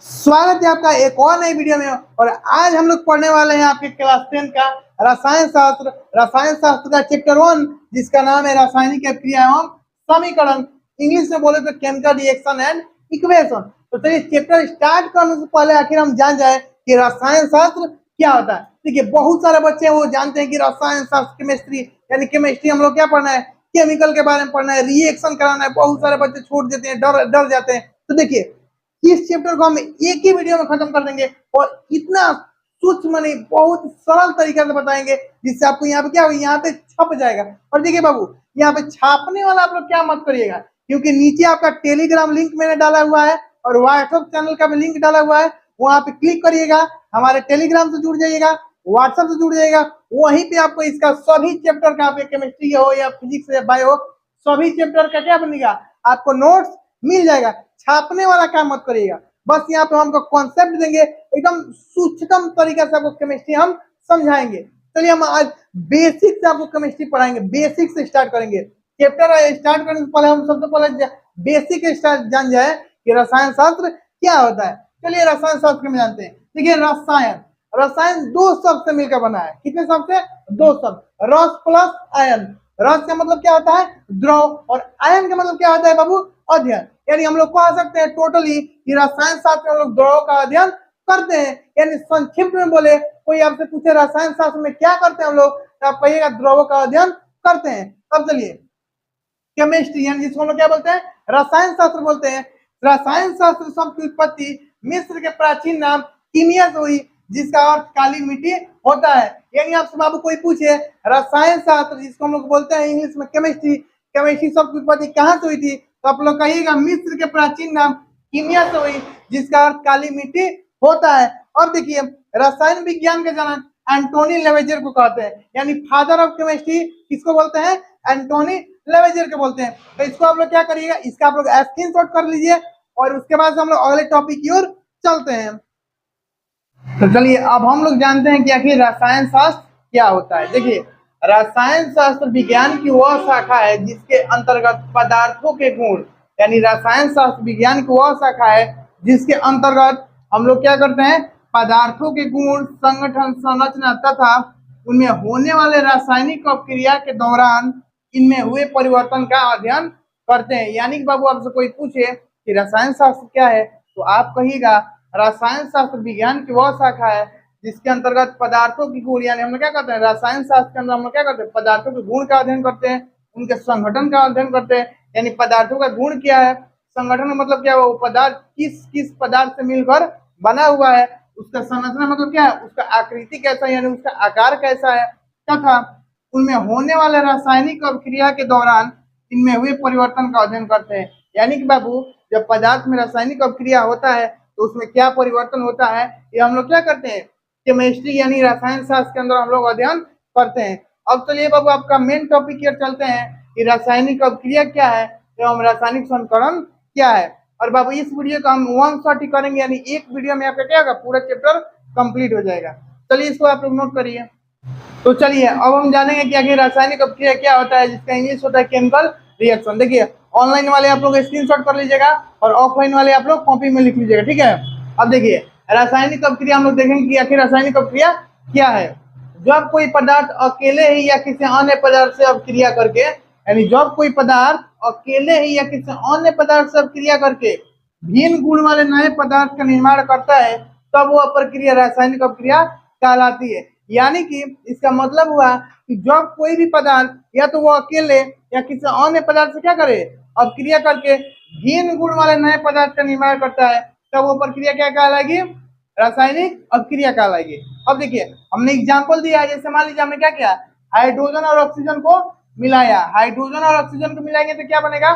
स्वागत है आपका एक और नई वीडियो में। और आज हम लोग पढ़ने वाले हैं आपके क्लास 10 का रसायन शास्त्र का चैप्टर 1, जिसका नाम है रासायनिक अभिक्रिया एवं समीकरण। इंग्लिश में बोले तो केमिकल रिएक्शन एंड इक्वेशन। तो चलिए चैप्टर स्टार्ट करने से पहले आखिर हम जान जाए कि रसायन शास्त्र क्या होता है। देखिए बहुत सारे बच्चे वो जानते हैं कि रसायन शास्त्र केमिस्ट्री, यानी केमिस्ट्री हम लोग क्या पढ़ना है, केमिकल के बारे में पढ़ना है, रिएक्शन कराना है। बहुत सारे बच्चे छोड़ देते हैं, डर जाते हैं। तो देखिए इस चैप्टर को हम एक ही वीडियो में खत्म कर देंगे और इतना सूक्ष्म नहीं, बहुत सरल तरीके से बताएंगे जिससे आपको यहाँ पे क्या होगा, यहाँ पे छप जाएगा। और देखिए बाबू, यहाँ पे छापने वाला आप लोग क्या मत करिएगा, क्योंकि नीचे आपका टेलीग्राम लिंक मैंने डाला हुआ है और व्हाट्सएप चैनल का भी लिंक डाला हुआ है। वहां पे क्लिक करिएगा, हमारे टेलीग्राम से जुड़ जाइएगा, व्हाट्सएप से जुड़ जाइएगा। वहीं पे आपको इसका सभी चैप्टर का, आपके केमिस्ट्री हो या फिजिक्स या बायो, सभी चैप्टर का क्या बनेगा, आपको नोट्स मिल जाएगा। छापने वाला काम मत करिएगा, बस यहाँ पे हमको कॉन्सेप्ट देंगे, एकदम सूक्ष्म तरीके से आपको केमिस्ट्री हम समझाएंगे। चलिए हम आज बेसिक से आपको केमिस्ट्री पढ़ाएंगे, बेसिक से स्टार्ट करेंगे। चैप्टर स्टार्ट करने से पहले हम सबसे पहले बेसिक जान जाए कि रसायन शास्त्र क्या होता है। चलिए रसायन शास्त्र में जानते हैं। देखिए रसायन दो शब्द से मिलकर बना है। कितने शब्द से? दो शब्द, रस प्लस आयन। रस का मतलब क्या होता है? द्रव, और आयन का मतलब क्या होता है बाबू? अध्ययन। यानी हम लोग कह सकते हैं टोटली कि रसायन शास्त्र में हम लोग द्रव का अध्ययन करते हैं। यानी संक्षिप्त में बोले, कोई आपसे पूछे रसायन शास्त्र में क्या करते हैं हम लोग, तो आप कहिएगा द्रव का अध्ययन करते हैं। अब चलिए केमिस्ट्री, यानी जिसको हम लोग क्या बोलते हैं, रसायन शास्त्र बोलते हैं। रसायन शास्त्र शब्द की उत्पत्ति मिस्र के प्राचीन नाम कीमिया से हुई, जिसका अर्थ काली मिट्टी होता है। यानी आपसे बाबू कोई पूछे रसायन शास्त्र, जिसको हम लोग बोलते हैं इंग्लिश में केमिस्ट्री, केमिस्ट्री शब्द की उत्पत्ति कहाँ से हुई थी, तो आप लोग कहिएगा मिस्र के प्राचीन नाम कीमिया से हुई, जिसका अर्थ काली मिट्टी होता है। और देखिए रसायन विज्ञान के जनक एंटोनी लेवेजर को कहते हैं, यानी फादर ऑफ केमिस्ट्री किसको बोलते हैं? एंटोनी लेवेजर के बोलते हैं। तो इसको आप लोग क्या करिएगा, इसका आप लोग स्क्रीनशॉट कर लीजिए और उसके बाद हम लोग अगले टॉपिक की ओर चलते हैं। तो चलिए अब हम लोग जानते हैं कि आखिर रसायन शास्त्र क्या होता है। देखिए रसायन शास्त्र विज्ञान की वह शाखा है जिसके अंतर्गत पदार्थों के गुण, यानी रसायन शास्त्र विज्ञान की वह शाखा है जिसके अंतर्गत हम लोग क्या करते हैं, पदार्थों के गुण, संगठन, संरचना तथा उनमें होने वाले रासायनिक अपक्रिया के दौरान इनमें हुए परिवर्तन का अध्ययन करते हैं। यानी कि बाबू आपसे कोई पूछे कि रसायन शास्त्र क्या है, तो आप कहिएगा रसायन शास्त्र विज्ञान की वह शाखा है जिसके अंतर्गत पदार्थों की गुण, यानी हम लोग क्या करते हैं, रसायन शास्त्र के अंदर हम लोग क्या करते हैं, पदार्थों के गुण का अध्ययन करते हैं, उनके संगठन का अध्ययन करते हैं। यानी पदार्थों का गुण क्या है, संगठन का मतलब क्या है, वो पदार्थ किस किस पदार्थ से मिलकर बना हुआ है, उसका संरचना मतलब क्या है, उसका आकृति कैसा है, यानी उसका आकार कैसा है, तथा उनमें होने वाले रासायनिक अभिक्रिया के दौरान इनमें हुए परिवर्तन का अध्ययन करते हैं। यानी कि बाबू जब पदार्थ में रासायनिक अभिक्रिया होता है तो उसमें क्या परिवर्तन होता है, ये हम लोग क्या करते हैं, केमिस्ट्री यानी रसायन शास्त्र के अंदर हम लोग अध्ययन करते हैं। अब चलिए बाबू आपका मेन टॉपिक की ओर चलते हैं कि रासायनिक अभिक्रिया क्या है एवं रासायनिक संकरण क्या है। और बाबू इस वीडियो का हम वन शॉट ही करेंगे, यानी एक वीडियो में आपका क्या होगा, पूरा चैप्टर कंप्लीट हो जाएगा। चलिए इसको आप लोग नोट करिए। तो चलिए अब हम जानेंगे कि आखिर रासायनिक अभिक्रिया क्या होता है, जिसका इंग्लिश होता है केमिकल रिएक्शन। देखिए ऑनलाइन वाले आप लोग स्क्रीनशॉट कर लीजिएगा और ऑफलाइन वाले आप लोग कॉपी में लिख लीजिएगा, ठीक है। अब देखिए रासायनिक अभिक्रिया हम लोग देखेंगे कि आखिर रासायनिक अभिक्रिया क्या है। जब कोई पदार्थ अकेले ही या किसी अन्य पदार्थ से अभिक्रिया करके, यानी जब कोई पदार्थ अकेले ही या किसी अन्य पदार्थ से अभिक्रिया करके भिन्न गुण वाले नए पदार्थ का निर्माण करता है, तब वह प्रक्रिया रासायनिक अभिक्रिया कहलाती है। यानी कि इसका मतलब हुआ कि जब कोई भी पदार्थ या तो वो अकेले या किसी अन्य पदार्थ से क्या करे, अभिक्रिया करके भिन्न गुण वाले नए पदार्थ का निर्माण करता है, तब वो प्रक्रिया क्या कहलाएगी, रासायनिक अभिक्रिया कहलाएगी। अब देखिए हमने एग्जांपल दिया है, जैसे मान लीजिए हमने क्या किया, हाइड्रोजन और ऑक्सीजन को मिलाया, हाइड्रोजन और ऑक्सीजन को मिलाएंगे तो क्या बनेगा,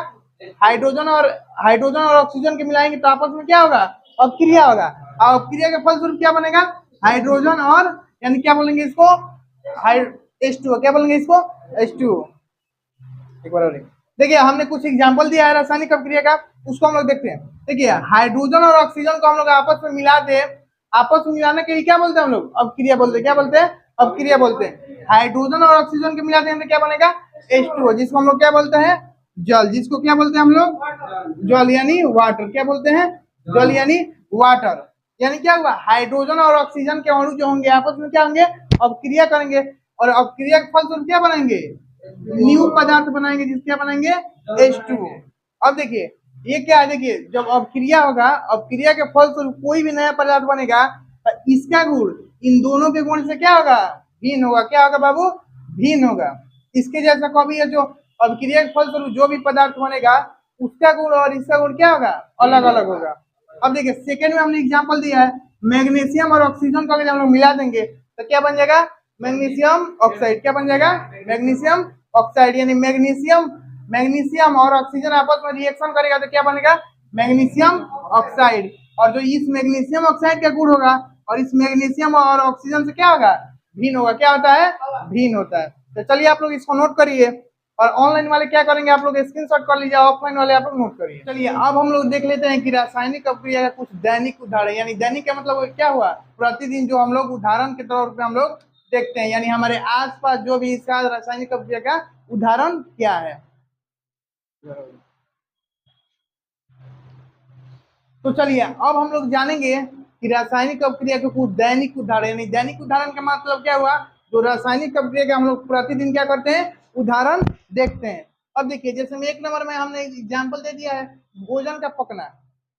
हाइड्रोजन और ऑक्सीजन के मिलाएंगे तो आपस में क्या होगा, अभिक्रिया होगा। और अभिक्रिया के फलस्वरूप क्या बनेगा, हाइड्रोजन और, यानी क्या बोलेंगे इसको, H2O, क्या बोलेंगे इसको, H2O। एक बार और देखिए हमने कुछ एग्जांपल दिया है रासायनिक अभिक्रिया का, उसको हम लोग देखते हैं। देखिए हाइड्रोजन और ऑक्सीजन को हम लोग आपस में मिला दे, आपस में मिलाने के लिए क्या बोलते हैं हम लोग, अभिक्रिया बोलते हैं। क्या बोलते हैं, अभिक्रिया बोलते हैं। हाइड्रोजन और ऑक्सीजन के मिलाते हैं तो क्या बनेगा, H2O, जिसको हम लोग क्या बोलते हैं, जल। जिसको क्या बोलते हैं हम लोग, जल यानी वाटर। क्या बोलते हैं, जल यानी वाटर। यानी क्या हुआ, हाइड्रोजन और ऑक्सीजन के अणु जो होंगे आपस में क्या होंगे, अपक्रिया करेंगे, और अपक्रिया के फलस्वरूप क्या बनाएंगे, न्यू पदार्थ बनाएंगे, जिसके क्या बनाएंगे, H2O। अब देखिए ये क्या है, देखिए जब अपक्रिया होगा, अपक्रिया के फलस्वरूप कोई भी नया पदार्थ बनेगा तो इसका गुण इन दोनों के गुण से क्या होगा, भिन्न होगा। क्या होगा बाबू, भिन्न होगा। इसके जैसा कभी है जो अपक्रिया के फलस्वरूप जो भी पदार्थ बनेगा उसका गुण और इसका गुण क्या होगा, अलग अलग होगा। अब देखिए सेकेंड में हमने एग्जांपल दिया है, मैग्नीशियम और ऑक्सीजन को अगर हम लोग मिला देंगे तो क्या बन जाएगा, मैग्नीशियम ऑक्साइड। क्या बन जाएगा, मैग्नीशियम ऑक्साइड। यानी मैग्नीशियम मैग्नीशियम और ऑक्सीजन आपस में रिएक्शन करेगा तो क्या बनेगा, मैग्नीशियम ऑक्साइड। और जो इस मैग्नीशियम ऑक्साइड का गुण होगा और इस मैग्नीशियम और ऑक्सीजन से क्या होगा, भिन्न होगा। क्या होता है, भिन्न होता है। तो चलिए आप लोग इसको नोट करिए, और ऑनलाइन वाले क्या करेंगे, आप लोग स्क्रीनशॉट कर लीजिए, ऑफलाइन वाले आप लोग नोट करिए। चलिए अब हम लोग देख लेते हैं कि रासायनिक अपक्रिया का कुछ दैनिक उदाहरण, यानी दैनिक का मतलब क्या हुआ, प्रतिदिन जो हम लोग उदाहरण के तौर पर हम लोग देखते हैं, यानी हमारे आसपास जो भी इसका रासायनिक अपक्रिया का उदाहरण क्या है। तो चलिए अब हम लोग जानेंगे कि रासायनिक अपक्रिया के कुछ दैनिक उदाहरण, यानी दैनिक उदाहरण का मतलब क्या हुआ, जो रासायनिक अपक्रिया का हम लोग प्रतिदिन क्या करते हैं, उदाहरण देखते हैं। अब देखिए जैसे में 1 नंबर में हमने एग्जाम्पल दे दिया है, भोजन का पकना।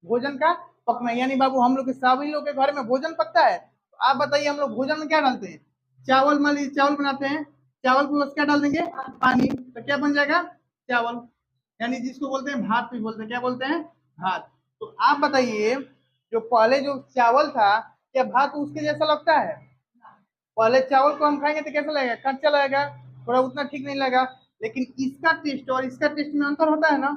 भोजन का पकना यानी बाबू हम लोग के सभी लोग के घर में भोजन पकता है, तो आप बताइए हम लोग भोजन में क्या डालते हैं, चावल। मान लीजिए चावल बनाते हैं, चावल प्लस क्या डाल देंगे, पानी, तो क्या बन जाएगा, चावल। यानी जिसको बोलते हैं भात भी बोलते हैं, क्या बोलते हैं, भात। तो आप बताइए जो पहले जो चावल था, क्या भात उसके जैसा लगता है, पहले चावल को हम खाएंगे तो कैसा लगेगा, कच्चा लगेगा, थोड़ा उतना ठीक नहीं लगेगा। लेकिन इसका टेस्ट और इसका टेस्ट में अंतर होता है ना,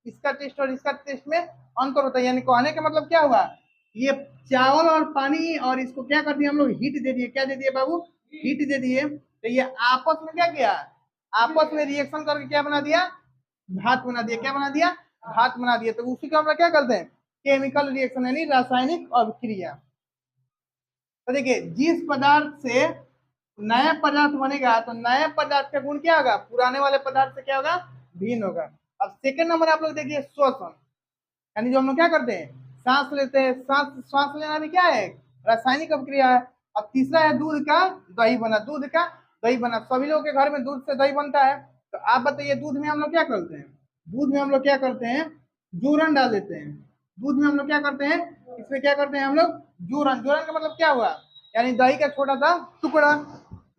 इसका टेस्ट और इसका टेस्ट में अंतर होता है। यानी कहने का मतलब क्या हुआ, ये चावल और पानी और इसको क्या कर दिया हम लोग, हीट दे दिए। क्या दे दिए बाबू, हीट दे दिए। तो ये आपस में क्या किया, आपस में रिएक्शन करके क्या बना दिया, भात बना दिया। क्या बना दिया, भात बना दिया। तो उसी को हम लोग क्या करते हैं, केमिकल रिएक्शन यानी रासायनिक अभिक्रिया। तो देखिए जिस पदार्थ से नया पदार्थ बनेगा तो नए पदार्थ का गुण क्या होगा, पुराने वाले पदार्थ से क्या होगा, भिन्न होगा। अब सेकंड नंबर आप लोग देखिए श्वसन, यानी जो हम लोग क्या करते हैं, सांस लेते हैं, सांस सांस लेना भी क्या है, रासायनिक अभिक्रिया है। अब तीसरा है दूध का दही बना, दूध का दही बना। सभी लोगों के घर में दूध से दही बनता है। तो आप बताइए दूध में हम लोग क्या करते हैं, दूध में हम लोग क्या करते हैं, जूरन डाल देते हैं। दूध में हम लोग क्या करते हैं, इसमें क्या करते हैं हम लोग, जूरन। जूरन का मतलब क्या हुआ, यानी दही का छोटा सा टुकड़ा।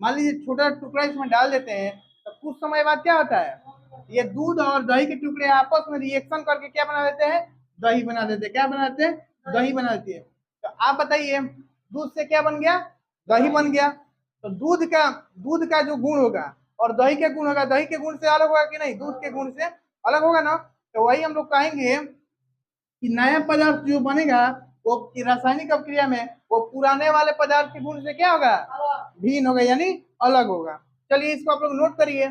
मान लीजिए छोटा टुकड़ा इसमें डाल देते हैं, तो कुछ समय बाद क्या होता है, ये दूध और दही के टुकड़े आपस में रिएक्शन करके क्या बना देते हैं, दही बना देते हैं। क्या बना देते हैं, दही बना देती है। तो आप बताइए दूध से क्या बन गया, दही बन गया। तो दूध का जो गुण होगा और दही के गुण होगा, दही के गुण से अलग होगा कि नहीं, दूध के गुण से अलग होगा ना। तो वही हम लोग कहेंगे कि नया पदार्थ जो बनेगा वो रासायनिक अभिक्रिया में वो पुराने वाले पदार्थ के गुण से क्या होगा, भिन्न होगा, यानी अलग होगा। चलिए इसको आप लोग नोट करिए,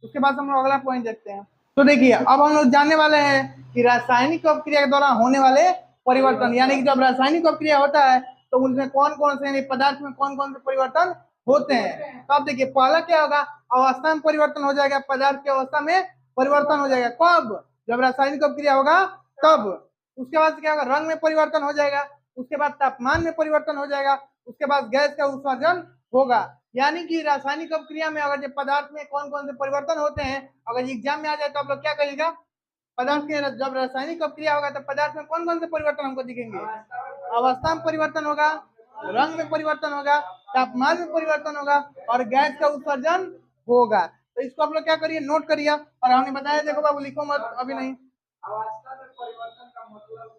उसके बाद हम लोग अगला पॉइंट देखते हैं। तो देखिए अब हम लोग जानने वाले हैं कि रासायनिक अभिक्रिया के दौरान होने वाले परिवर्तन, यानी कि जब रासायनिक अभिक्रिया होता है तो उनमें कौन कौन से, यानी पदार्थ में कौन कौन से परिवर्तन होते हैं। तो अब देखिए पहला क्या होगा, अवस्था में परिवर्तन हो जाएगा, पदार्थ की अवस्था में परिवर्तन हो जाएगा। कब, जब रासायनिक अभिक्रिया होगा तब। उसके बाद क्या होगा, रंग में परिवर्तन हो जाएगा। उसके बाद तापमान में परिवर्तन हो जाएगा। उसके बाद गैस का उत्सर्जन होगा। यानी कि रासायनिक अभिक्रिया में अगर जब पदार्थ में कौन कौन से परिवर्तन होते हैं, अगर एग्जाम में आ जाए तो आप लोग क्या कहिएगा, पदार्थ के जब रासायनिक अभिक्रिया होगा तो पदार्थ में कौन कौन से परिवर्तन हमको दिखेंगे, अवस्था में परिवर्तन होगा, रंग में परिवर्तन होगा, तापमान में परिवर्तन होगा और गैस का उत्सर्जन होगा। तो इसको आप लोग क्या करिए, नोट करिए। और हमने बताया, देखो बाबू लिखो मत अभी नहीं। अवस्था में परिवर्तन का मतलब,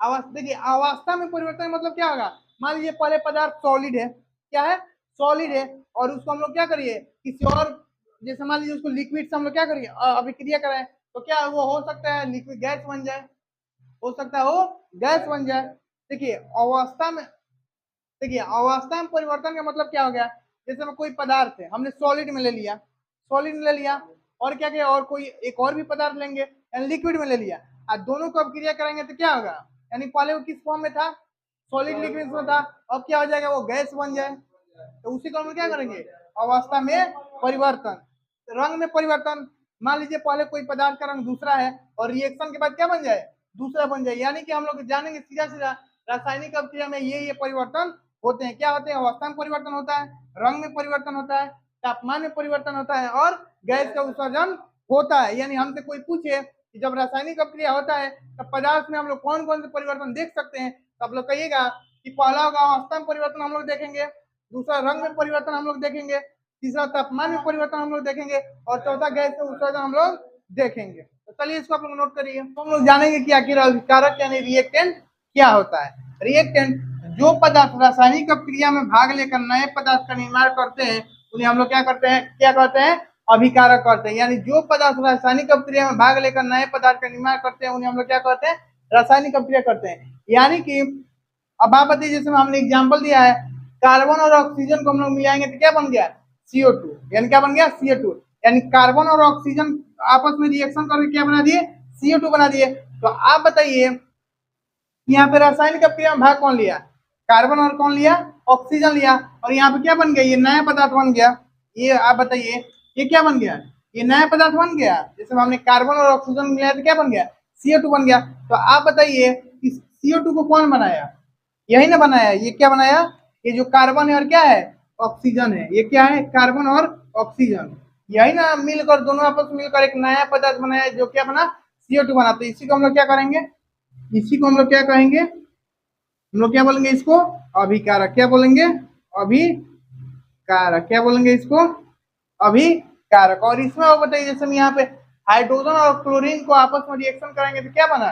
अवस्था देखिए अवस्था में परिवर्तन मतलब क्या होगा, मान लीजिए पहले पदार्थ सॉलिड है, क्या है, सॉलिड है, और उसको हम लोग क्या करिए किसी और, जैसे मान लीजिए उसको लिक्विड से हम लोग क्या करिए अभिक्रिया कराएं, तो क्या वो हो सकता है लिक्विड गैस बन जाए, हो सकता है वो गैस बन जाए। देखिए अवस्था में, देखिए अवस्था में परिवर्तन का मतलब क्या हो गया, जैसे में कोई पदार्थ है हमने सॉलिड में ले लिया, सॉलिड में ले लिया, और क्या किया, और कोई एक और भी पदार्थ लेंगे यानी लिक्विड में ले लिया, और दोनों को अभिक्रिया करेंगे तो क्या होगा, यानी पहले वो किस फॉर्म में था, सॉलिड लिक्विड में था, अब क्या हो जाएगा, वो गैस बन जाए। तो उसी को हम क्या करेंगे, अवस्था में परिवर्तन। रंग में परिवर्तन, मान लीजिए पहले कोई पदार्थ का रंग दूसरा है और रिएक्शन के बाद क्या बन जाए, दूसरा बन जाए। यानी कि हम लोग जानेंगे सीधा सीधा रासायनिक अभिक्रिया में ये परिवर्तन होते हैं। क्या होते हैं? अवस्था में परिवर्तन होता है, रंग में परिवर्तन होता है, तापमान में परिवर्तन होता है और गैस का उत्सर्जन होता है। यानी हमसे कोई पूछे कि जब रासायनिक अभिक्रिया होता है तब पदार्थ में हम लोग कौन कौन से परिवर्तन देख सकते हैं, तो आप लोग कहिएगा कि पहला होगा अवस्था में परिवर्तन हम लोग देखेंगे, दूसरा रंग में परिवर्तन हम लोग देखेंगे, तीसरा तापमान में परिवर्तन हम लोग देखेंगे और चौथा गैस का उत्सर्जन हम लोग देखेंगे। तो चलिए इसको आप लोग नोट करिए। तो हम लोग जानेंगे कि आखिर अभिकारक यानी रिएक्टेंट क्या होता है। रिएक्टेंट जो पदार्थ रासायनिक अभिक्रिया में भाग लेकर नए पदार्थ का निर्माण करते हैं उन्हें हम लोग क्या करते हैं, क्या कहते हैं? अभिकारक करते हैं। यानी जो पदार्थ रासायनिक अभिक्रिया में भाग लेकर नए पदार्थ का निर्माण करते हैं उन्हें हम लोग क्या कहते हैं? रासायनिक अभिक्रिया करते हैं। यानी कि अब आप बताइए, जैसे हमने एग्जाम्पल दिया है, कार्बन और ऑक्सीजन को हम लोग मिलाएंगे तो क्या बन गया? CO2। यानी क्या बन गया? CO2। यानी कार्बन और ऑक्सीजन आपस में रिएक्शन करके क्या बना दिए? CO2 बना दिए। तो आप बताइए यहाँ पे रासायनिक अभिक्रिया में भाग कौन लिया? कार्बन और कौन लिया? ऑक्सीजन लिया। और यहाँ पे क्या बन गया? ये नया पदार्थ बन गया। ये आप बताइए ये क्या बन गया? ये नया पदार्थ बन गया। जैसे हमने कार्बन और ऑक्सीजन मिलाया तो क्या बन गया? CO2 बन गया। तो आप बताइए इस CO2 को कौन बनाया? यही ना बनाया। ये क्या बनाया? ये जो कार्बन है और क्या है? ऑक्सीजन है। ये क्या है? कार्बन और ऑक्सीजन। यही ना मिलकर दोनों आपस में मिलकर एक नया पदार्थ बनाया जो क्या बना? CO2 बना। तो इसी को हम लोग क्या करेंगे? इसी को हम लोग क्या कहेंगे? हम लोग क्या बोलेंगे इसको? अभिकारक। क्या बोलेंगे? अभिकारक। क्या बोलेंगे इसको? अभिकारक। और इसमें वो बताइए, जैसे हम यहाँ पे हाइड्रोजन और क्लोरीन को आपस में रिएक्शन करेंगे तो क्या बना?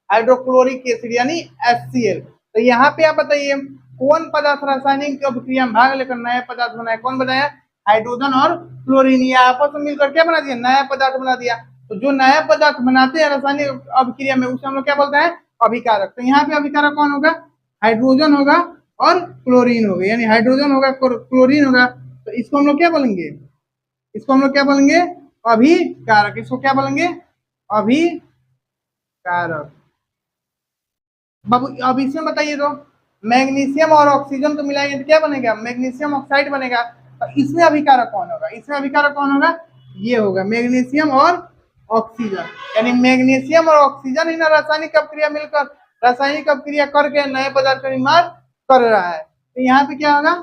हाइड्रोक्लोरिक एसिड यानी HCl। तो यहाँ पे आप बताइए कौन पदार्थ रासायनिक अभिक्रिया में भाग लेकर नया पदार्थ बनाया? कौन बनाया? हाइड्रोजन और क्लोरीन। ये आपस में मिलकर क्या बना दिया? नया पदार्थ बना दिया। तो जो नया पदार्थ बनाते हैं रासायनिक अभिक्रिया में उसे हम लोग क्या बोलते हैं? अभिकारक। तो यहाँ पे अभिकारक कौन होगा? हाइड्रोजन होगा और क्लोरीन होगा। यानी हाइड्रोजन होगा, क्लोरीन होगा। तो इसको हम लोग क्या बोलेंगे? इसको हम लोग क्या बोलेंगे? अभिकारक। इसको क्या बोलेंगे? अभिकारक। बाबू अब इसमें बताइए तो मैग्नीशियम और ऑक्सीजन को मिलाएंगे तो क्या बनेगा? मैग्नीशियम ऑक्साइड बनेगा। तो इसमें अभिकारक कौन होगा? इसमें अभिकारक कौन होगा? ये होगा मैग्नीशियम और ऑक्सीजन। यानी मैग्नीशियम और ऑक्सीजन ही ना रासायनिक अभिक्रिया मिलकर रासायनिक अभिक्रिया करके नए पदार्थ का निर्माण कर रहा है। तो यहाँ पे क्या होगा?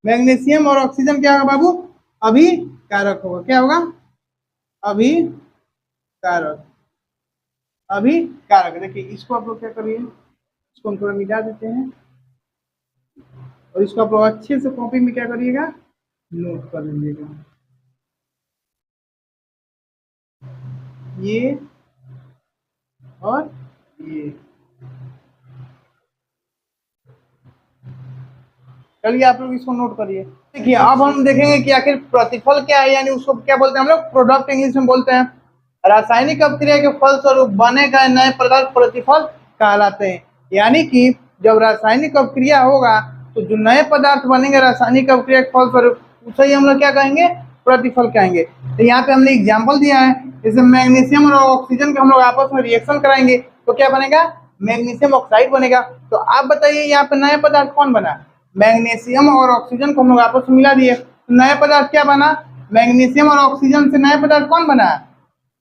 मैग्नीशियम और ऑक्सीजन क्या होगा बाबू? अभिकारक होगा। क्या होगा? अभिकारक। अभिकारक। देखिए इसको आप लोग क्या करिए, इसको हम थोड़ा मिटा देते हैं और इसको आप लोग अच्छे से कॉपी में क्या करिएगा? नोट कर लीजिएगा। ये और ये। चलिए आप लोग इसको नोट करिए। देखिए अब हम देखेंगे कि आखिर प्रतिफल क्या है, यानी उसको क्या बोलते हैं हम लोग? प्रोडक्ट इंग्लिश में बोलते हैं। रासायनिक अभिक्रिया के फलस्वरूप बने गए नए पदार्थ प्रतिफल कहलाते हैं। यानी कि जब रासायनिक अभिक्रिया होगा तो जो नए पदार्थ बनेंगे रासायनिक अभिक्रिया के फलस्वरूप उसे ही हम लोग क्या कहेंगे? प्रतिफल कहेंगे। तो यहाँ पे हमने एग्जाम्पल दिया है, जैसे मैग्नीशियम और ऑक्सीजन को हम लोग आपस में रिएक्शन कराएंगे तो क्या बनेगा? मैग्नीशियम ऑक्साइड बनेगा। तो आप बताइए यहाँ पे नया पदार्थ कौन बना? मैग्नीशियम और ऑक्सीजन को हम लोग आपस में मिला दिए तो नया पदार्थ क्या बना? मैग्नीशियम और ऑक्सीजन से नया पदार्थ कौन बना?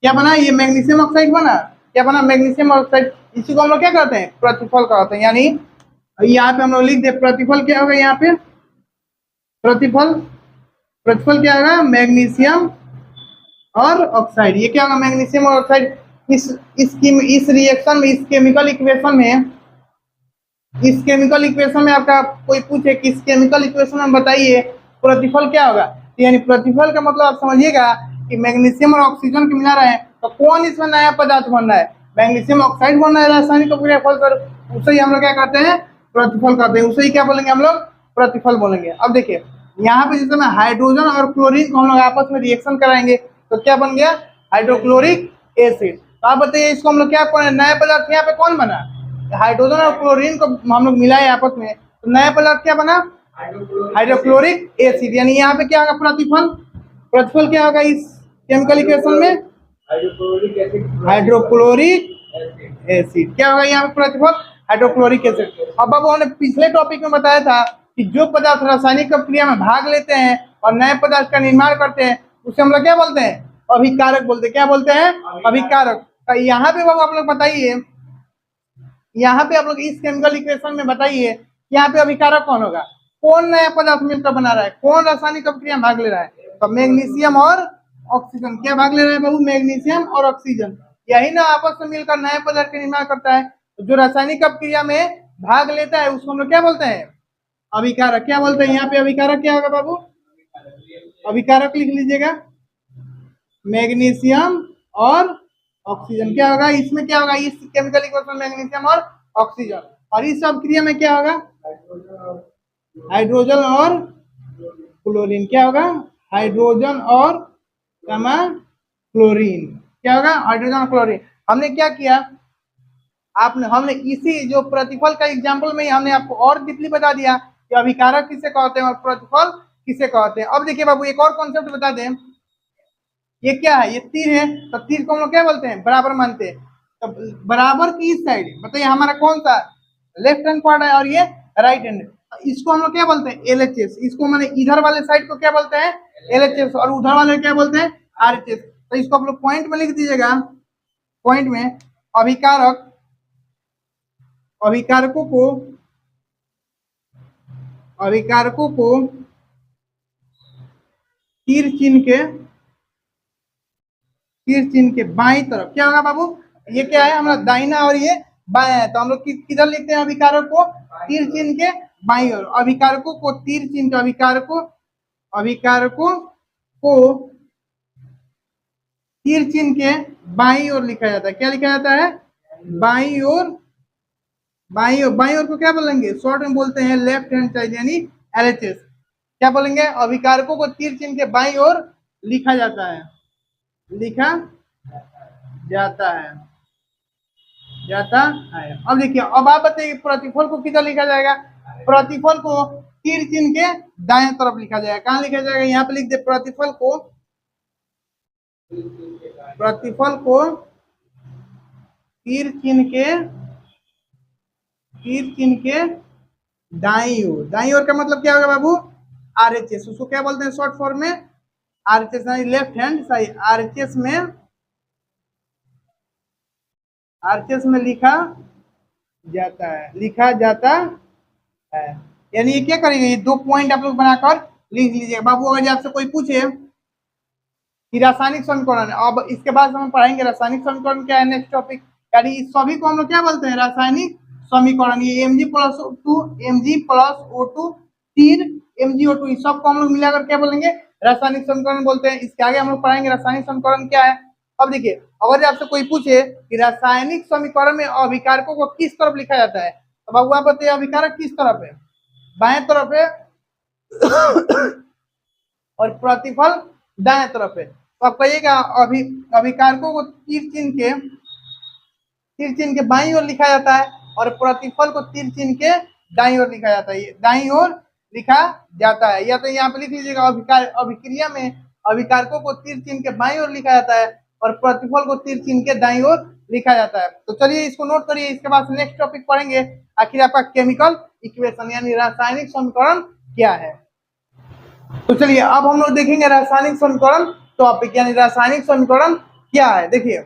क्या बना? ये मैग्नीशियम ऑक्साइड बना। क्या बना? Magnesium oxide. इसी को हम लोग क्या कहते हैं? प्रतिफल कहते हैं। यानी यहाँ पे हम लोग लिख दे प्रतिफल क्या होगा? यहाँ पे प्रतिफल, प्रतिफल क्या होगा? मैग्नीशियम और ऑक्साइड। ये क्या होगा? मैग्नीशियम और ऑक्साइड। इस रिएक्शन में, इस केमिकल इक्वेशन में आपका कोई पूछे कि इस केमिकल इक्वेशन में बताइए प्रतिफल क्या होगा, यानी प्रतिफल का मतलब आप समझिएगा कि मैग्नीशियम और ऑक्सीजन को मिला रहे हैं तो कौन इसमें नया पदार्थ बन रहा है? मैग्नीशियम ऑक्साइड बन रहा है रासायनिक अभिक्रिया के फलस्वरूप, उसे ही हम लोग क्या कहते हैं? प्रतिफल कहते हैं। उसे ही क्या बोलेंगे हम लोग? प्रतिफल बोलेंगे। अब देखिए यहाँ पे जैसे मैं हाइड्रोजन और क्लोरीन को हम लोग आपस में रिएक्शन कराएंगे तो क्या बन गया? Hydrochloric acid. तो आप बताइए इसको हम लोग क्या करें? नया पदार्थ यहाँ पे कौन बना? हाइड्रोजन और क्लोरीन को हम लोग मिलाए आपस में तो नया पदार्थ क्या बना? Hydrochloric acid. यानी यहाँ पे क्या होगा? प्रतिफल। प्रतिफल क्या होगा इस केमिकल इक्वेशन में? Hydrochloric acid. क्या होगा यहाँ पे प्रतिफल? Hydrochloric acid. अब हमने पिछले टॉपिक में बताया था कि जो पदार्थ रासायनिक प्रक्रिया में भाग लेते हैं और नए पदार्थ का निर्माण करते हैं उसे हम लोग क्या बोलते हैं? अभिकारक बोलते हैं। क्या बोलते हैं? अभिकारक। तो यहाँ पे बाबू आप लोग बताइए, यहाँ पे आप लोग इस केमिकल इक्वेशन में बताइए यहाँ पे अभिकारक कौन होगा, कौन नया पदार्थ मिलकर बना रहा है, कौन रासायनिक अभिक्रिया में भाग ले रहा है। तो मैग्नीशियम और ऑक्सीजन क्या भाग ले रहे हैं बाबू, मैग्नीशियम और ऑक्सीजन, यही ना आपस में मिलकर नए पदार्थ का निर्माण करता है। तो जो रासायनिक अभिक्रिया में भाग लेता है उसको हम लोग क्या बोलते हैं, अभिकारक। क्या बोलते हैं यहाँ पे अभिकारक क्या होगा बाबू, अभिकारक लिख लीजिएगा, मैग्नीशियम और ऑक्सीजन क्या होगा, इसमें क्या होगा, इस केमिकल इक्वेशन में मैग्नीशियम और ऑक्सीजन, और इस अभिक्रिया में क्या होगा, हाइड्रोजन और क्लोरीन। क्या होगा, हाइड्रोजन और क्लोरीन, क्या होगा, हाइड्रोजन और क्लोरीन। हमने क्या किया, हमने इसी जो प्रतिफल का एग्जाम्पल में हमने आपको और डीपली बता दिया कि अभिकारक किसे कहते हैं और प्रतिफल किसे कहते हैं। अब देखिए बाबू एक और कॉन्सेप्ट बता दें, ये क्या है, ये तीर है, तो तीर को हम लोग क्या बोलते हैं, बराबर मानते हैं। तो बराबर की इस साइड बताइए हमारा कौन सा लेफ्ट हैंड पार्ट है और ये राइट हैंड, इसको हम लोग क्या बोलते हैं, LHS। इसको मैंने इधर वाले साइड को क्या बोलते हैं, LHS, और उधर वाले क्या बोलते हैं, RHS। तो इसको आप लोग पॉइंट में लिख दीजिएगा, पॉइंट में अभिकारक, अभिकारकों को तीर चिन्ह के बाईं तरफ क्या होगा बाबू, ये क्या है हमारा दाहिना और ये बायां है, तो हम लोग किधर लिखते हैं, अभिकारक को तीर चिन्ह के बाईं ओर, अभिकारकों को तीर चिन्ह के अभिकारकों को तीर चिन्ह के बाईं ओर लिखा जाता है। क्या लिखा जाता है, बाईं ओर, बाईं ओर को क्या बोलेंगे, शॉर्ट में बोलते हैं लेफ्ट हैंड साइड यानी LHS। क्या बोलेंगे, अभिकारकों को तीर चिन्ह के बाईं ओर लिखा जाता है, लिखा जाता है। अब देखिए, अब आप बताइए प्रतिफल को किधर लिखा जाएगा, प्रतिफल को तीर चिन्ह के दाएं तरफ लिखा जाएगा। कहां लिखा जाएगा, यहाँ पे लिख दे, प्रतिफल को तीर चिन्ह के दाईं ओर का मतलब क्या होगा बाबू, RHS। उसको क्या बोलते हैं शॉर्ट फॉर्म में, RHS यानी लेफ्ट हैंड साइड, RHS में लिखा जाता है। यानी ये क्या करेंगे, ये 2 पॉइंट आप लोग बनाकर लिख लीजिए बाबू। अगर आपसे कोई पूछे कि रासायनिक समीकरण, अब इसके बाद हम पढ़ेंगे रासायनिक समीकरण क्या है, नेक्स्ट टॉपिक, यानी इस सभी को हम लोग क्या बोलते हैं, रासायनिक समीकरण। ये Mg+O2 तीर MgO2 इस सब को हम लोग मिलाकर क्या बोलेंगे, रासायनिक समीकरण बोलते हैं। इसके आगे हम लोग पढ़ेंगे रासायनिक समीकरण क्या है। अब देखिए, अगर आपसे कोई पूछे कि रासायनिक समीकरण में अभिकारकों को किस तरफ लिखा जाता है, तो बाबू आप बताइए अभिकारक किस तरफ है, बाएं तरफ है और प्रतिफल दाएं तरफ है। तो आप कहिएगा अभिकारकों को तीर चिन्ह के बाईं ओर लिखा जाता है और प्रतिफल को तीर चिन्ह के दाईं ओर लिखा जाता है, दाईं ओर लिखा जाता है। या तो यहाँ पे लिख लीजिएगा अभिक्रिया में अभिकारकों को तीर चिन्ह के बाईं ओर लिखा जाता है और प्रतिफल को तीर चिन्ह के दाईं ओर लिखा जाता है। तो चलिए इसको नोट करिए, इसके बाद नेक्स्ट टॉपिक पढ़ेंगे आखिर आपका केमिकल इक्वेशन यानी रासायनिक समीकरण क्या है। तो चलिए अब हम लोग देखेंगे रासायनिक समीकरण टॉपिक यानी रासायनिक समीकरण क्या है। देखिए,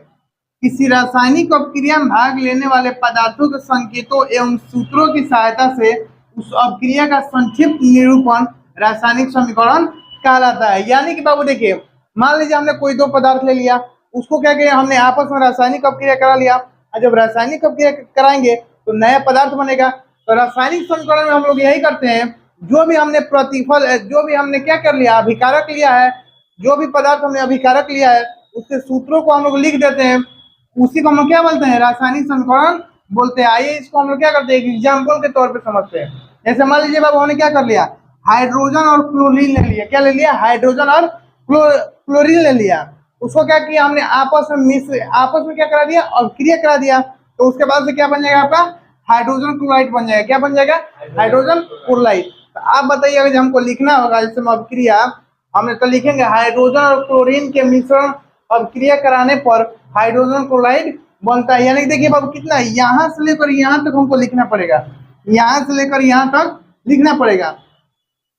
किसी रासायनिक अभिक्रिया में भाग लेने वाले पदार्थों के संकेतों एवं सूत्रों की सहायता से उस अभिक्रिया का संक्षिप्त निरूपण रासायनिक समीकरण कहलाता है। यानी कि बाबू देखिए, मान लीजिए हमने कोई 2 पदार्थ ले लिया, उसको क्या किया हमने आपस में रासायनिक अभिक्रिया करा लिया, और जब रासायनिक अभिक्रिया कराएंगे तो नया पदार्थ बनेगा। तो रासायनिक समीकरण में हम लोग यही करते हैं, जो भी हमने प्रतिफल, जो भी हमने क्या कर लिया, अभिकारक लिया है, जो भी पदार्थ हमने अभिकारक लिया है उसके सूत्रों को हम लोग लिख देते हैं, उसी को हम लोग क्या बोलते हैं, रासायनिक समीकरण बोलते हैं। आइए इसको हम लोग क्या करते हैं, एक एग्जाम्पल के तौर पे समझते हैं। जैसे मान लीजिए बाबू हमने क्या कर लिया, हाइड्रोजन और क्लोरीन ले लिया। क्या ले लिया, हाइड्रोजन और क्लोरीन ले लिया। उसको क्या किया हमने आपस में क्या करा दिया, अभिक्रिया करा दिया। तो उसके बाद से क्या बन जाएगा आपका, हाइड्रोजन क्लोराइड बन जाएगा। क्या बन जाएगा, हाइड्रोजन क्लोराइड। तो आप बताइए अगर हमको लिखना होगा जैसे अभिक्रिया, हमने तो लिखेंगे हाइड्रोजन और क्लोरीन के मिश्रण अभिक्रिया कराने पर हाइड्रोजन क्लोराइड बनता है। यानी देखिए बाबू कितना, यहाँ से लेकर यहाँ तक हमको लिखना पड़ेगा, यहाँ से लेकर यहाँ तक लिखना पड़ेगा।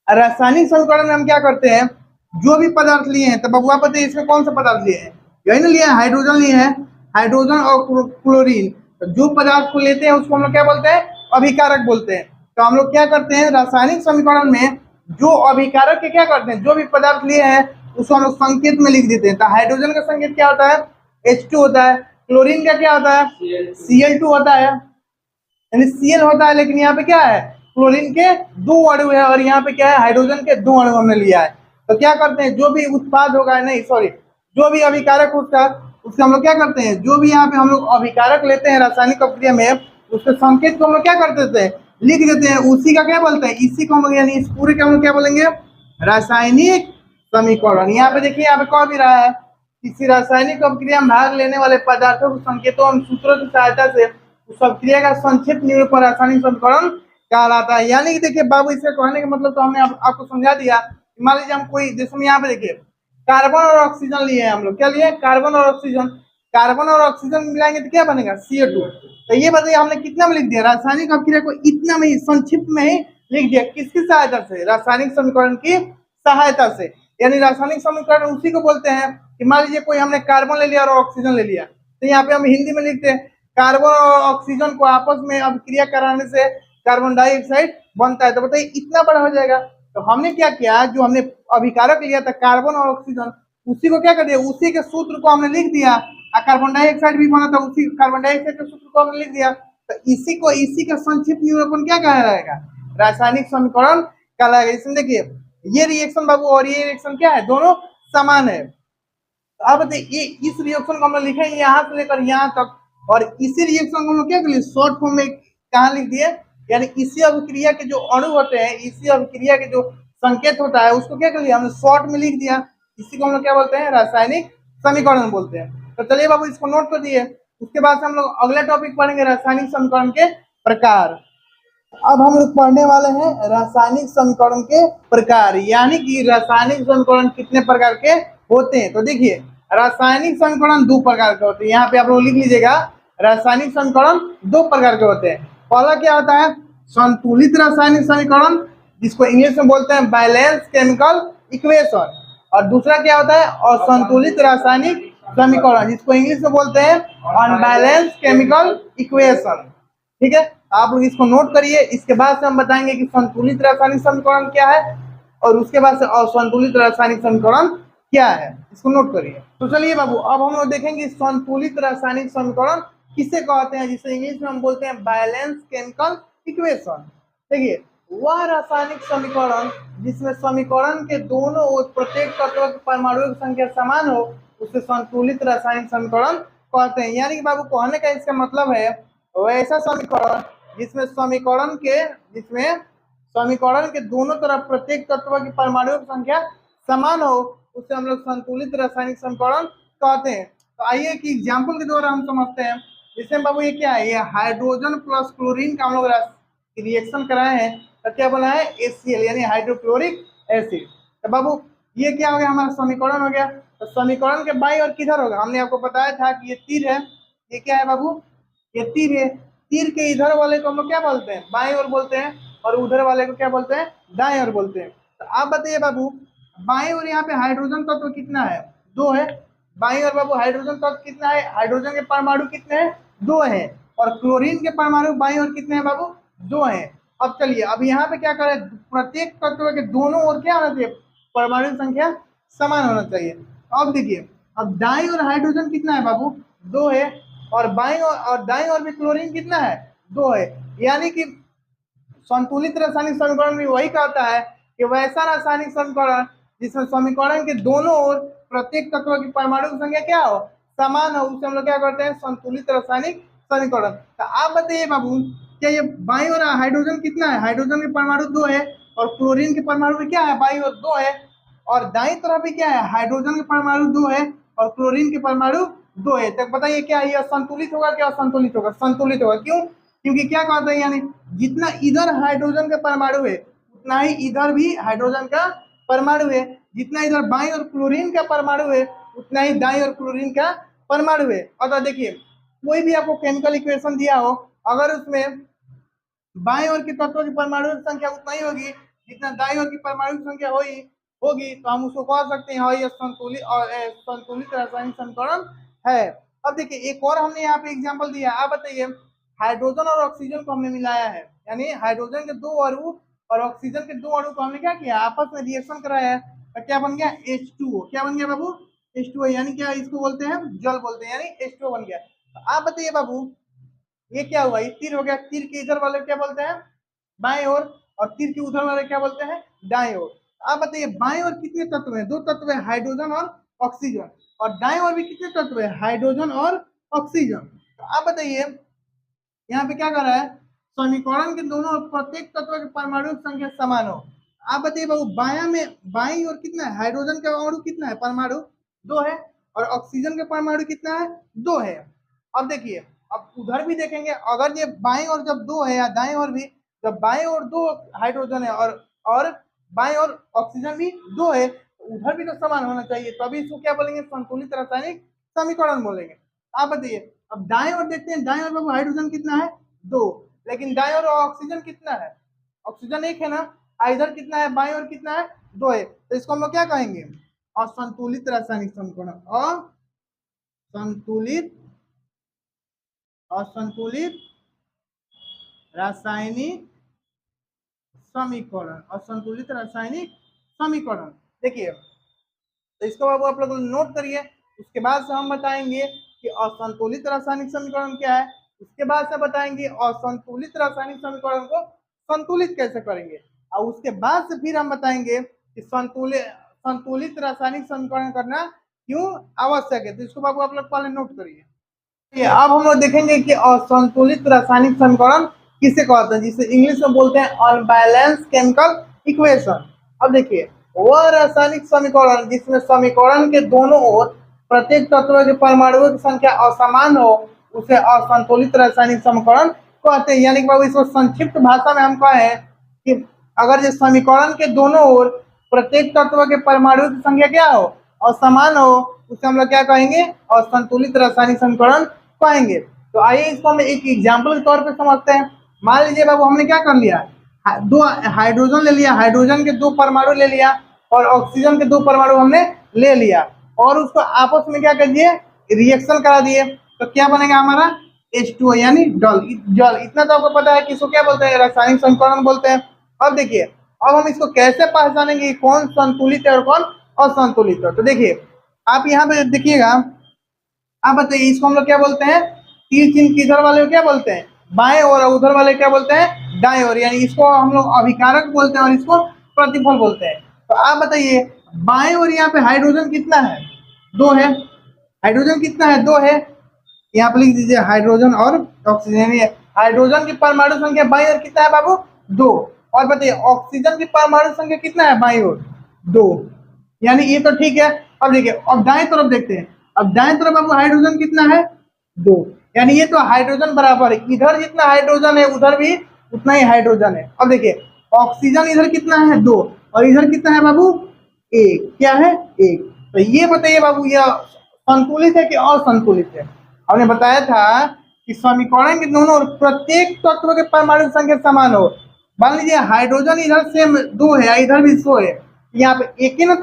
रासायनिक समीकरण में हम क्या करते हैं, जो भी पदार्थ लिए हैं, तो बाबू आप बताइए इसमें कौन सा पदार्थ लिए हैं, यही ना लिए हैं, हाइड्रोजन लिए हैं। हाइड्रोजन और क्लोरीन, तो जो पदार्थ को लेते हैं उसको हम लोग क्या बोलते हैं, अभिकारक बोलते हैं। तो हम लोग क्या करते हैं रासायनिक समीकरण में, जो अभिकारक के क्या करते हैं, जो भी पदार्थ लिए हैं उसको हम लोग संकेत में लिख देते हैं। तो हाइड्रोजन का संकेत क्या होता है, H2 होता है। क्लोरीन का क्या होता है, Cl2 होता है, यानी Cl होता है, लेकिन यहाँ पे क्या है, क्लोरीन के दो अणु है और यहाँ पे क्या है, हाइड्रोजन के दो अणु हमने लिया है। तो क्या करते हैं, जो भी उत्पाद होगा, नहीं सॉरी, जो भी अभिकारक उसका, उससे हम लोग क्या करते हैं, जो भी यहाँ पे हम लोग अभिकारक लेते हैं रासायनिक प्रक्रिया में, उसके संकेत को हम लोग क्या कर देते हैं, लिख देते हैं। उसी का क्या बोलते हैं, इसी को हम लोग, यानी इस पूरे का हम लोग क्या बोलेंगे, रासायनिक समीकरण। यहाँ पे देखिए, यहाँ पे कह भी रहा है, किसी रासायनिक अभिक्रिया में भाग लेने वाले पदार्थों को संकेतों और सूत्रों की सहायता से उस अभिक्रिया का संक्षिप्त निरूपण रासायनिक समीकरण कहलाता है। यानी कि देखिए बाबू, इसका कहने का मतलब तो हमने आपको समझा दिया। मान लीजिए हम कोई, जैसे में यहाँ पे देखिए कार्बन और ऑक्सीजन लिए हैं हम लोग, क्या लिए, कार्बन और ऑक्सीजन। कार्बन और ऑक्सीजन मिलाएंगे तो क्या बनेगा, CO2। तो ये बताइए हमने कितना में लिख दिया, रासायनिक अभिक्रिया को इतना में ही, संक्षिप्त में ही लिख दिया। किसकी सहायता से, रासायनिक समीकरण की सहायता से। यानी रासायनिक समीकरण उसी को बोलते हैं कि मान लीजिए कोई हमने कार्बन ले लिया और ऑक्सीजन ले लिया, तो यहाँ पे हम हिंदी में लिखते हैं कार्बन और ऑक्सीजन को आपस में अभिक्रिया कराने से कार्बन डाइऑक्साइड बनता है। तो बताइए इतना बड़ा हो जाएगा। तो हमने क्या किया, जो हमने अभिकारक लिया था कार्बन और ऑक्सीजन, उसी को क्या कर दिया, उसी के सूत्र को हमने लिख दिया। कार्बन डाइऑक्साइड भी बना था, उसी कार्बन डाइऑक्साइड के सूत्र को हमने लिख दिया। तो इसी का संक्षिप्त निरूपण क्या कहलाएगा, रासायनिक समीकरण कहलाएगा। इसमें देखिए ये रिएक्शन बाबू और ये रिएक्शन क्या है, दोनों समान है। तो अब देखिए इस रिएक्शन को हम लोग लिखेंगे यहाँ से लेकर यहाँ तक, और इसी रिएक्शन को हम लोग क्या करिए, शॉर्ट फॉर्म में कहाँ लिख दिए, यानी इसी अभिक्रिया के जो अणु होते हैं, इसी अभिक्रिया के जो संकेत होता है उसको क्या कर लिया हमने, शॉर्ट में लिख दिया। इसी को हम लोग क्या बोलते हैं, रासायनिक समीकरण बोलते हैं। तो चलिए बाबू इसको नोट कर दिए। उसके बाद से हम लोग अगला टॉपिक पढ़ेंगे, रासायनिक समीकरण के प्रकार। अब हम लोग पढ़ने वाले हैं रासायनिक समीकरण के प्रकार, यानी कि रासायनिक समीकरण कितने प्रकार के होते हैं। तो देखिए रासायनिक समीकरण दो प्रकार के होते हैं, यहाँ पे आप लोग लिख लीजिएगा, रासायनिक समीकरण दो प्रकार के होते हैं। पहला क्या होता है, संतुलित रासायनिक समीकरण, जिसको इंग्लिश में बोलते हैं बैलेंस केमिकल इक्वेशन, और दूसरा क्या होता है, असंतुलित रासायनिक समीकरण, जिसको इंग्लिश में बोलते हैं अनबैलेंस केमिकल इक्वेशन। ठीक है, आप लोग इसको नोट करिए। इसके बाद से हम बताएंगे कि संतुलित रासायनिक समीकरण क्या है, और उसके बाद से असंतुलित रासायनिक समीकरण क्या है, इसको नोट करिए। तो चलिए बाबू, अब हम लोग देखेंगे संतुलित रासायनिक समीकरण किसे कहते हैं, जिसे इंग्लिश में हम बोलते हैं बैलेंस केमिकल इक्वेशन। देखिए वह रासायनिक समीकरण जिसमें समीकरण के दोनों ओर प्रत्येक तत्व की परमाणु की संख्या समान हो, उसे संतुलित रासायनिक समीकरण कहते हैं। यानी कि बाबू कहने का इसका मतलब है, वैसा समीकरण जिसमें समीकरण के दोनों तरफ प्रत्येक तत्व की परमाणु की संख्या समान हो, उसे हम लोग संतुलित रासायनिक समीकरण कहते हैं। तो आइए कि एग्जाम्पल के द्वारा हम समझते हैं। जैसे बाबू ये क्या है, ये हाइड्रोजन प्लस क्लोरीन का हम लोग रिएक्शन कराए हैं, तो क्या बना है, HCl यानी हाइड्रोक्लोरिक एसिड। तो बाबू ये क्या हो गया, हमारा समीकरण हो गया। तो समीकरण के बाईं ओर किधर होगा, हमने आपको बताया था कि ये तीर है। ये क्या है बाबू, ये तीर है। तीर के इधर वाले को हम लोग क्या बोलते हैं, बाएं ओर बोलते हैं, और उधर वाले को क्या बोलते हैं, दाएं ओर बोलते हैं। तो आप बताइए बाबू, बाएं ओर यहाँ पे हाइड्रोजन तत्व कितना है, 2 है। बाएं ओर बाबू हाइड्रोजन तत्व कितना है, हाइड्रोजन के परमाणु कितने हैं, 2 है। और क्लोरीन के परमाणु बाएं ओर कितने हैं बाबू, 2 है। अब चलिए, अब यहाँ पे क्या करें, प्रत्येक तत्व के दोनों ओर क्या होना चाहिए, परमाणु संख्या समान होना चाहिए। अब देखिए, अब दाएं ओर हाइड्रोजन कितना है बाबू, 2 है, और बाएं और दाएं ओर भी क्लोरीन कितना है, 2 है। यानी कि संतुलित रासायनिक समीकरण भी वही कहता है कि वैसा रासायनिक समीकरण जिसमें समीकरण के दोनों ओर प्रत्येक तत्व की परमाणु की संख्या क्या हो, समान हो, उसे हम लोग क्या करते हैं, संतुलित रासायनिक समीकरण। तो आप बताइए बाबू, क्या ये बाईं ओर हाइड्रोजन कितना है, हाइड्रोजन के परमाणु 2 है, और क्लोरीन के परमाणु भी क्या है, बाईं ओर 2 है, और दाईं तरफ भी क्या है, हाइड्रोजन के परमाणु 2 है, और क्लोरीन के परमाणु 2 है। तो बताइए क्या ये संतुलित होगा, क्या असंतुलित होगा, संतुलित होगा। क्यों, क्योंकि क्या कहते हैं, यानी जितना इधर हाइड्रोजन का परमाणु है उतना ही इधर भी हाइड्रोजन का परमाणु है, जितना इधर बाईं और क्लोरीन का परमाणु है उतना ही दाईं और क्लोरीन का परमाणु है। और देखिए कोई भी आपको केमिकल इक्वेशन दिया हो, अगर उसमें बाएं ओर के तत्वों की परमाणु की संख्या उतना ही होगी जितना दाईं ओर की परमाणु की संख्या होगी, तो हम उसको कह सकते हैं हाँ ये संतुलित रासायनिक समीकरण है। अब देखिए एक और हमने यहाँ पे एग्जांपल दिया, आप बताइए हाइड्रोजन और ऑक्सीजन को हमने मिलाया है, यानी हाइड्रोजन के दो अणु और ऑक्सीजन के दो अणु को हमने क्या किया, आपस में रिएक्शन कराया है, तो क्या बन गया H2O। क्या बन गया बाबू, H2O, यानी क्या इसको बोलते हैं जल बोलते हैं, यानी H2O बन गया। तो आप बताइए बाबू ये क्या हुआ, ये तीर हो गया, तीर के इधर वाले क्या बोलते हैं बाएं ओर, और तीर के उधर वाले क्या बोलते हैं दाएं ओर। आप बताइए बाएं ओर कितने तत्व हैं, दो तत्व है हाइड्रोजन और ऑक्सीजन, और दाएं ओर भी कितने तत्व है हाइड्रोजन और ऑक्सीजन। तो आप बताइए यहाँ पे क्या कर रहा है, समीकरण के दोनों प्रत्येक तत्व के परमाणु संख्या समान हो। आप बताइए बाबू बाया में बाई ओर कितना है, हाइड्रोजन का अणु कितना है परमाणु दो है, और ऑक्सीजन का परमाणु कितना है दो है। अब देखिए अब उधर भी देखेंगे, अगर ये बाएं ओर जब दो है या दाएं ओर भी, जब बाएं ओर दो हाइड्रोजन है और बाएं ओर ऑक्सीजन भी दो है, तो उधर भी तो समान होना चाहिए, तभी इसको क्या बोलेंगे संतुलित रासायनिक समीकरण बोलेंगे। आप बताइए अब दाएं ओर देखते हैं, दाएं ओर बाबू हाइड्रोजन कितना है दो, लेकिन दाएं ओर ऑक्सीजन कितना है, ऑक्सीजन एक है ना, इधर कितना है बाएं ओर कितना है दो है, तो इसको हम लोग क्या कहेंगे असंतुलित रासायनिक समीकरण, असंतुलित असंतुलित रासायनिक समीकरण, असंतुलित रासायनिक समीकरण। देखिए तो इसको बाबू आप लोग नोट करिए, उसके बाद से हम बताएंगे कि असंतुलित रासायनिक समीकरण क्या है, उसके बाद से बताएंगे असंतुलित रासायनिक समीकरण को संतुलित कैसे करेंगे, और उसके बाद से फिर हम बताएंगे कि संतुलित रासायनिक समीकरण करना क्यों आवश्यक है। तो इसको बाबू आप लोग पहले नोट करिए। अब हम लोग देखेंगे कि असंतुलित रासायनिक समीकरण किसे कहते हैं, जिसे इंग्लिश में बोलते हैं अनबैलेंस केमिकल इक्वेशन। अब देखिए वह रासायनिक समीकरण जिसमें समीकरण के दोनों ओर प्रत्येक तत्व के परमाणुओं की संख्या असमान हो, उसे असंतुलित रासायनिक समीकरण कहते हैं। यानी कि बाबू इसको संक्षिप्त भाषा में हम कहें कि अगर जो समीकरण के दोनों ओर प्रत्येक तत्व के परमाणुओं की संख्या क्या हो असमान हो, उसे हम लोग क्या कहेंगे असंतुलित रासायनिक समीकरण कहेंगे। तो आइए इसको हम एक एग्जाम्पल के तौर पे समझते हैं। मान लीजिए बाबू हमने क्या कर लिया, दो हाइड्रोजन ले लिया, हाइड्रोजन के दो परमाणु ले लिया, और ऑक्सीजन के दो परमाणु हमने ले लिया, और उसको आपस में क्या कर दिए रिएक्शन करा दिए, तो क्या बनेगा हमारा H2O यानी जल। जल इतना तो आपको पता है कि इसको क्या बोलते हैं रासायनिक समीकरण बोलते हैं। अब देखिए अब हम इसको कैसे पहचानेंगे कौन संतुलित है और कौन असंतुलित है। तो देखिए आप यहाँ पे देखिएगा, आप बताइए इसको हम लोग क्या बोलते हैं, तीर चिन्ह की इधर वाले को क्या बोलते हैं बाएं और उधर वाले क्या बोलते हैं दाएं ओर, यानी इसको हम लोग अभिकारक बोलते हैं और इसको प्रतिफल बोलते हैं। तो आप बताइए बाएं ओर यहाँ पे हाइड्रोजन कितना है दो है, हाइड्रोजन कितना है दो है, यहाँ पे लिख दीजिए हाइड्रोजन और ऑक्सीजन। हाइड्रोजन की परमाणु संख्या बाईं ओर कितना है बाबू दो, और बताइए ऑक्सीजन की परमाणु संख्या कितना है बाईं ओर दो, यानी ये तो ठीक है। अब देखिए अब दाएं तरफ देखते हैं, अब दाएं तरफ बाबू हाइड्रोजन कितना है दो, यानी ये तो हाइड्रोजन बराबर है, इधर जितना हाइड्रोजन है उधर भी उतना ही हाइड्रोजन है। अब देखिए ऑक्सीजन इधर कितना है दो, और इधर कितना है बाबू एक, क्या है एक। तो ये बताइए बाबू यह संतुलित है कि असंतुलित है। हमने बताया था कि समीकरण के दोनों ओर प्रत्येक तत्व के परमाणु संख्या समान हो। मान लीजिए हाइड्रोजन इधर सेम दो है, इधर भी सो है, यहाँ पे एक ही ना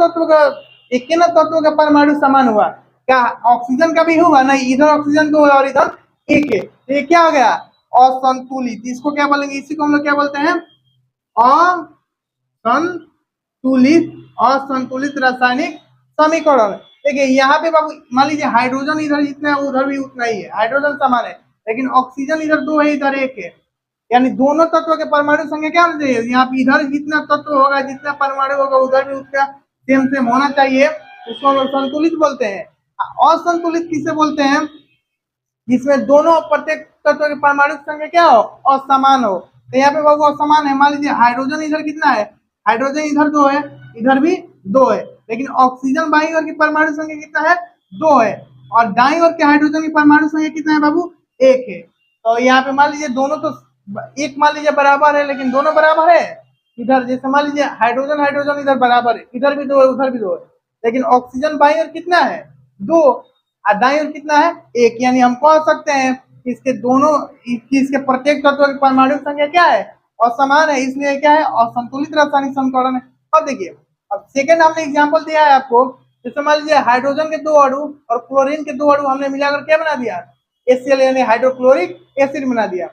तत्व का परमाणु समान हुआ, क्या ऑक्सीजन का भी होगा नहीं, इधर ऑक्सीजन दो है और इधर एक है, तो ये क्या हो गया असंतुलित। इसको क्या बोलेंगे, इसी को हम लोग क्या बोलते हैं असंतुलित, असंतुलित रासायनिक समीकरण। देखिए यहाँ पे बाबू मान लीजिए हाइड्रोजन इधर जितना है उधर भी उतना ही है, हाइड्रोजन समान है, लेकिन ऑक्सीजन इधर दो है इधर एक है, यानी दोनों तत्वों के परमाणु संख्या क्या होनी चाहिए, यहाँ पे इधर जितना तत्व होगा जितना परमाणु होगा उधर भी उसका सेम सेम होना चाहिए, उसको हम संतुलित बोलते हैं। असंतुलित किसे बोलते हैं, जिसमें दोनों प्रत्येक तत्व के परमाणु संख्या क्या हो असमान हो। तो यहाँ पे बाबू असमान है, मान लीजिए हाइड्रोजन इधर कितना है, हाइड्रोजन इधर दो है इधर भी दो है, लेकिन ऑक्सीजन बाईं ओर की परमाणु संख्या कितना है दो है, और दाईं ओर के हाइड्रोजन की परमाणु संख्या कितना है बाबू एक है। तो यहाँ पे मान लीजिए दोनों तो एक मान लीजिए बराबर है, लेकिन दोनों बराबर है इधर, जैसे मान लीजिए हाइड्रोजन हाइड्रोजन इधर बराबर है, इधर भी दो है उधर भी दो है, लेकिन ऑक्सीजन बाईं ओर कितना है दो और दाईं ओर कितना है एक, यानी हम कह सकते हैं इसके दोनों इसके प्रत्येक तत्व की परमाणु संख्या क्या है असमान है, इसलिए क्या है असंतुलित रासायनिक समीकरण है। अब देखिए अब सेकेंड हमने एग्जांपल दिया है आपको जैसे मान लीजिए हाइड्रोजन के दो अणु और क्लोरीन के दो अणु हमने मिलाकर क्या बना दिया, HCl यानी हाइड्रोक्लोरिक एसिड बना दिया।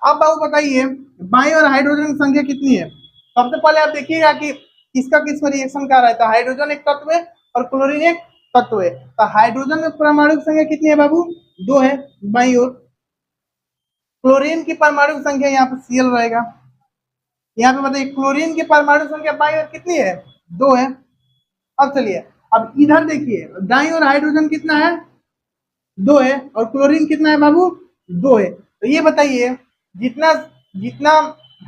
अब बाबू बताइए बाई और हाइड्रोजन की संख्या कितनी है। सबसे पहले आप देखिएगा कि किसका किसका रिएक्शन कर रहा है, तो हाइड्रोजन एक तत्व है और क्लोरीन एक तत्व है। तो हाइड्रोजन में परमाणु संख्या कितनी है बाबू, 2 है बाई ओर। क्लोरीन की परमाणु संख्या यहाँ पे Cl रहेगा। यहाँ पे बताइए क्लोरीन की परमाणु संख्या बाई ओर कितनी है, 2 है। अब चलिए अब इधर देखिए दाईं ओर हाइड्रोजन कितना है, 2 है और क्लोरीन कितना है बाबू, 2 है। तो ये बताइए जितना जितना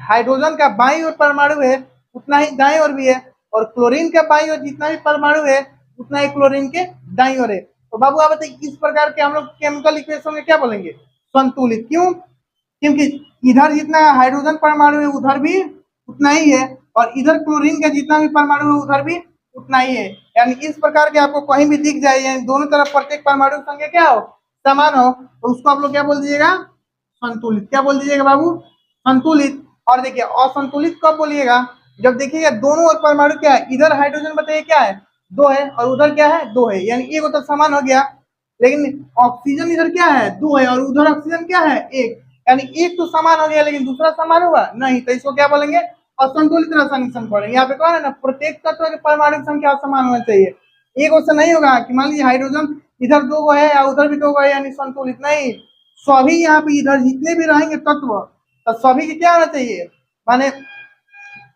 हाइड्रोजन का बाईं ओर परमाणु है उतना ही दाईं ओर भी है, और क्लोरीन का बाईं ओर जितना भी परमाणु है उतना ही क्लोरीन के दाईं ओर है। तो बाबू आप बताइए इस प्रकार के हम लोग केमिकल इक्वेशन में क्या बोलेंगे, संतुलित। क्यों, क्योंकि इधर जितना हाइड्रोजन परमाणु है उधर भी उतना ही है, और इधर क्लोरीन का जितना भी परमाणु है उधर भी उतना ही है। यानी इस प्रकार के आपको कहीं भी दिख जाए यानी दोनों तरफ प्रत्येक परमाणु संख्या क्या हो, समान हो, तो उसको आप लोग क्या बोल दीजिएगा, संतुलित। क्या बोल दीजिएगा बाबू, संतुलित। और देखिए असंतुलित कब बोलिएगा, जब देखिएगा दोनों ओर परमाणु क्या है, इधर हाइड्रोजन बताइए क्या है, 2 है और उधर क्या है, 2 है, यानी एक तो समान हो गया। लेकिन ऑक्सीजन इधर क्या है, 2 है और उधर ऑक्सीजन क्या है, 1, यानी एक तो समान हो गया लेकिन दूसरा समान हुआ नहीं, तो इसको क्या बोलेंगे, असंतुलित रासायनिक समीकरण। यहाँ पे कौन है ना, प्रत्येक तत्व की परमाणु संख्या समान होना चाहिए। एक क्वेश्चन नहीं होगा कि मान लीजिए हाइड्रोजन इधर 2 है या उधर भी 2 है यानी संतुलित, नहीं, सभी यहाँ पे इधर जितने भी रहेंगे तत्व तो सभी के क्या होना चाहिए, माने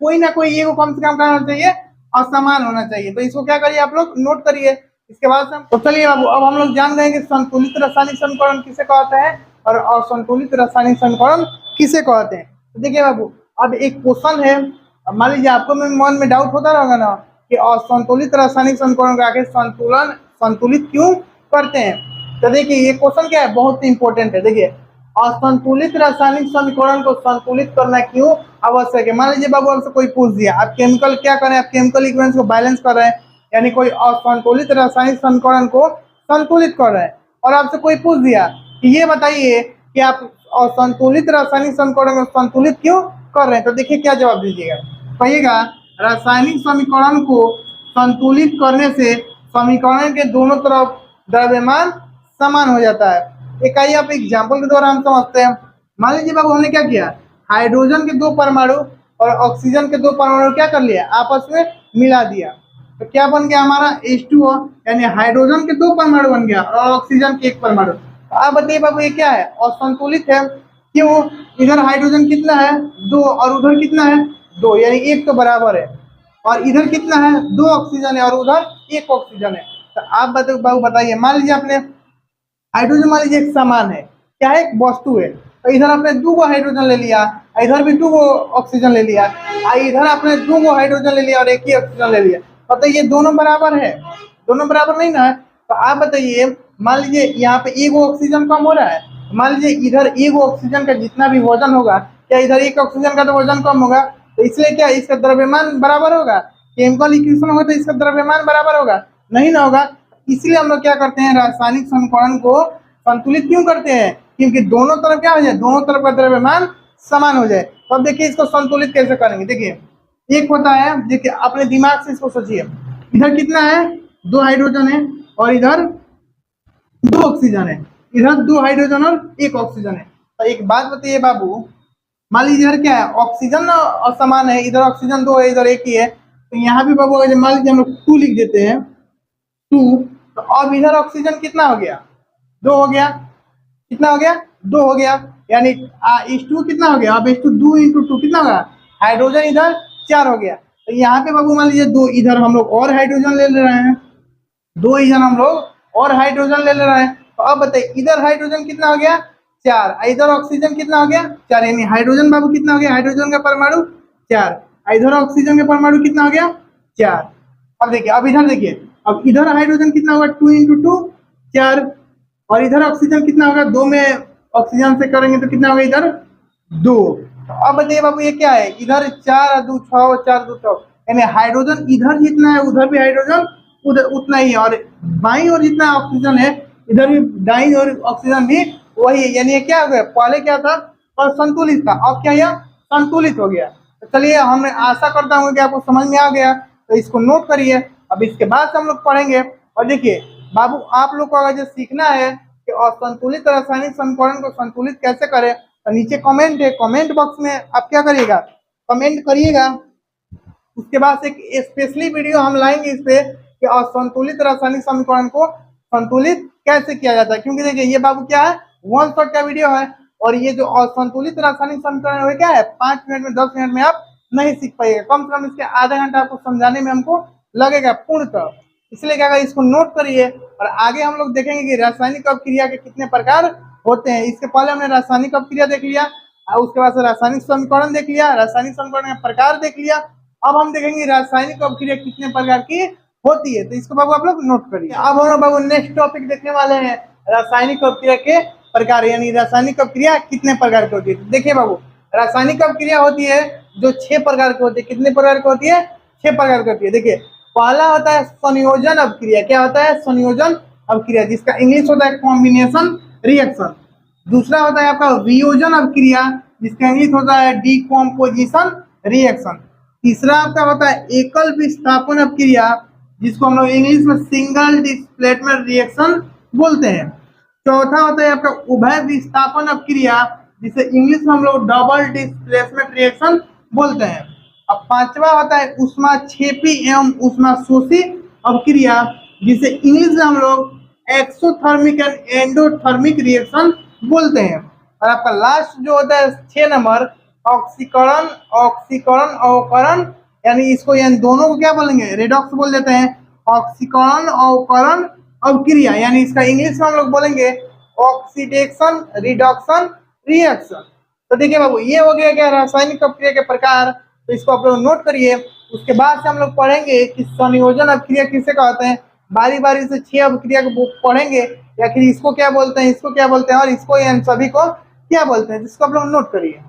कोई ना कोई एक कम से कम क्या होना चाहिए, असमान होना चाहिए। तो इसको क्या करिए आप लोग नोट करिए। इसके बाद से तो चलिए अब हम लोग जान गए कि संतुलित रासायनिक समीकरण किसे कहते हैं और असंतुलित रासायनिक समीकरण किसे कहते हैं। तो देखिए बाबू अब एक क्वेश्चन है, मान लीजिए आपको मन में डाउट होता रहेगा ना कि असंतुलित रासायनिक समीकरण को आखिर संतुलित क्यों करते हैं। तो देखिए ये क्वेश्चन क्या है, बहुत ही इंपॉर्टेंट है। देखिए असंतुलित रासायनिक समीकरण को संतुलित करना क्यों आवश्यक है। मान लीजिए बाबू आपसे कोई पूछ दिया आप केमिकल क्या करें, आप केमिकल इक्वेशंस को बैलेंस कर रहे हैं, यानी कोई असंतुलित रासायनिक समीकरण को संतुलित कर रहे हैं, और आपसे कोई पूछ दिया कि ये बताइए कि आप असंतुलित रासायनिक समीकरण को संतुलित क्यों कर रहे हैं, तो देखिए क्या जवाब दीजिएगा। कहिएगा रासायनिक समीकरण को संतुलित करने से समीकरण के दोनों तरफ द्रव्यमान समान हो जाता है। एक आइए आप एग्जाम्पल के द्वारा हम समझते हैं। मान लीजिए बाबू हमने क्या किया, हाइड्रोजन के 2 परमाणु और ऑक्सीजन के 2 परमाणु क्या कर लिया, आपस में मिला दिया, तो क्या बन गया हमारा H2O, यानी हाइड्रोजन के 2 परमाणु बन गया और ऑक्सीजन के 1 परमाणु। तो आप बताइए बाबू ये क्या है, असंतुलित है। क्यों, इधर हाइड्रोजन कितना है, 2 और उधर कितना है, 2, यानी 1 तो बराबर है, और इधर कितना है, 2 ऑक्सीजन है और उधर 1 ऑक्सीजन है। तो आप बाबू बताइए मान लीजिए आपने हाइड्रोजन मान लीजिए एक सामान है, क्या है, एक वस्तु है, तो इधर आपने 2 हाइड्रोजन ले लिया, इधर भी 2 ऑक्सीजन ले लिया, इधर आपने 2 हाइड्रोजन ले लिया और 1 ही ऑक्सीजन ले लिया, बताइए ये दोनों बराबर है, दोनों बराबर नहीं ना है। तो आप बताइए मान लीजिए यहाँ पे 1 ऑक्सीजन कम हो रहा है, मान लीजिए इधर 1 ऑक्सीजन का जितना भी वजन होगा, क्या इधर 1 ऑक्सीजन का तो वजन कम होगा, तो इसलिए क्या इसका द्रव्यमान बराबर होगा, केमिकल इक्वेशन होगा तो इसका द्रव्यमान बराबर होगा, नहीं ना होगा। इसलिए हम लोग क्या करते हैं, रासायनिक समीकरण को संतुलित क्यों करते हैं, क्योंकि दोनों तरफ क्या हो जाए, दोनों तरफ का द्रव्यमान समान हो जाए। तो अब देखिए इसको संतुलित कैसे करेंगे। देखिए एक होता है, देखिए अपने दिमाग से इसको सोचिए, इधर कितना है, 2 हाइड्रोजन है और इधर 2 ऑक्सीजन है, इधर 2 हाइड्रोजन और 1 ऑक्सीजन है। तो एक बात बताइए बाबू, मान लीजिए इधर क्या है, ऑक्सीजन असमान है, इधर ऑक्सीजन 2 है इधर 1 ही है, तो यहाँ भी बाबू मान लीजिए हम लोग 2 लिख देते हैं, 2, तो अब इधर ऑक्सीजन कितना हो गया, 2 हो गया, कितना हो गया, 2 हो गया, यानी H2 कितना हो गया, अब H2 2 × 2 कितना होगा, हाइड्रोजन इधर 4 हो गया। तो यहाँ पे बाबू मान लीजिए 2 इधर हम लोग और हाइड्रोजन ले रहे हैं, 2 इधर हम लोग और हाइड्रोजन ले रहे हैं। तो अब बताइए इधर हाइड्रोजन कितना हो गया, 4, इधर ऑक्सीजन कितना हो गया, 4, यानी हाइड्रोजन बाबू कितना हो गया, हाइड्रोजन का परमाणु 4, इधर ऑक्सीजन का परमाणु कितना हो गया, 4। अब देखिए अब इधर देखिए, अब इधर हाइड्रोजन कितना होगा, 2 × 2 4, और इधर ऑक्सीजन कितना होगा, 2 में ऑक्सीजन से करेंगे तो कितना होगा, इधर 2। तो अब बताइए बाबू ये क्या है, इधर 4 और 2 6, 4 2 6, यानी हाइड्रोजन इधर जितना है उधर भी हाइड्रोजन उधर उतना ही है, और बाईं ओर जितना ऑक्सीजन है इधर भी दाईं ओर ऑक्सीजन भी वही है, यानी ये क्या हो गया, पहले क्या था और संतुलित था, अब क्या यह संतुलित हो गया। तो चलिए हमें आशा करता हूँ कि आपको समझ में आ गया, तो इसको नोट करिए। अब इसके बाद से हम लोग पढ़ेंगे। और देखिए बाबू, आप लोग को अगर जो सीखना है कि असंतुलित रासायनिक समीकरण को संतुलित कैसे करें, तो नीचे कमेंट है, कमेंट बॉक्स में आप क्या करिएगा, कमेंट करिएगा। उसके बाद से एक स्पेशली वीडियो हम लाएंगे इस पे कि असंतुलित रासायनिक समीकरण को संतुलित कैसे किया जाता है। क्योंकि देखिए ये बाबू क्या है, वन शॉट का वीडियो है, और ये जो असंतुलित रासायनिक समीकरण है क्या है, 5 मिनट में 10 मिनट में आप नहीं सीख पाइएगा, कम से कम इसके आधा घंटा आपको समझाने में हमको लगेगा पूर्णतः। इसलिए क्या करिए, इसको नोट करिए। और आगे हम लोग देखेंगे कि रासायनिक अपक्रिया के कितने प्रकार होते हैं। इसके पहले हमने रासायनिक अपक्रिया देख लिया, और उसके बाद से रासायनिक समीकरण देख लिया, रासायनिक समीकरण का प्रकार देख लिया। अब हम देखेंगे रासायनिक अपक्रिया कितने प्रकार की होती है, तो इसको बाबू आप लोग नोट करिए। अब हम लोग बाबू नेक्स्ट टॉपिक देखने वाले हैं, रासायनिक अपक्रिया के प्रकार, यानी रासायनिक अपक्रिया कितने प्रकार की होती है। देखिए बाबू, रासायनिक अपक्रिया होती है जो 6 प्रकार की होती है। कितने प्रकार की होती है, 6 प्रकार की होती है। देखिए पहला होता है संयोजन अपक्रिया। क्या होता है, संयोजन अपक्रिया, जिसका इंग्लिश होता है कॉम्बिनेशन रिएक्शन। दूसरा होता है आपका वियोजन अपक्रिया, जिसका इंग्लिश होता है डिकम्पोजिशन रिएक्शन। तीसरा आपका होता है एकल विस्थापन अपक्रिया, जिसको हम लोग इंग्लिश में सिंगल डिस्प्लेसमेंट रिएक्शन बोलते हैं। चौथा होता है आपका उभय विस्थापन अपक्रिया, जिसे इंग्लिश में हम लोग डबल डिस्प्लेसमेंट रिएक्शन बोलते हैं। अब पांचवा होता है ऊष्माक्षेपी एवं ऊष्माशोषी अपक्रिया, जिसे इंग्लिश में हम लोग एक्सोथर्मिक एंड एंडोथर्मिक रिएक्शन बोलते हैं। और आपका लास्ट जो होता है 6 नंबर, ऑक्सीकरण ऑक्सीकरण अवकरण, यानी इसको यानी दोनों को क्या बोलेंगे, रेडॉक्स बोल देते हैं। ऑक्सीकरण अवकरण अपक्रिया, यानी इसका इंग्लिश में हम लोग बोलेंगे ऑक्सीडेशन रिडक्शन रिएक्शन। तो देखिए बाबू, ये हो गया क्या रासायनिक अपक्रिया के प्रकार, तो इसको आप लोग नोट करिए। उसके बाद से हम लोग पढ़ेंगे कि संयोजन अपक्रिया किसे कहते हैं। बारी बारी से 6 अपक्रिया को पढ़ेंगे, या फिर इसको क्या बोलते हैं, इसको क्या बोलते हैं, और इसको इन सभी को क्या बोलते हैं, जिसको आप लोग नोट करिए।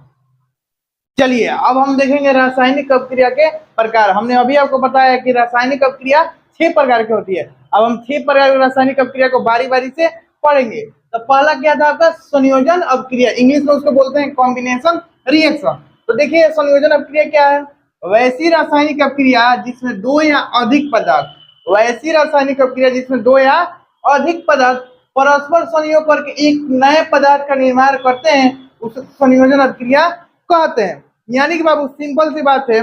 चलिए अब हम देखेंगे रासायनिक अपक्रिया के प्रकार। हमने अभी आपको बताया कि रासायनिक अपक्रिया 6 प्रकार की होती है। अब हम 6 प्रकार की रासायनिक अपक्रिया को बारी बारी से पढ़ेंगे। तो पहला क्या था आपका, संयोजन अपक्रिया, इंग्लिश में उसको बोलते हैं कॉम्बिनेशन रिएक्शन। तो देखिए संयोजन अपक्रिया क्या है, वैसी रासायनिक अपक्रिया जिसमें 2 या अधिक पदार्थ, वैसी रासायनिक अपक्रिया जिसमें 2 या अधिक पदार्थ परस्पर संयोग करके एक नए पदार्थ का निर्माण करते हैं, उस संयोजन अपक्रिया कहते हैं। यानी कि बाबू सिंपल सी बात है,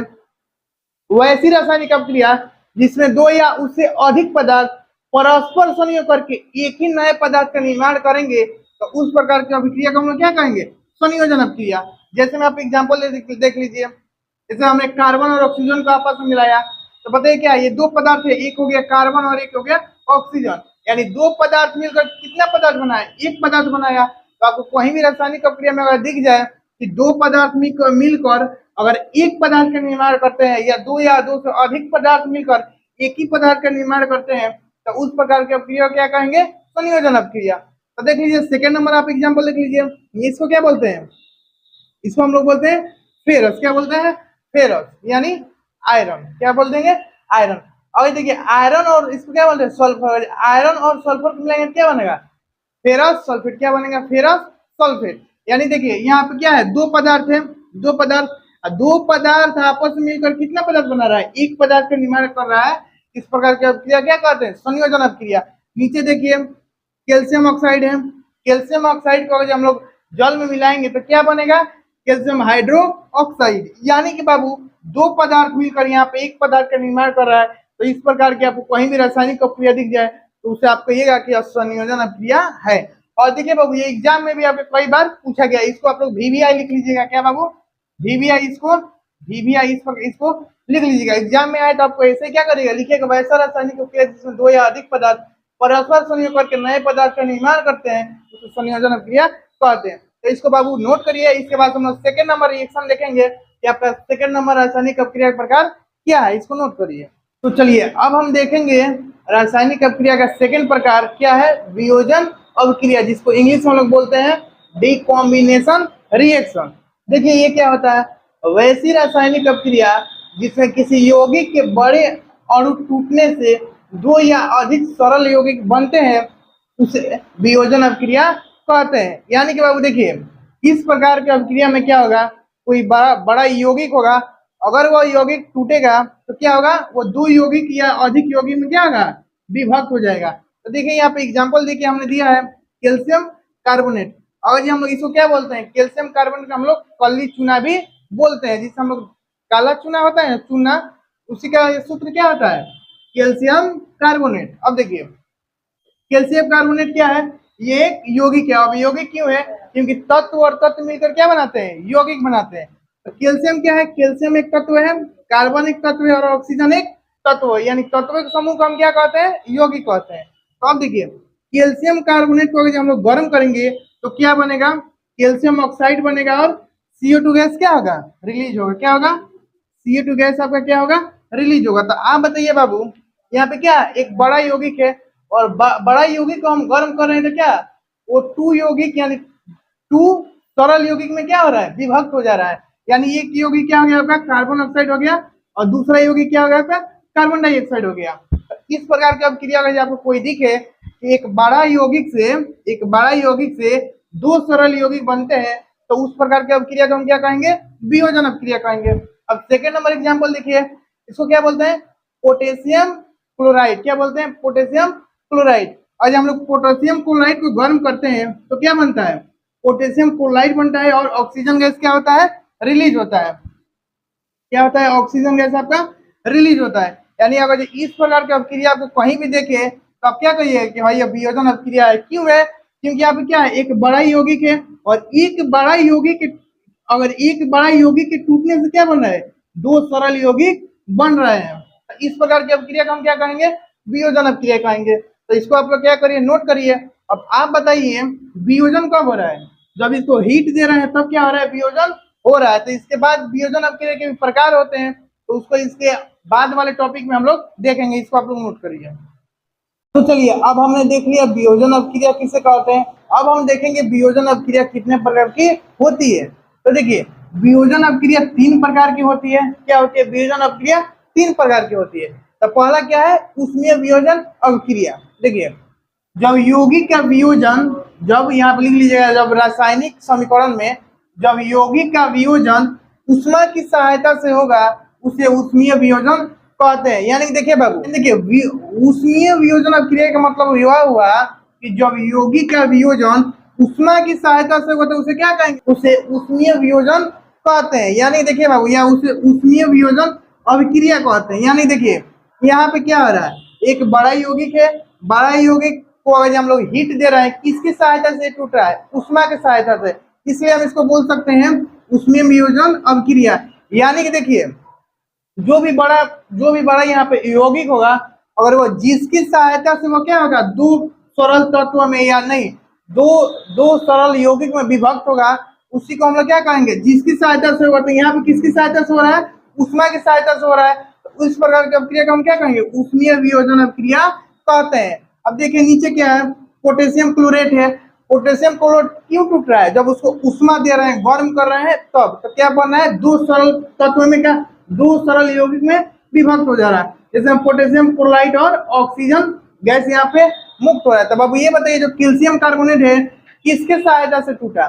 वैसी रासायनिक अपक्रिया जिसमें 2 या उससे अधिक पदार्थ परस्पर संयोग करके एक ही नए पदार्थ का निर्माण करेंगे, तो उस प्रकार की अभिक्रिया को हम लोग क्या कहेंगे, संयोजन अपक्रिया। जैसे मैं आप एग्जांपल देख लीजिए, जैसे हमने कार्बन और ऑक्सीजन को आपस में मिलाया, तो बताइए क्या, ये 2 पदार्थ है, एक हो गया कार्बन और एक हो गया ऑक्सीजन, यानी 2 पदार्थ मिलकर कितना पदार्थ बनाया, एक पदार्थ बनाया। तो आपको कहीं भी रासायनिक अपक्रिया में अगर दिख जाए कि 2 पदार्थ मिलकर अगर एक पदार्थ का निर्माण करते हैं, या 2 या 2 से अधिक पदार्थ मिलकर एक ही पदार्थ का निर्माण करते हैं, तो उस प्रकार की अपक्रिया क्या कहेंगे, संयोजन अपक्रिया। तो देख लीजिए सेकंड नंबर आप एग्जांपल देख लीजिए, इसको क्या बोलते हैं, इसको हम लोग बोलते हैं फेरस। क्या बोलते हैं, फेरस, यानी आयरन। क्या बोल देंगे, आयरन। और देखिए आयरन और इसको क्या बोलते हैं, सल्फर। आयरन और सल्फर को मिलाएंगे क्या बनेगा, फेरस सल्फेट। क्या बनेगा, फेरस सल्फेट। यानी देखिए यहाँ पे क्या है, 2 पदार्थ है, 2 पदार्थ आपस में मिलकर कितना पदार्थ बना रहा है, एक पदार्थ का निर्माण कर रहा है। इस प्रकार की अपक्रिया क्या कहते हैं, संयोजन अपक्रिया। नीचे देखिए कैल्शियम ऑक्साइड है, कैल्शियम ऑक्साइड को अगर हम लोग जल में मिलाएंगे तो क्या बनेगा, कैल्शियम हाइड्रो ऑक्साइड। यानी कि बाबू 2 पदार्थ मिलकर यहाँ पे एक पदार्थ का निर्माण कर रहा है। तो इस प्रकार की आपको कहीं भी रासायनिक अपक्रिया दिख जाए तो उसे आप कहिएगा कि संयोजन अपक्रिया है। और देखिए बाबू, ये एग्जाम में भी आपको कई बार पूछा गया, इसको आप लोग VVI लिख लीजिएगा। क्या बाबू, VVI, इसको VVI इसको लिख लीजिएगा। एग्जाम में आए तो आपको ऐसे क्या करेगा, लिखिएगा वैसा रासायनिक अपक्रिया जिसमें 2 या अधिक पदार्थ परस्पर संयोग करके नए पदार्थ का निर्माण करते हैं, उसे संयोजन अपक्रिया कहते हैं। तो इसको बाबू नोट करिए। इसके बाद हम लोग सेकंड नंबर रिएक्शन देखेंगे कि आपका सेकंड नंबर रासायनिक अपक्रिया प्रकार क्या है, इसको नोट करिए। तो चलिए अब हम देखेंगे रासायनिक अपक्रिया का सेकंड प्रकार क्या है, वियोजन अपक्रिया, जिसको इंग्लिश में हम लोग बोलते हैं डिकॉम्बिनेशन रिएक्शन। देखिए ये क्या होता है, वैसी रासायनिक अपक्रिया जिसमें किसी यौगिक के बड़े अणु टूटने से 2 या अधिक सरल यौगिक बनते हैं, उसे वियोजन अपक्रिया कहते हैं। यानी कि बाबू देखिए इस प्रकार की अपक्रिया में क्या होगा, कोई बड़ा यौगिक होगा, अगर वह यौगिक टूटेगा तो क्या होगा, वो दो यौगिक या अधिक यौगिक में क्या होगा, विभक्त हो जाएगा। तो देखिए यहाँ पे एग्जांपल देखिए हमने दिया है कैल्शियम कार्बोनेट। और ये हम लोग इसको क्या बोलते हैं, कैल्शियम कार्बोनेट हम लोग कली चूना भी बोलते हैं, जिससे हम लोग काला चूना होता है चूना, उसी का सूत्र क्या होता है, कैल्शियम कार्बोनेट। अब देखिए कैल्शियम कार्बोनेट क्या है, ये एक यौगिक है। अब यौगिक क्यों है, क्योंकि तत्व और तत्व मिलकर क्या बनाते हैं, यौगिक बनाते हैं। तो कैल्शियम क्या है, कैल्शियम एक तत्व है, कार्बन एक तत्व है और ऑक्सीजन एक तत्व है, यानी तत्वों के समूह को हम क्या कहते हैं, यौगिक कहते हैं। तो अब देखिए कैल्शियम कार्बोनेट को जब हम लोग गर्म करेंगे तो क्या बनेगा, कैल्शियम ऑक्साइड बनेगा और CO2 गैस क्या होगा, रिलीज होगा। क्या होगा, CO2 गैस आपका क्या होगा, रिलीज होगा। तो आप बताइए बाबू, यहाँ पे क्या एक बड़ा यौगिक है और बड़ा यौगिक को हम गर्म कर रहे हैं, तो क्या वो टू यौगिक यानी टू सरल यौगिक में क्या हो रहा है, विभक्त हो जा रहा है। यानी एक यौगिक क्या हो गया आपका, कार्बन ऑक्साइड हो गया, और दूसरा यौगिक क्या हो गया आपका, कार्बन डाइऑक्साइड हो गया। इस प्रकार की अब क्रिया अगर आपको कोई दिखे कि एक बड़ा यौगिक से दो सरल यौगिक बनते हैं, तो उस प्रकार की अब क्रिया को हम क्या कहेंगे, वियोजन अपक्रिया कहेंगे। अब सेकेंड नंबर एग्जाम्पल देखिए, इसको क्या बोलते हैं, पोटेशियम क्लोराइड। क्या बोलते हैं, पोटेशियम क्लोराइड। आज हम लोग पोटेशियम क्लोराइड को गर्म करते हैं तो क्या बनता है, पोटेशियम क्लोराइड बनता है और ऑक्सीजन गैस क्या होता है, रिलीज होता है। क्या होता है, ऑक्सीजन गैस आपका रिलीज होता है। यानी अगर इस प्रकार की अपक्रिया आपको कहीं भी देखे तो आप क्या कहिए कि भाई अब वियोजन अपक्रिया है। क्यों है, क्योंकि आप क्या है, एक बड़ा यौगिक है और एक बड़ा यौगिक, अगर एक बड़ा यौगिक के टूटने से क्या बन रहा है, दो सरल यौगिक बन रहे हैं। तो इस प्रकार की अपक्रिया को हम क्या कहेंगे, वियोजन अपक्रिया कहेंगे। तो इसको आप लोग क्या करिए, नोट करिए। अब आप बताइए वियोजन कब हो रहा है, जब इसको हीट दे रहे हैं तब क्या हो रहा है, वियोजन हो रहा है। तो इसके बाद वियोजन अपक्रिया के प्रकार होते हैं, तो उसको इसके बाद वाले टॉपिक में हम लोग देखेंगे, इसको आप लोग नोट करिए। तो चलिए अब हमने देख लिया वियोजन अपक्रिया किसे कहते हैं। अब हम देखेंगे वियोजन अपक्रिया कितने प्रकार की होती है। तो देखिए वियोजन अपक्रिया तीन प्रकार की होती है। क्या होती है, वियोजन अपक्रिया तीन प्रकार की होती है। तो पहला क्या है, ऊष्मीय वियोजन अपक्रिया। देखिए जब यौगिक का वियोजन, जब यहाँ पे लिख लीजिएगा, जब रासायनिक समीकरण में जब यौगिक का वियोजन ऊष्मा की सहायता से होगा उसे ऊष्मीय वियोजन कहते हैं। यानी देखिए बाबू, देखिए ऊष्मीय वियोजन अपक्रिया का मतलब यह हुआ कि जब यौगिक का वियोजन ऊष्मा की सहायता से होता है उसे क्या कहेंगे, उसे ऊष्मीय वियोजन कहते हैं। यानी देखिए बाबू, या उसे ऊष्मीय वियोजन अभिक्रिया कहते हैं। यानी देखिए यहाँ पे क्या हो रहा है, एक बड़ा यौगिक है, बड़ा यौगिक को अगर हम लोग हीट दे रहे हैं, किसकी सहायता से टूट रहा है, ऊष्मा की सहायता से, इसलिए हम इसको बोल सकते हैं ऊष्मीय वियोजन अभिक्रिया। यानी कि देखिए जो भी बड़ा यहाँ पे यौगिक होगा, अगर वो जिसकी सहायता से वो क्या होगा, दो सरल तत्व में या नहीं दो सरल यौगिक में विभक्त होगा, उसी को हम लोग क्या कहेंगे, जिसकी सहायता से होगा। तो यहाँ पे किसकी सहायता से हो रहा है, ऊष्मा की सहायता से हो रहा है। तो इस प्रकार की अपक्रिया को हम क्या कहेंगे, ऊष्मीय वियोजन अपक्रिया कहते हैं। अब देखिए नीचे क्या है, पोटेशियम क्लोरेट है। पोटेशियम क्लोराइड क्यों टूट रहा है, जब उसको ऊष्मा दे रहे हैं, गर्म कर रहे हैं तब। तो क्या बन रहा है, दो सरल तत्व में क्या, दो सरल यौगिक में विभक्त हो जा रहा है। जैसे पोटेशियम क्लोराइड और ऑक्सीजन गैस यहाँ पे मुक्त हो रहा है। तब अब ये बताइए जो कैल्शियम कार्बोनेट है किसके सहायता से टूटा,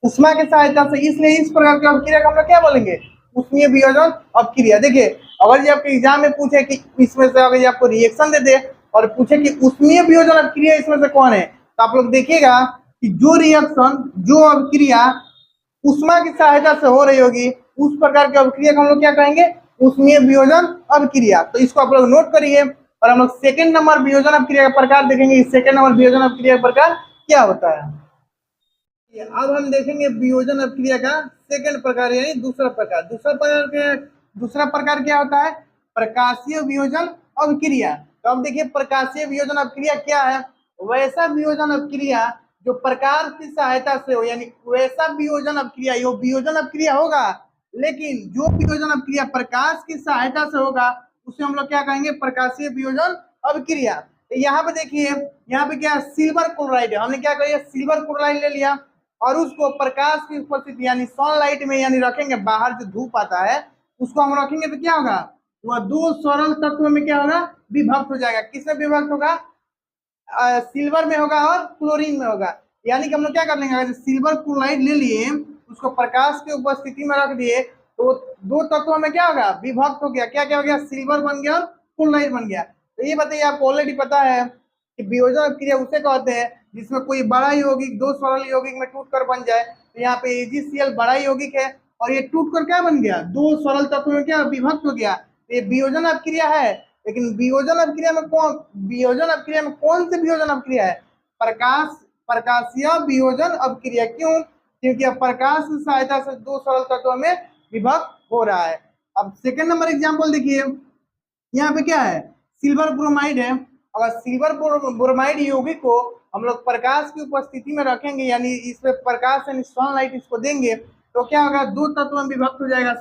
ऊष्मा के सहायता से। इसलिए इस प्रकार की अपक्रिया को हम लोग क्या बोलेंगे, ऊष्मीय वियोजन अपक्रिया। देखिए अगर ये आपके एग्जाम में पूछे कि इसमें से अगर आपको रिएक्शन दे दे और पूछे कि ऊष्मीय वियोजन अपक्रिया इसमें से कौन है, तो आप लोग देखिएगा कि जो रिएक्शन, जो अपक्रिया ऊष्मा की सहायता से हो रही होगी, उस प्रकार की अपक्रिया को हम लोग क्या कहेंगे, ऊष्मीय वियोजन अपक्रिया। तो इसको आप लोग नोट करिए। और हम लोग सेकंड नंबर वियोजन अपक्रिया का प्रकार देखेंगे। सेकंड नंबर वियोजन अपक्रिया का प्रकार क्या होता है। अब हम देखेंगे वियोजन अपक्रिया का सेकंड प्रकार यानी दूसरा प्रकार। दूसरा प्रकार क्या होता है, प्रकाशीय वियोजन अपक्रिया। तो अब देखिए प्रकाशीय वियोजन अपक्रिया क्या है, वैसा वियोजन अपक्रिया जो प्रकाश की सहायता से हो, यानी वैसा वियोजन अपक्रिया, यो वियोजन अपक्रिया होगा लेकिन जो वियोजन अपक्रिया प्रकाश की सहायता से होगा उसे हम लोग क्या कहेंगे, प्रकाशीय वियोजन अपक्रिया। तो यहाँ पे देखिए, यहाँ पे क्या सिल्वर क्लोराइड है, हमने क्या किया, सिल्वर क्लोराइड ले लिया और उसको प्रकाश की उपस्थिति यानी सनलाइट में यानी रखेंगे, बाहर जो धूप आता है उसको हम रखेंगे तो क्या होगा, वह दो सरल तत्वों में क्या होगा, विभक्त हो जाएगा। किसमें विभक्त होगा, सिल्वर में होगा और क्लोरीन में होगा। यानी कि हम लोग क्या कर लेंगे, अगर सिल्वर क्लोराइड ले लिए, उसको प्रकाश की उपस्थिति में रख दिए तो दो तत्वों में क्या होगा, विभक्त हो गया। क्या क्या हो गया, सिल्वर बन गया और क्लोराइड बन गया। तो ये बताइए, आपको ऑलरेडी पता है कि वियोजन अभिक्रिया उसे कहते हैं जिसमें कोई बड़ा यौगिक दो सरल यौगिक में टूटकर बन जाए। तो यहाँ पे AgCl बड़ा यौगिक है और ये टूटकर क्या बन गया, दो सरल तत्वों में क्या विभक्त हो गया। तो ये वियोजन अभिक्रिया है। लेकिन वियोजन अभिक्रिया में कौन सी वियोजन अभिक्रिया है, प्रकाशीय वियोजन अभिक्रिया। क्यों, क्योंकि अब प्रकाश की सहायता से दो सरल तत्वों में विभक्त हो रहा है। अब सेकंड नंबर एग्जांपल देखिए, यहाँ पे क्या है, सिल्वर ब्रोमाइड है। अगर सिल्वर ब्रोमाइड यौगिक को हम लोग प्रकाश की उपस्थिति में रखेंगे, यानी इसमें प्रकाश यानी सनलाइट इसको देंगे, तो क्या होगा, दो तत्व में विभक्त हो जाएगा,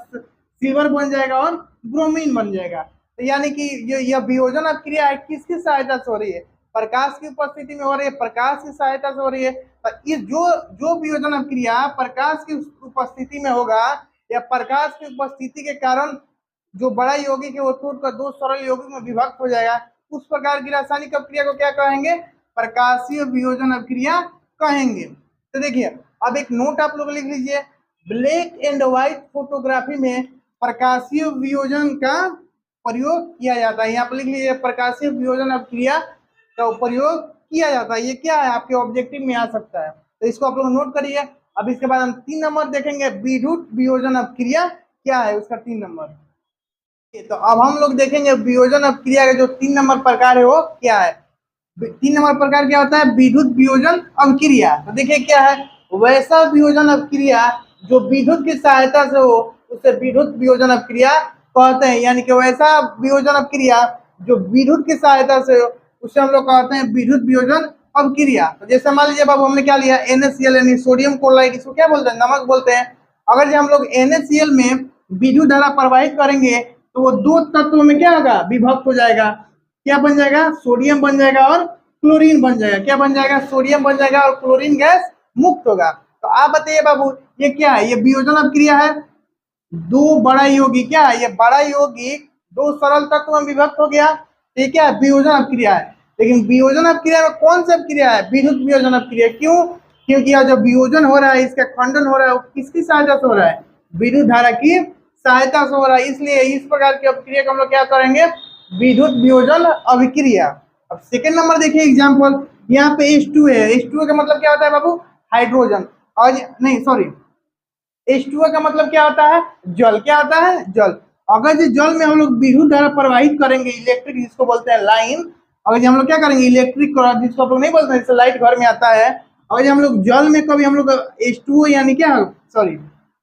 सिल्वर बन जाएगा और ब्रोमीन बन जाएगा। तो यानी कि यह वियोजन अभिक्रिया है किसकी सहायता से हो रही है, प्रकाश की उपस्थिति में हो रही है, प्रकाश की सहायता से हो रही है। तो इस जो वियोजन अभिक्रिया प्रकाश की उपस्थिति में होगा या प्रकाश की उपस्थिति के कारण जो बड़ा यौगिक है वो टूटकर दो सरल यौगिक में विभक्त हो जाएगा, उस प्रकार की रासायनिक अभिक्रिया को क्या कहेंगे, प्रकाशीय वियोजन अभिक्रिया कहेंगे। तो देखिए, अब एक नोट आप लोग लिख लीजिए, ब्लैक एंड व्हाइट फोटोग्राफी में प्रकाशीय वियोजन का प्रयोग किया जाता है। यहाँ पर लिख लीजिए, प्रकाशीय वियोजन अभिक्रिया का प्रयोग किया जाता है। ये क्या है, आपके ऑब्जेक्टिव में आ सकता है, तो इसको आप लोग नोट करिए। अब इसके बाद हम 3 नंबर देखेंगे, विद्युत वियोजन अभिक्रिया क्या है, उसका 3 नंबर। तो अब हम लोग देखेंगे वियोजन अभिक्रिया का जो 3 नंबर प्रकार है वो क्या है। 3 नंबर प्रकार क्या होता है, विद्युत वियोजन अभिक्रिया। तो देखिए क्या है, वैसा वियोजन अभिक्रिया जो विद्युत की सहायता से हो उसे विद्युत वियोजन अभिक्रिया कहते हैं। यानी कि वैसा वियोजन अभिक्रिया जो विद्युत की सहायता से हो उसे हम लोग कहते हैं विद्युत वियोजन अभिक्रिया। तो जैसे मान लीजिए बाबू, हमने क्या लिया, NaCl यानी सोडियम क्लोराइड, इसको क्या बोलते हैं, नमक बोलते हैं। अगर हम लोग NaCl में विद्युत धारा प्रवाहित करेंगे तो वो दो तत्वों में क्या होगा, विभक्त हो जाएगा। क्या बन जाएगा, सोडियम बन जाएगा और क्लोरीन बन जाएगा। क्या बन जाएगा, सोडियम बन जाएगा और क्लोरीन गैस मुक्त होगा। तो आप बताइए बाबू, ये क्या है, ये वियोजन अभिक्रिया है। दो बड़ा यौगिक, क्या है, ये बड़ा यौगिक दो सरल तत्व में विभक्त हो गया, ये क्या है, वियोजन अभिक्रिया है। लेकिन वियोजन अभिक्रिया में कौन सी अभिक्रिया है, विद्युत वियोजन अभिक्रिया। क्यों, क्योंकि यह जो वियोजन हो रहा है, इसका खंडन हो रहा है, वो किसकी सहायता से हो रहा है, विद्युत धारा की सहायता से हो रहा है। इसलिए इस प्रकार की अभिक्रिया को हम लोग क्या करेंगे, विद्युत वियोजन अभिक्रिया। अब सेकंड नंबर देखिए एग्जांपल, यहाँ पे H2 है। H2 का मतलब क्या होता है बाबू, हाइड्रोजन। और नहीं सॉरी, H2O का मतलब क्या होता है, जल। क्या होता है, जल। अगर जो जल में हम लोग विद्युत धारा प्रवाहित करेंगे, इलेक्ट्रिक जिसको बोलते हैं लाइन, अगर हम लोग क्या करेंगे, इलेक्ट्रिक जिसको आप लोग नहीं बोलते हैं, जैसे लाइट घर में आता है, अगर हम लोग जल में कभी हम लोग H2O यानी क्या, सॉरी,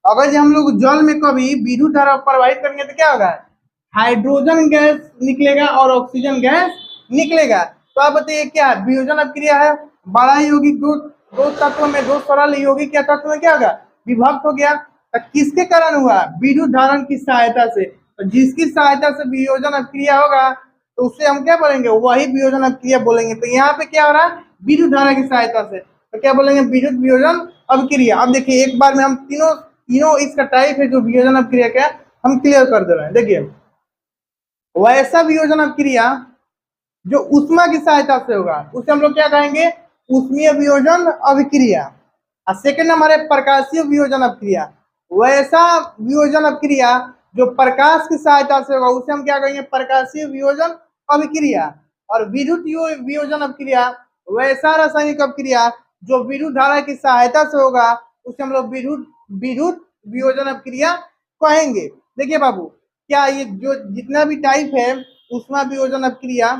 अगर हम लोग जल में कभी विद्युत धारा प्रवाहित करेंगे तो क्या होगा, हाइड्रोजन गैस निकलेगा और ऑक्सीजन गैस निकलेगा। तो आप बताइए क्या वियोजन अभिक्रिया है, बड़ा यौगिक दो तत्व में, दो सरल यौगिक के तत्व में क्या होगा, विभक्त हो गया। तो किसके कारण हुआ, विद्युत धारण की सहायता से। तो जिसकी सहायता से वियोजन अभिक्रिया होगा तो उससे हम क्या बोलेंगे, वही वियोजन अभिक्रिया बोलेंगे। तो यहाँ पे क्या हो रहा है, विद्युत धारा की सहायता से, तो क्या बोलेंगे, विद्युत वियोजन अभिक्रिया। अब देखिए एक बार में हम तीनों इसका टाइप है जो वियोजन अभिक्रिया का, हम क्लियर कर दे रहे हैं। देखिए, वैसा वियोजन अभिक्रिया जो उष्मा की सहायता से होगा उसे हम लोग क्या कहेंगे, उष्मीय वियोजन अभिक्रिया। और सेकंड नंबर है प्रकाशीय वियोजन अभिक्रिया। वैसा वियोजन अभिक्रिया जो प्रकाश की सहायता से होगा उसे हम क्या कहेंगे, प्रकाशीय वियोजन अभिक्रिया। और विद्युत वियोजन अभिक्रिया, वैसा रासायनिक अभिक्रिया जो विद्युत धारा की सहायता से होगा उसे हम लोग विद्युत वियोजन अभिक्रिया कहेंगे। देखिए बाबू, क्या ये जो जितना भी टाइप है, उष्मा वियोजन अभिक्रिया,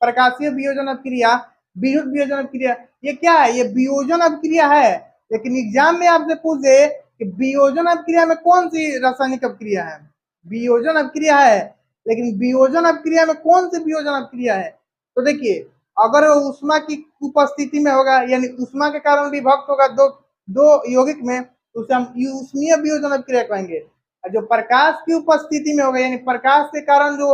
प्रकाशीय वियोजन अभिक्रिया, विद्युत वियोजन अभिक्रिया, ये क्या है, ये वियोजन अभिक्रिया है। लेकिन एग्जाम में आपसे पूछे कि वियोजन अभिक्रिया में कौन सी रासायनिक अभिक्रिया है, वियोजन अभिक्रिया है, लेकिन वियोजन अभिक्रिया में कौन सी वियोजन अभिक्रिया है। तो देखिए, अगर वो उष्मा की उपस्थिति में होगा, यानी उष्मा के कारण विभक्त होगा दो यौगिक में, तो उसे हम उष्मीय वियोजन अभिक्रिया कहेंगे। और जो प्रकाश की उपस्थिति में होगा, यानी प्रकाश के कारण जो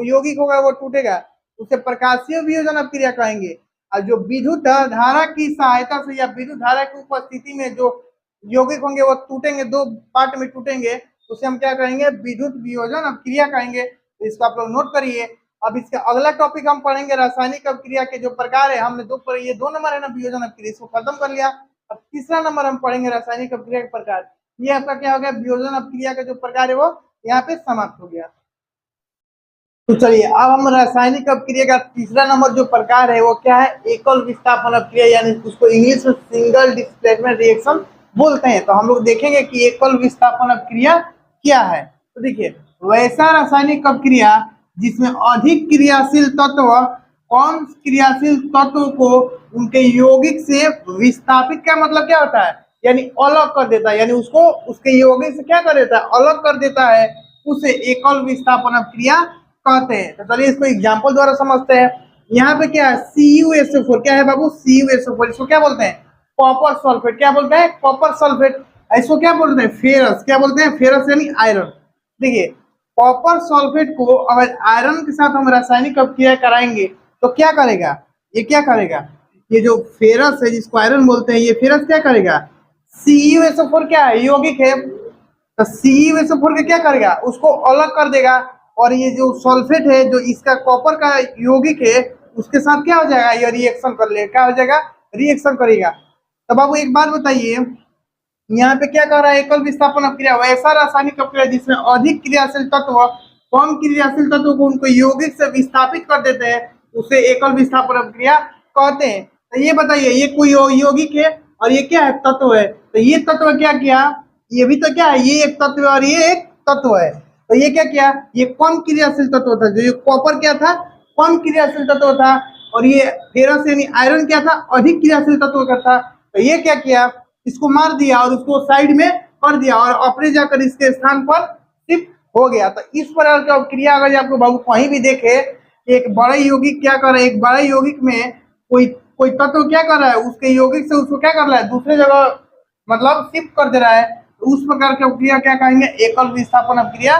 यौगिक होगा वो टूटेगा, उसे प्रकाशीय वियोजन अभिक्रिया कहेंगे। और जो विद्युत धारा की सहायता से या विद्युत धारा की उपस्थिति में जो यौगिक होंगे वो टूटेंगे, दो पार्ट में टूटेंगे, उसे हम क्या कहेंगे, विद्युत वियोजन अभिक्रिया कहेंगे। तो इसको आप लोग नोट करिए। अब इसका अगला टॉपिक हम पढ़ेंगे रासायनिक अभिक्रिया के जो प्रकार है। हमने ये 2 नंबर है ना वियोजन अभिक्रिया, इसको खत्म कर लिया। अब तीसरा नंबर हम पढ़ेंगे रासायनिक अभिक्रिया के प्रकार। ये आपका क्या हो गया, वियोजन अपक्रिया का जो प्रकार है वो यहाँ पे समाप्त हो गया। तो चलिए अब हम रासायनिक अपक्रिया का तीसरा नंबर जो प्रकार है वो क्या है, एकल विस्थापन अपक्रिया, यानी उसको इंग्लिश में सिंगल डिस्प्लेसमेंट रिएक्शन बोलते हैं। तो हम लोग देखेंगे कि एकल विस्थापन अपक्रिया क्या है। तो देखिए, वैसा रासायनिक अपक्रिया जिसमें अधिक क्रियाशील तत्व कम क्रियाशील तत्व को उनके यौगिक से विस्थापित, का मतलब क्या होता है, यानी अलग कर देता है, यानी उसको उसके यौगिक से क्या कर देता है, अलग कर देता है, उसे एकल विस्थापन अपक्रिया कहते हैं। तो चलिए इसको एग्जाम्पल द्वारा समझते हैं। यहाँ पे क्या है, CuSO4, क्या है बाबू, CuSO4, इसको क्या बोलते हैं, कॉपर सल्फेट। क्या बोलते हैं, कॉपर सल्फेट। इसको क्या बोलते हैं, फेरस। क्या बोलते हैं, फेरस यानी आयरन। देखिए, कॉपर सल्फेट को अगर आयरन के साथ हम रासायनिक अपक्रिया कराएंगे तो क्या करेगा, ये क्या करेगा, ये जो फेरस है जिसको आयरन बोलते हैं, ये फेरस क्या करेगा, CuSO4 क्या है, यौगिक है, तो CuSO4 का क्या करेगा, उसको अलग कर देगा, और ये जो सल्फेट है जो इसका कॉपर का यौगिक है उसके साथ क्या हो जाएगा, ये रिएक्शन कर लेगा, क्या हो जाएगा, रिएक्शन करेगा। तो बाबू एक बात बताइए, यहाँ पे क्या कर रहा है, एकल विस्थापन अपक्रिया वैसा रासायनिक अपक्रिया जिसमें अधिक क्रियाशील तत्व कम क्रियाशील तत्व को उनको यौगिक से विस्थापित कर देते हैं, उसे एकल विस्थापन अपक्रिया कहते हैं। तो ये बताइए, ये कोई यौगिक है और ये क्या है, तत्व है। तो ये तत्व क्या किया, ये भी तो क्या है, ये एक तत्व है और ये एक तत्व है। तो ये क्या किया, ये कम क्रियाशील तत्व था, जो ये कॉपर क्या था, कम क्रियाशील तत्व था, और ये फेरस यानी आयरन क्या था, अधिक क्रियाशील तत्व का था। तो ये क्या किया, इसको मार दिया और उसको साइड में कर दिया और अपने जाकर इसके स्थान पर शिफ्ट हो गया। तो इस प्रकार की क्रिया अगर आपको बाबू कहीं भी देखे, एक बड़े यौगिक क्या कर रहा है, एक बड़े यौगिक में कोई कोई तत्व क्या कर रहा है, उसके यौगिक से उसको क्या कर रहा है, दूसरे जगह मतलब शिफ्ट कर दे रहा है, तो उस प्रकार की क्रिया क्या कहेंगे, एकल विस्थापन अपक्रिया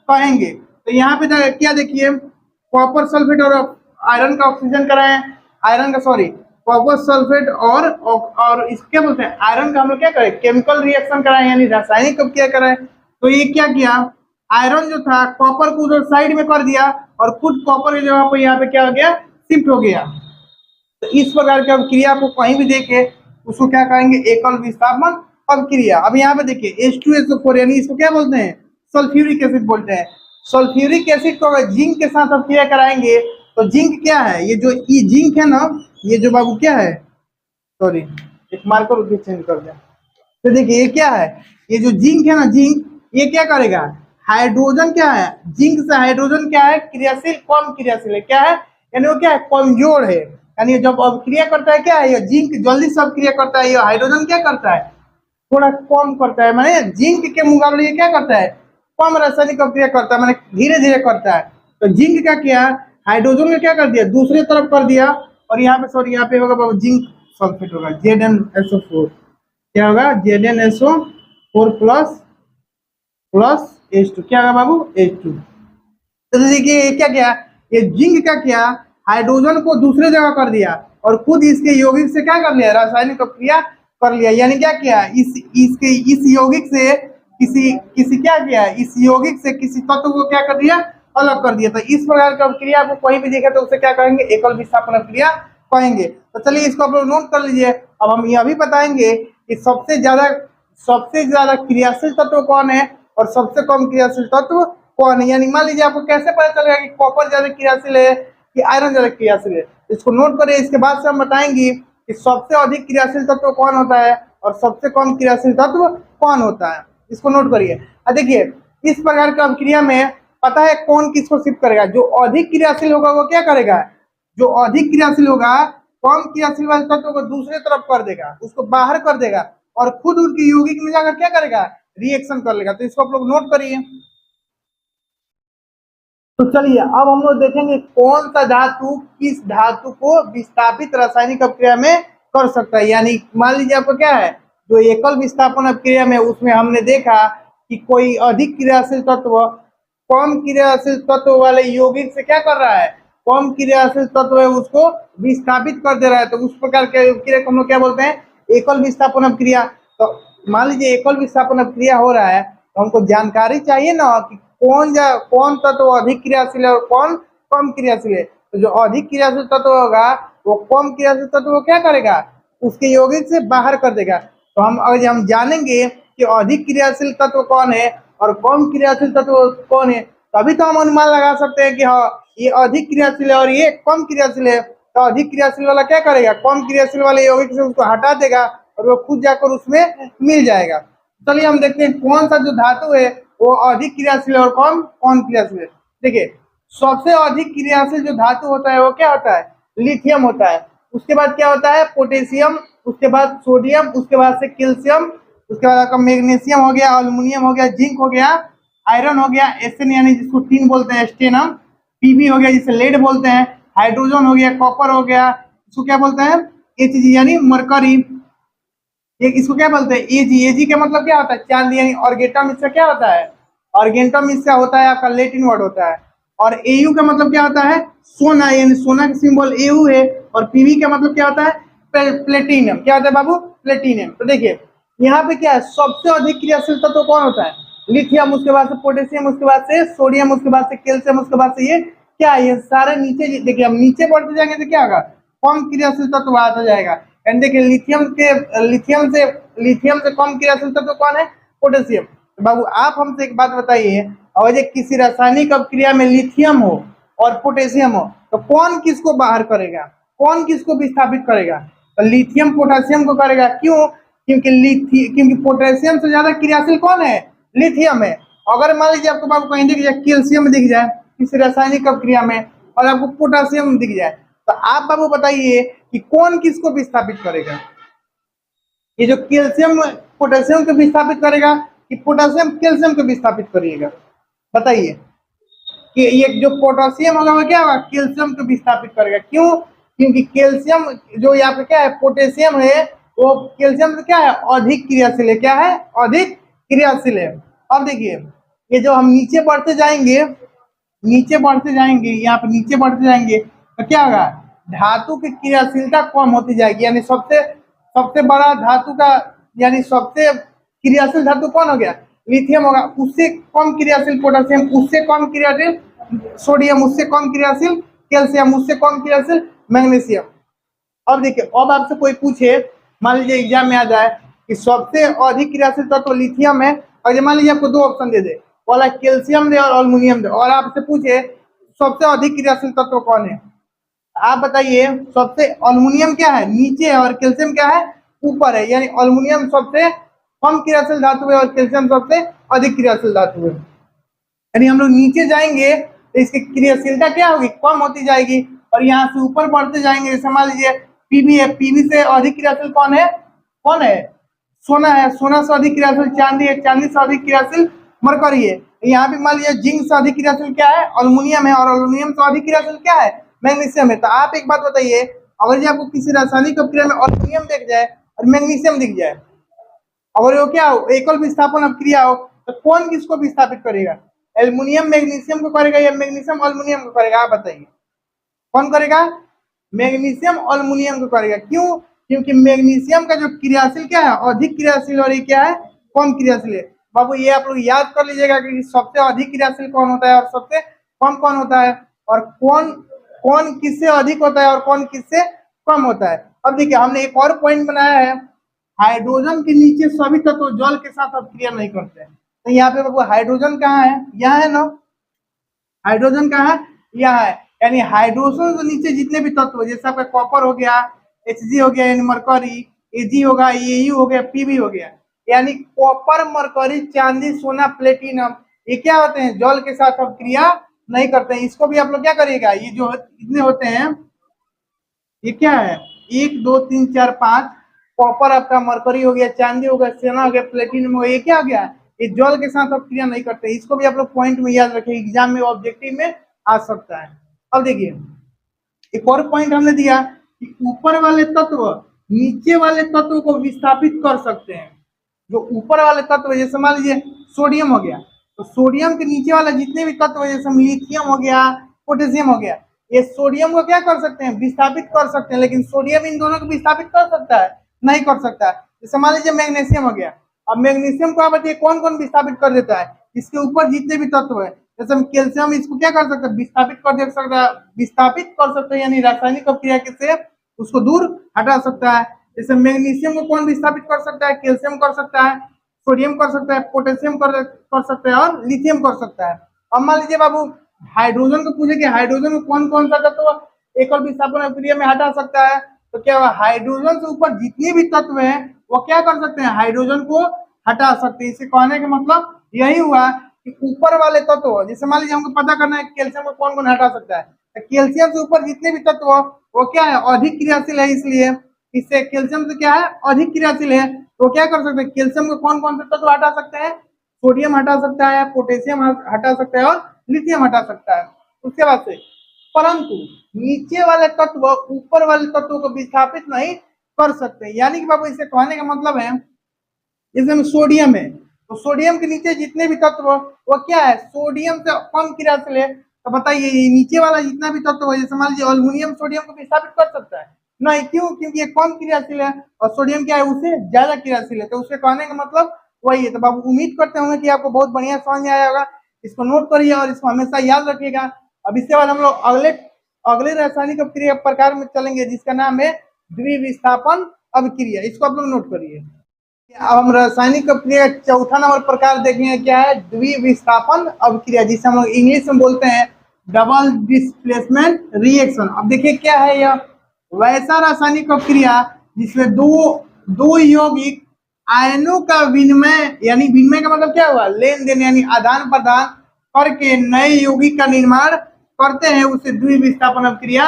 कहेंगे। तो यहाँ पे क्या देखिए, कॉपर सल्फेट और आयरन का ऑक्सीजन कराएं, आयरन का सॉरी कॉपर सल्फेट और इसको क्या बोलते हैं, आयरन का हम लोग क्या करें, केमिकल रिएक्शन कराएं, यानी रासायनिक अपक्रिया कराएं। तो ये क्या किया, आयरन जो था कॉपर को उधर साइड में कर दिया और खुद कॉपर की जगह पर यहाँ पे क्या हो गया, शिफ्ट हो गया। तो इस प्रकार की अपक्रिया को कहीं भी देखे उसको क्या कहेंगे, एकल विस्थापन अपक्रिया। अब यहाँ पे देखिए H2SO4, यानी इसको क्या बोलते हैं, सल्फ्यूरिक एसिड बोलते हैं। सल्फ्यूरिक एसिड को अगर जिंक के साथ अपक्रिया कराएंगे तो जिंक क्या है, ये जो जिंक है ना, ये जो बाबू क्या है, सॉरी एक मार्कर उसे चेंज कर दें। तो देखिए ये क्या है, ये जो जिंक है ना, जिंक ये क्या करेगा, हाइड्रोजन क्या है, जिंक से हाइड्रोजन क्या है, क्रियाशील कम क्रियाशील है, क्या है, यानी वो क्या है, कमजोर है, यानी जब अपक्रिया करता है क्या है, ये जिंक जल्दी से अपक्रिया करता है, ये हाइड्रोजन क्या करता है, थोड़ा कम करता है, माने जिंक के मुकाबले ये क्या करता है, कम रासायनिक अपक्रिया करता है, माने धीरे धीरे करता है। तो जिंक का क्या, हाइड्रोजन ने क्या कर दिया, दूसरी तरफ कर दिया, और यहाँ पे सॉरी यहाँ पे होगा जिंक सल्फेट होगा ZnSO4, क्या होगा, ZnSO4 प्लस प्लस H2, क्या होगा बाबू, H2। तो देखिए ये क्या किया, ये जिंक का क्या, हाइड्रोजन को दूसरे जगह कर दिया और खुद इसके यौगिक से क्या कर लिया, रासायनिक अपक्रिया कर लिया, यानी क्या किया, इस यौगिक से किसी किसी क्या किया, इस यौगिक से किसी तत्व को क्या कर दिया, अलग कर दिया। तो इस प्रकार की अपक्रिया आपको कहीं भी देखे तो उसे क्या कहेंगे, एकल विस्थापन अपक्रिया कहेंगे। तो चलिए इसको आप लोग नोट कर लीजिए। अब हम यह भी बताएंगे कि सबसे ज्यादा क्रियाशील तत्व कौन है और सबसे कम क्रियाशील तत्व कौन है, यानी मान लीजिए आपको कैसे पता चलेगा कि कॉपर ज्यादा क्रियाशील है कि आयरन ज्यादा क्रियाशील है, इसको नोट करिए। इसके बाद से हम बताएंगे कि सबसे अधिक क्रियाशील तत्व कौन होता है और सबसे कम क्रियाशील तत्व कौन होता है, इसको नोट करिए। देखिए इस प्रकार की अपक्रिया में पता है कौन किसको शिफ्ट करेगा, जो अधिक क्रियाशील होगा वो क्या करेगा, जो अधिक क्रियाशील होगा कम क्रियाशील वाले तत्व को दूसरे तरफ कर देगा, उसको बाहर कर देगा और खुद उनकी यौगिक में जाकर क्या करेगा, रिएक्शन कर लेगा। तो इसको आप लोग नोट करिए। तो चलिए अब हम लोग देखेंगे कौन सा धातु किस धातु को विस्थापित रासायनिक अपक्रिया में कर सकता है। यानी मान लीजिए आपको क्या है, जो एकल विस्थापन अपक्रिया में उसमें हमने देखा कि कोई अधिक क्रियाशील तत्व कम क्रियाशील तत्व वाले यौगिक से क्या कर रहा है, कम क्रियाशील तत्व है उसको विस्थापित कर दे रहा है। तो उस प्रकार के अपक्रिया को हम लोग क्या बोलते हैं, एकल विस्थापन अपक्रिया। तो मान लीजिए एकल विस्थापन अपक्रिया हो रहा है तो हमको जानकारी चाहिए ना कि कौन तत्व अधिक क्रियाशील है और कौन कम क्रियाशील है। तो जो अधिक क्रियाशील तत्व होगा वो कम क्रियाशील तत्व को क्या करेगा, उसके यौगिक से बाहर कर देगा। तो हम अगर हम जानेंगे कि अधिक क्रियाशील तत्व कौन है और कम क्रियाशील तत्व कौन है, तभी तो हम अनुमान लगा सकते हैं कि हाँ ये अधिक क्रियाशील है और ये कम क्रियाशील है। तो अधिक क्रियाशील वाला क्या करेगा, कम क्रियाशील वाले यौगिक से उसको हटा देगा और वो खुद जाकर उसमें मिल जाएगा। चलिए हम देखते हैं कौन सा जो धातु है वो अधिक क्रियाशील है और कम क्रियाशील है। देखिए सबसे अधिक क्रियाशील जो धातु होता है वो क्या होता है, लिथियम होता है। उसके बाद क्या होता है, पोटेशियम, उसके बाद सोडियम, उसके बाद से कैल्शियम, उसके बाद आपका मैग्नीशियम हो गया, एल्युमिनियम हो गया, जिंक हो गया, आयरन हो गया, एसएन यानी जिसको टीन बोलते हैं स्टेनम, पीबी हो गया जिसे लेड बोलते हैं, हाइड्रोजन हो गया, कॉपर हो गया, इसको क्या बोलते हैं एचजी यानी मरकरी, ये इसको क्या बोलते हैं एजी। एजी का मतलब क्या होता है, चांदी, यानी ऑर्गेटम इसका क्या होता है, ऑर्गेंटम इसका होता है आपका लेटिन वर्ड होता है। और एयू का मतलब क्या होता है, सोना, यानी सोना का सिंबल एयू है। और पीवी का मतलब क्या होता है, प्लेटिनम। क्या होता है बाबू, प्लेटिनम। तो देखिए यहाँ पे क्या है, सबसे अधिक क्रियाशील तत्व कौन होता है, लिथियम, उसके बाद से पोटेशियम, उसके बाद से सोडियम, उसके बाद से कैल्शियम, उसके बाद से ये क्या है, ये सारे नीचे देखिए हम नीचे बढ़ते जाएंगे तो क्या होगा, कम क्रियाशील तत्व आता जाएगा। एंड देखिए लिथियम से कम क्रियाशील तत्व कौन है, पोटेशियम। तो बाबू आप हमसे एक बात बताइए, और ये किसी रासायनिक अभिक्रिया में लिथियम हो और पोटेशियम हो तो कौन किसको बाहर करेगा, कौन किसको विस्थापित करेगा, तो लिथियम पोटेशियम को करेगा। क्यों, क्योंकि पोटेशियम से ज्यादा क्रियाशील कौन है, लिथियम है। अगर मान लीजिए आपको बाबू कहीं दिख जाए कैल्शियम दिख जाए किसी रासायनिक अभिक्रिया में और आपको पोटेशियम दिख जाए, तो आप बाबू बताइए कि कौन किसको विस्थापित करेगा, ये जो कैल्शियम पोटेशियम को विस्थापित करेगा कि पोटेशियम कैल्शियम को विस्थापित करिएगा, बताइए। कि ये जो पोटेशियम होगा वो क्या होगा, कैल्शियम को विस्थापित करेगा। क्यों, क्योंकि कैल्शियम जो यहाँ पे क्या है, पोटेशियम है, वो कैल्शियम से क्या है, अधिक क्रियाशील है। क्या है, अधिक क्रियाशील है। अब देखिए ये जो हम नीचे बढ़ते जाएंगे, यहाँ पे नीचे बढ़ते जाएंगे तो क्या होगा, धातु की क्रियाशीलता कम होती जाएगी। यानी सबसे सबसे बड़ा धातु का, यानी सबसे क्रियाशील धातु कौन हो गया, लिथियम होगा, उससे कम क्रियाशील पोटेशियम, उससे कम क्रियाशील सोडियम, उससे कम क्रियाशील कैल्शियम, उससे कम क्रियाशील मैग्नीशियम। अब देखिए अब आपसे कोई पूछे, मान लीजिए एग्जाम में आ जाए कि सबसे अधिक क्रियाशील तत्व लिथियम है, और मान लीजिए आपको दो ऑप्शन दे दे, वाला कैल्शियम दे और एल्युमिनियम दे, और आपसे पूछे सबसे अधिक क्रियाशील तत्व कौन है, आप बताइए। सबसे एल्युमिनियम क्या है, नीचे है, और कैल्शियम क्या है, ऊपर है। यानी एल्युमिनियम सबसे कम क्रियाशील धातु है और कैल्शियम सबसे अधिक क्रियाशील धातु है। यानी हम लोग नीचे जाएंगे तो इसकी क्रियाशीलता क्या होगी, कम होती जाएगी। और यहाँ से ऊपर बढ़ते जाएंगे, जैसे मान लीजिए पीबी है, पीबी से अधिक क्रियाशील कौन है, सोना है, सोना से अधिक क्रियाशील चांदी है, चांदी से अधिक क्रियाशील मरकरी है। यहाँ पे मान लीजिए जिंक से अधिक क्रियाशील क्या है, एल्युमिनियम है, और एल्युमिनियम से अधिक क्रियाशील क्या है, मैग्नीशियम है। तो आप एक बात बताइए, अगर आपको किसी रासायनिक अभिक्रिया में एल्युमिनियम दिख जाए और मैग्नीशियम दिख जाए, अगर वो क्या हो, एकल विस्थापन अभिक्रिया हो, तो कौन किसको विस्थापित करेगा, एल्युमिनियम मैग्नीशियम को करेगा या मैग्नीशियम एल्युमिनियम को करेगा, आप बताइए कौन करेगा, मैग्नीशियम एल्युमिनियम को करेगा। क्यों, क्योंकि मैग्नीशियम का जो क्रियाशील क्या है, अधिक क्रियाशील, और ये क्या है, कम क्रियाशील है। बाबू ये आप लोग याद कर लीजिएगा कि सबसे अधिक क्रियाशील कौन होता है और सबसे कम कौन होता है, और कौन कौन किससे अधिक होता है और कौन किससे कम होता है। अब देखिए हमने एक और पॉइंट बनाया है, हाइड्रोजन के नीचे सभी तत्व जल के साथ अभिक्रिया नहीं करते हैं। तो यहाँ पे बाबू हाइड्रोजन कहाँ है, यहाँ है ना, हाइड्रोजन कहाँ है, यहाँ है। यानी हाइड्रोजन से नीचे जितने भी तत्व, जैसे आपका कॉपर हो गया, Hg हो गया, यानी मरकरी, Ag होगा, Au हो गया, Pb हो गया, यानी कॉपर, मरकरी, चांदी, सोना, प्लेटिनम, ये क्या होते हैं, जल के साथ अभिक्रिया नहीं करते हैं। इसको भी आप लोग क्या करिएगा, ये जो इतने होते हैं, ये क्या है, 1 2 3 4 5, कॉपर आपका, मरकरी हो गया, चांदी हो गया, सोना हो गया, प्लेटिनम हो गया, ये क्या हो गया, ये जल के साथ अभिक्रिया नहीं करते। इसको भी आप लोग पॉइंट में याद रखिए, एग्जाम में ऑब्जेक्टिव में आ सकता है। अब देखिए एक और पॉइंट हमने दिया कि ऊपर वाले तत्व नीचे वाले तत्व को विस्थापित कर सकते हैं। जो ऊपर वाले तत्व, जैसे मान लीजिए सोडियम हो गया, तो सोडियम के नीचे वाला जितने भी तत्व, जैसे लिथियम हो गया, पोटेशियम हो गया, ये सोडियम को क्या कर सकते हैं, विस्थापित कर सकते हैं। लेकिन सोडियम इन दोनों को विस्थापित कर सकता है, नहीं कर सकता है। जैसे मान लीजिए मैग्नीशियम हो गया, अब मैग्नीशियम को आप बताइए कौन कौन विस्थापित कर देता है, इसके ऊपर जितने भी तत्व है। जैसे हम कैल्शियम, इसको क्या कर सकते हैं, विस्थापित कर सकते हैं, यानी रासायनिक अभिक्रिया से उसको दूर हटा सकता है। जैसे मैग्नीशियम को कौन विस्थापित कर सकता है, कैल्शियम कर सकता है, सोडियम कर सकता है, पोटेशियम कर सकता है और लिथियम कर सकता है। अब मान लीजिए बाबू हाइड्रोजन को पूछे कि हाइड्रोजन को कौन कौन सा तत्व एकल विस्थापन अभिक्रिया में हटा सकता है, तो क्या हुआ, हाइड्रोजन से ऊपर जितने भी तत्व हैं वो क्या कर सकते हैं, हाइड्रोजन को हटा सकते हैं। इसे कहने का मतलब यही हुआ कि ऊपर वाले तत्व, जैसे मान लीजिए हमको पता करना है कैल्शियम को कौन कौन हटा सकता है, तो कैल्शियम से ऊपर जितने भी तत्व वो क्या है, अधिक क्रियाशील है, इसलिए इससे कैल्शियम से क्या है, अधिक क्रियाशील है, तो क्या कर सकते हैं, कैल्शियम को कौन कौन से तत्व हटा सकते हैं, सोडियम हटा सकता है, पोटेशियम हटा सकता है और लिथियम हटा सकता है। उसके बाद से परंतु नीचे वाले तत्व ऊपर वाले तत्वों को विस्थापित नहीं कर सकते। यानी कि बाबू इसे कहने का मतलब है, जैसे हम सोडियम है तो सोडियम के नीचे जितने भी तत्व वो क्या है, सोडियम से कम क्रियाशील है, तो बताइए नीचे वाला जितना भी तत्व है, जैसे मान लीजिए अल्युमिनियम सोडियम को विस्थापित कर सकता है नहीं, क्यों, क्योंकि ये कम क्रियाशील है और सोडियम क्या है, उससे ज्यादा क्रियाशील है, तो उसके कहने का मतलब वही है। तो बाबू उम्मीद करते होंगे कि आपको बहुत बढ़िया समझ में आया होगा, इसको नोट करिए और इसको हमेशा याद रखिएगा। अब इसके बाद हम लोग अगले रासायनिक अभिक्रिया प्रकार में चलेंगे, जिसका नाम है द्विविस्थापन अभिक्रिया। इसको आप लोग नोट करिए। अब हम रासायनिक अभिक्रिया का चौथा नंबर प्रकार देखेंगे, क्या है, द्विविस्थापन अभिक्रिया, जिसे हम लोग इंग्लिश में बोलते हैं डबल डिस्प्लेसमेंट रिएक्शन। अब देखिए क्या है, यह वैसा रासायनिक अभिक्रिया जिसमें दो यौगिक आयनों का विनिमय, यानी विनिमय का मतलब क्या हुआ, लेन देन यानी आदान प्रदान करके नए यौगिक का निर्माण करते हैं, उसे द्विविस्थापन अभिक्रिया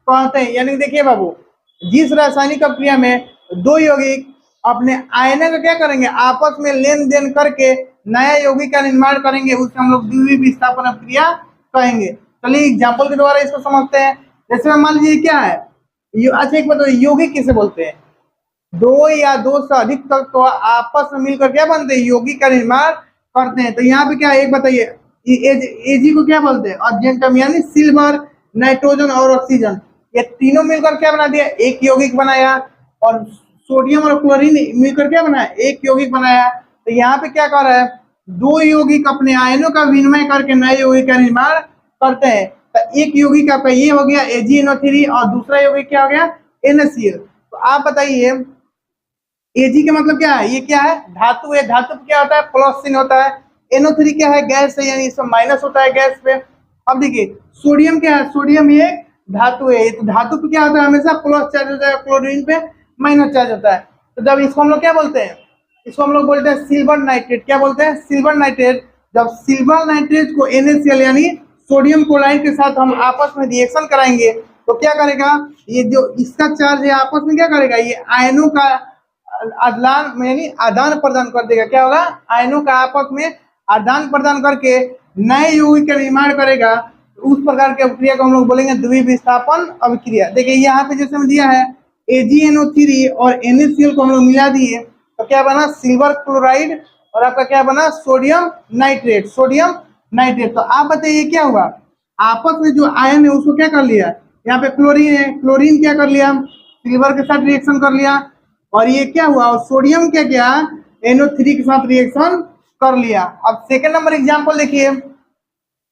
कहते हैं। यानी देखिए बाबू, जिस रासायनिक अभिक्रिया में दो यौगिक अपने आयनों का क्या करेंगे, आपस में लेन देन करके नया यौगिक का निर्माण करेंगे, उसे हम लोग द्विविस्थापन अभिक्रिया कहेंगे। चलिए एग्जाम्पल के द्वारा इसको समझते हैं। जैसे मान लीजिए क्या है, अच्छा एक बताओ, यौगिक किसे बोलते हैं, दो या दो से अधिक तत्व आपस में मिलकर क्या बनते हैं, यौगिक का निर्माण करते हैं। तो यहाँ पे क्या, एक बताइए, एजी को क्या बोलते हैं, अर्जेंटम, यानी सिल्वर, नाइट्रोजन और ऑक्सीजन, ये तीनों मिलकर क्या बना दिया, एक यौगिक बनाया। और सोडियम और क्लोरीन मिलकर क्या बनाया, एक यौगिक बनाया। तो यहाँ पे क्या कर रहा है, दो यौगिक अपने आयनों का विनिमय करके नए यौगिक का निर्माण करते हैं। तो एक यौगिक आपका ये हो गया AgNO3 और दूसरा यौगिक क्या हो गया, NaCl। तो आप बताइए Ag का मतलब क्या है, ये क्या है, धातु है, धातु क्या होता है, प्लस चिन्ह होता है। NO3 क्या है, गैस है, यानी इसमें माइनस होता है गैस पे। अब देखिए सोडियम क्या है, सोडियम ये धातु है, तो धातु पे क्या होता है, हमेशा प्लस चार्ज होता है, क्लोरीन पे माइनस चार्ज होता है। तो जब इसको हम लोग क्या बोलते हैं, इसको हम लोग बोलते हैं सिल्वर नाइट्रेट। क्या बोलते हैं, सिल्वर नाइट्रेट। जब सिल्वर नाइट्रेट को NaCl यानी सोडियम क्लोराइड के साथ हम आपस में रिएक्शन कराएंगे, तो क्या करेगा, ये जो इसका चार्ज है आपस में क्या करेगा, ये आयनों का आदान यानी आदान प्रदान कर देगा। क्या होगा, आयनों का आपस में आदान प्रदान करके नए यौगिक का निर्माण करेगा। उस प्रकार की अभिक्रिया को हम लोग बोलेंगे द्विविस्थापन अभिक्रिया। देखिए यहाँ पे जैसे हम दिया है AgNO3 और NaCl को हम लोग मिला दिए, तो क्या बना, सिल्वर क्लोराइड और आपका क्या बना, सोडियम नाइट्रेट, सोडियम नाइट्रेट। तो आप बताइए क्या हुआ, आपस में जो आयन है उसको क्या कर लिया, यहाँ पे क्लोरीन है, क्लोरीन क्या कर लिया, सिल्वर के साथ रिएक्शन कर लिया, और ये क्या हुआ, और सोडियम क्या किया, NO3 के साथ रिएक्शन कर लिया। अब सेकंड नंबर एग्जांपल देखिए,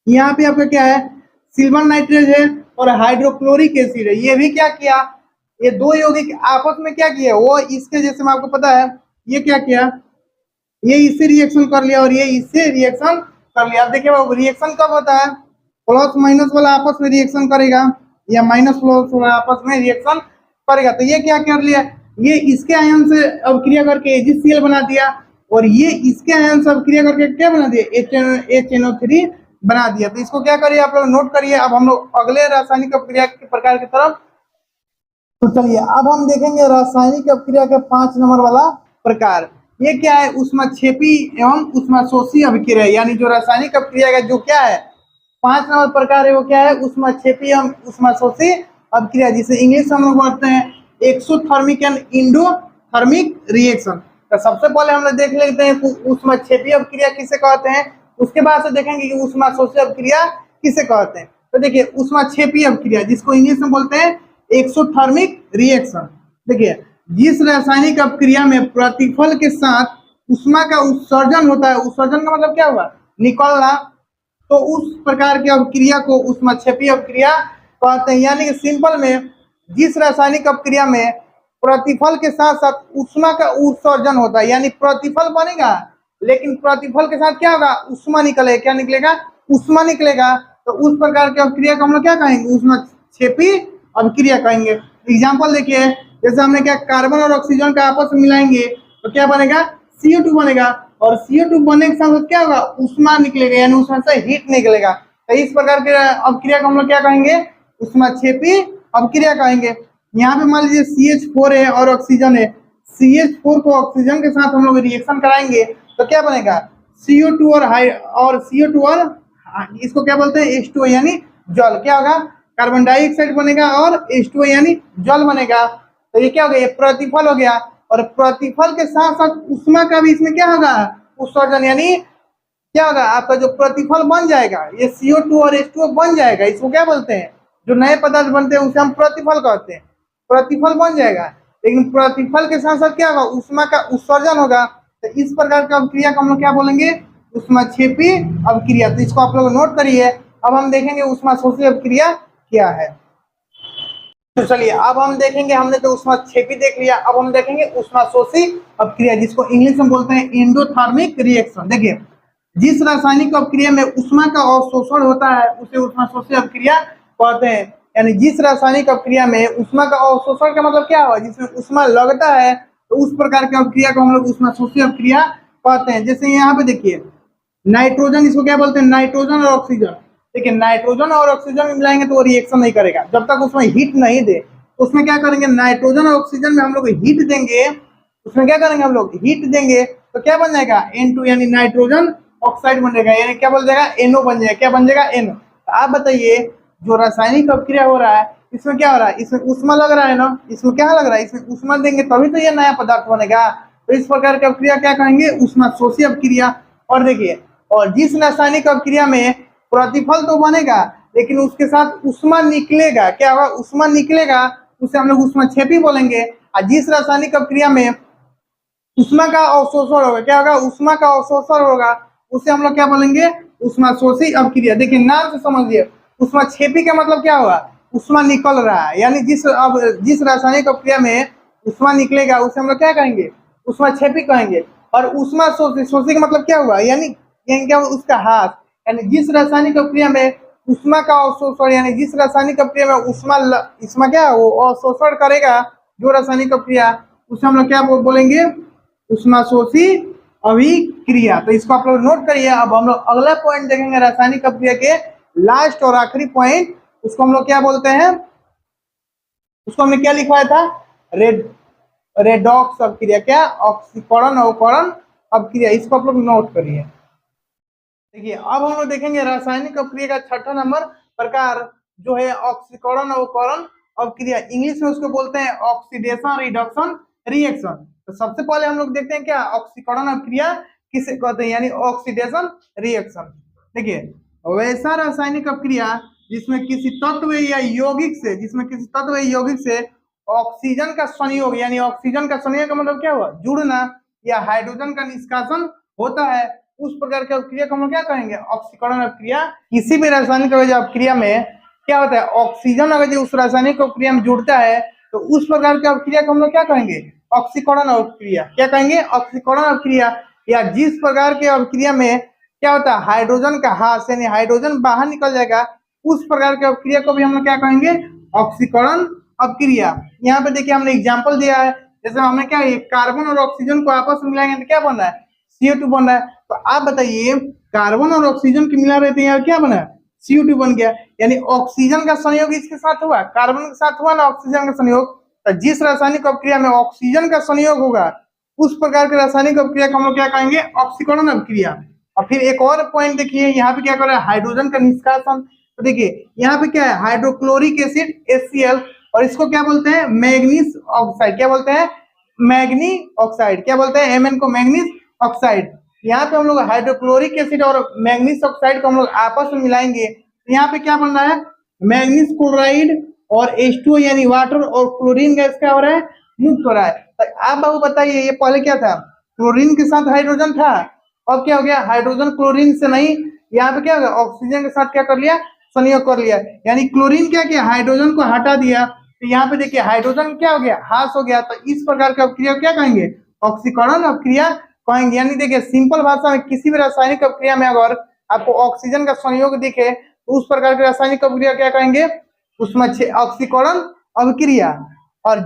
यहाँ पे आपका क्या है, सिल्वर नाइट्रेट है और हाइड्रोक्लोरिक एसिड है, ये भी क्या किया, ये दो यौगिक आपस में क्या किया, वो इसके जैसे में आपको पता है, ये क्या किया, ये इससे रिएक्शन कर लिया और ये इससे रिएक्शन कर लिया। अब देखिए वो रिएक्शन कब होता है, प्लस माइनस वाला आपस में रिएक्शन करेगा या माइनस प्लस वाला आपस में रिएक्शन करेगा। तो ये क्या कर लिया, ये इसके आयन से अभिक्रिया करके AgCl बना दिया और ये इसके आयन से अभिक्रिया करके क्या बना दिया, HNO3 बना दिया। तो इसको क्या करिए, आप लोग नोट करिए। अब हम लोग अगले रासायनिक अभिक्रिया के प्रकार की तरफ तो चलिए, अब हम देखेंगे रासायनिक अभिक्रिया के 5 नंबर वाला प्रकार। ये क्या है, ऊष्माक्षेपी एवं ऊष्माशोषी अभिक्रिया, यानी जो रासायनिक अभिक्रिया का जो क्या है 5 नंबर प्रकार है, वो क्या है, ऊष्माक्षेपी एवं ऊष्माशोषी अभिक्रिया, जिसे इंग्लिश में हम लोग बोलते हैं एक्सोथर्मिक एंड इंडोथर्मिक रिएक्शन। तो सबसे पहले हम लोग देख लेते हैं ऊष्माक्षेपी अभिक्रिया किसे कहते हैं, उसके बाद से देखेंगे कि ऊष्माशोषी अभिक्रिया किसे कहते हैं। तो देखिए ऊष्माक्षेपी अभिक्रिया, जिसको इंग्लिश में बोलते हैं एक्सोथर्मिक रिएक्शन। देखिए जिस रासायनिक अभिक्रिया में प्रतिफल के साथ ऊष्मा का उत्सर्जन होता है, उत्सर्जन का मतलब क्या हुआ, निकलना, तो उस प्रकार की अभिक्रिया को ऊष्माक्षेपी अभिक्रिया कहते हैं। यानी कि सिंपल में जिस रासायनिक अभिक्रिया में प्रतिफल के साथ साथ ऊष्मा का उत्सर्जन होता है, यानी प्रतिफल बनेगा लेकिन प्रतिफल के साथ क्या होगा, उष्मा निकलेगा। क्या निकलेगा, उष्मा निकलेगा। तो उस प्रकार की अभिक्रिया को हम लोग क्या कहेंगे, ऊष्माक्षेपी अभिक्रिया कहेंगे। एग्जाम्पल देखिए, जैसे हमने क्या कार्बन और ऑक्सीजन का आपस में मिलाएंगे तो क्या बनेगा, CO2 बनेगा। और CO2 बनने के साथ क्या होगा, उष्मा निकलेगा, यानी उसमें से हीट निकलेगा। तो इस प्रकार के अभिक्रिया को हम लोग क्या कहेंगे, उष्माक्षेपी अभिक्रिया कहेंगे। यहाँ पे मान लीजिए CH4 है और ऑक्सीजन है। CH4 को ऑक्सीजन के साथ हम लोग रिएक्शन कराएंगे तो क्या बनेगा, CO2 और CO2 और इसको क्या बोलते हैं, H2O यानी जल। क्या होगा, कार्बन डाइऑक्साइड बनेगा और H2O यानी जल बनेगा। तो ये क्या हो गया, ये प्रतिफल हो गया। और प्रतिफल के साथ साथ उष्मा का भी इसमें क्या होगा, उत्सर्जन, यानी क्या होगा, आपका जो प्रतिफल बन जाएगा ये CO2 और H2O बन जाएगा। इसको क्या बोलते हैं, जो नए पदार्थ बनते हैं उसे हम प्रतिफल कहते हैं। प्रतिफल बन जाएगा, लेकिन प्रतिफल के साथ साथ क्या होगा, उष्मा का उत्सर्जन होगा। तो इस प्रकार की अभिक्रिया को हम लोग क्या बोलेंगे, उष्माक्षेपी अभिक्रिया। तो इसको आप लोग नोट करिए। अब हम देखेंगे उष्माशोषी अभिक्रिया क्या है। तो चलिए अब हम देखेंगे, हमने तो उष्माक्षेपी देख लिया, अब हम देखेंगे उष्माशोषी अभिक्रिया, जिसको इंग्लिश में बोलते हैं एंडोथर्मिक रिएक्शन। देखिए, जिस रासायनिक अभिक्रिया में उष्मा का अवशोषण होता है उसे उष्माशोषी अभिक्रिया कहते हैं। यानी जिस रासायनिक अभिक्रिया में उष्मा का अवशोषण का मतलब क्या हुआ, जिसमें उष्मा लगता है, तो उस प्रकार की अभिक्रिया को हम लोग उष्माशोषी अभिक्रिया कहते हैं। जैसे यहाँ पे देखिए, नाइट्रोजन, इसको क्या बोलते हैं, नाइट्रोजन और ऑक्सीजन। देखिए, नाइट्रोजन और ऑक्सीजन मिलाएंगे तो वो रिएक्शन नहीं करेगा जब तक उसमें हीट नहीं दे। तो उसमें क्या करेंगे, नाइट्रोजन और ऑक्सीजन में हम लोग हीट देंगे, उसमें क्या करेंगे, हम लोग हीट देंगे तो क्या बन जाएगा, N2 यानी नाइट्रोजन ऑक्साइड बन जाएगा, यानी क्या बन जाएगा, NO बन जाएगा। क्या बन जाएगा, NO। तो आप बताइए, जो रासायनिक अभिक्रिया हो रहा है इसमें क्या हो रहा है, इसमें उष्मा लग रहा है ना, इसमें क्या लग रहा है, इसमें उष्मा देंगे तभी तो ये नया पदार्थ बनेगा। तो इस प्रकार की अभिक्रिया क्या कहेंगे, उष्माशोषी अभिक्रिया। और देखिए, और जिस रासायनिक अभिक्रिया में प्रतिफल तो बनेगा लेकिन उसके साथ उष्मा निकलेगा, क्या होगा, उष्मा निकलेगा, उसे हम लोग उष्माक्षेपी बोलेंगे। और जिस रासायनिक अभिक्रिया में उष्मा का अवशोषण होगा, क्या होगा, उष्मा का अवशोषण होगा, उसे हम लोग क्या बोलेंगे, उष्माशोषी अभिक्रिया। देखिए, नाम से समझिए, उष्माक्षेपी का मतलब क्या होगा, उष्मा निकल रहा है, यानी जिस रासायनिक अभिक्रिया में उष्मा निकलेगा उसे हम लोग क्या कहेंगे, उष्माक्षेपी कहेंगे। और उष्माशोषी का मतलब क्या हुआ, यानी क्या, उसका हाथ। यानी जिस रासायनिक अभिक्रिया में उष्मा का अवशोषण, यानी जिस रासायनिक अभिक्रिया में उष्मा क्या वो अवशोषण करेगा, जो रासायनिक अभिक्रिया, उसे हम लोग क्या बोलेंगे, उष्माशोषी अभिक्रिया। तो इसको आप लोग नोट करिए। अब हम लोग अगला पॉइंट देखेंगे, रासायनिक अभिक्रिया के लास्ट और आखिरी पॉइंट, उसको हम लोग क्या बोलते हैं, उसको हमने क्या लिखवाया था, रेडॉक्स अभिक्रिया। क्या, ऑक्सीकरण अवकरण अभिक्रिया। इसको आप लोग नोट करिए। देखिए, अब हम लोग देखेंगे रासायनिक अभिक्रिया का छठा नंबर प्रकार जो है ऑक्सीकरण अवकरण अभिक्रिया। इंग्लिश में उसको बोलते हैं ऑक्सीडेशन रिडक्शन रिएक्शन। तो सबसे पहले हम लोग देखते हैं क्या, ऑक्सीकरण अभिक्रिया किसे कहते हैं, यानी ऑक्सीडेशन रिएक्शन। देखिए, वैसा रासायनिक अभिक्रिया जिसमें किसी तत्व या यौगिक से ऑक्सीजन का संयोग, यानी ऑक्सीजन का संयोग का मतलब क्या हुआ, जुड़ना, या हाइड्रोजन का निष्कासन होता है, उस प्रकार की अभिक्रिया को हम लोग क्या कहेंगे, ऑक्सीकरण अभिक्रिया। किसी भी रासायनिक अभिक्रिया में क्या होता है, ऑक्सीजन अगर उस रासायनिक अभिक्रिया में जुड़ता है तो उस प्रकार की अभिक्रिया को हम लोग क्या कहेंगे, ऑक्सीकरण अभिक्रिया। क्या कहेंगे, ऑक्सीकरण अभिक्रिया। या जिस प्रकार के अभिक्रिया में क्या होता है, हाइड्रोजन का ह्रास, यानी हाइड्रोजन बाहर निकल जाएगा, उस प्रकार की अभिक्रिया को भी हम लोग क्या कहेंगे, ऑक्सीकरण अभिक्रिया। यहाँ पे देखिए, हमने एग्जाम्पल दिया है, जैसे हमने क्या, कार्बन और ऑक्सीजन को आपस में मिलाएंगे तो क्या बन रहा है, CO2 बन रहा है। तो आप बताइए, कार्बन और ऑक्सीजन की मिला रहते हैं, क्या बना, CO2 बन गया। यानी ऑक्सीजन का संयोग इसके साथ हुआ, कार्बन के साथ हुआ ना ऑक्सीजन का संयोग। तो जिस रासायनिक अभिक्रिया में ऑक्सीजन का संयोग होगा उस प्रकार के रासायनिक अभिक्रिया को हम लोग क्या कहेंगे, ऑक्सीकरण अभिक्रिया। और फिर एक और पॉइंट देखिए, यहाँ पे क्या कर रहा है, हाइड्रोजन का निष्कासन। तो देखिए, यहाँ पे क्या है, हाइड्रोक्लोरिक एसिड HCl, और इसको क्या बोलते हैं, मैग्नीज ऑक्साइड। क्या बोलते हैं, मैग्नी ऑक्साइड। क्या बोलते हैं, Mn को मैग्नीज ऑक्साइड। यहाँ पे हम लोग हाइड्रोक्लोरिक एसिड और मैग्नीज ऑक्साइड को हम लोग आपस में मिलाएंगे। यहाँ पे क्या बन रहा है, मैग्नीज क्लोराइड और H2O यानी वाटर और क्लोरीन गैस क्या हो रहा है, मुक्त हो रहा है। तो आप बाबू बताइए, ये पहले क्या था, क्लोरीन के साथ हाइड्रोजन था, अब क्या हो गया, हाइड्रोजन क्लोरीन से नहीं, यहाँ पे क्या हो गया, ऑक्सीजन के साथ क्या कर लिया, संयोग कर लिया। यानी क्लोरीन क्या किया, हाइड्रोजन को हटा दिया। तो यहाँ पे देखिए, हाइड्रोजन क्या हो गया, ह्रास हो गया। तो इस प्रकार की अभिक्रिया क्या कहेंगे, ऑक्सीकरण अभिक्रिया कहेंगे। यानी देखिए सिंपल भाषा में किसी भी रासायनिक अभिक्रिया में अगर आपको ऑक्सीजन का संयोग दिखे तो उस प्रकार की रासायनिक अभिक्रिया क्या कहेंगे, उसमें ऑक्सीकरण अभिक्रिया। और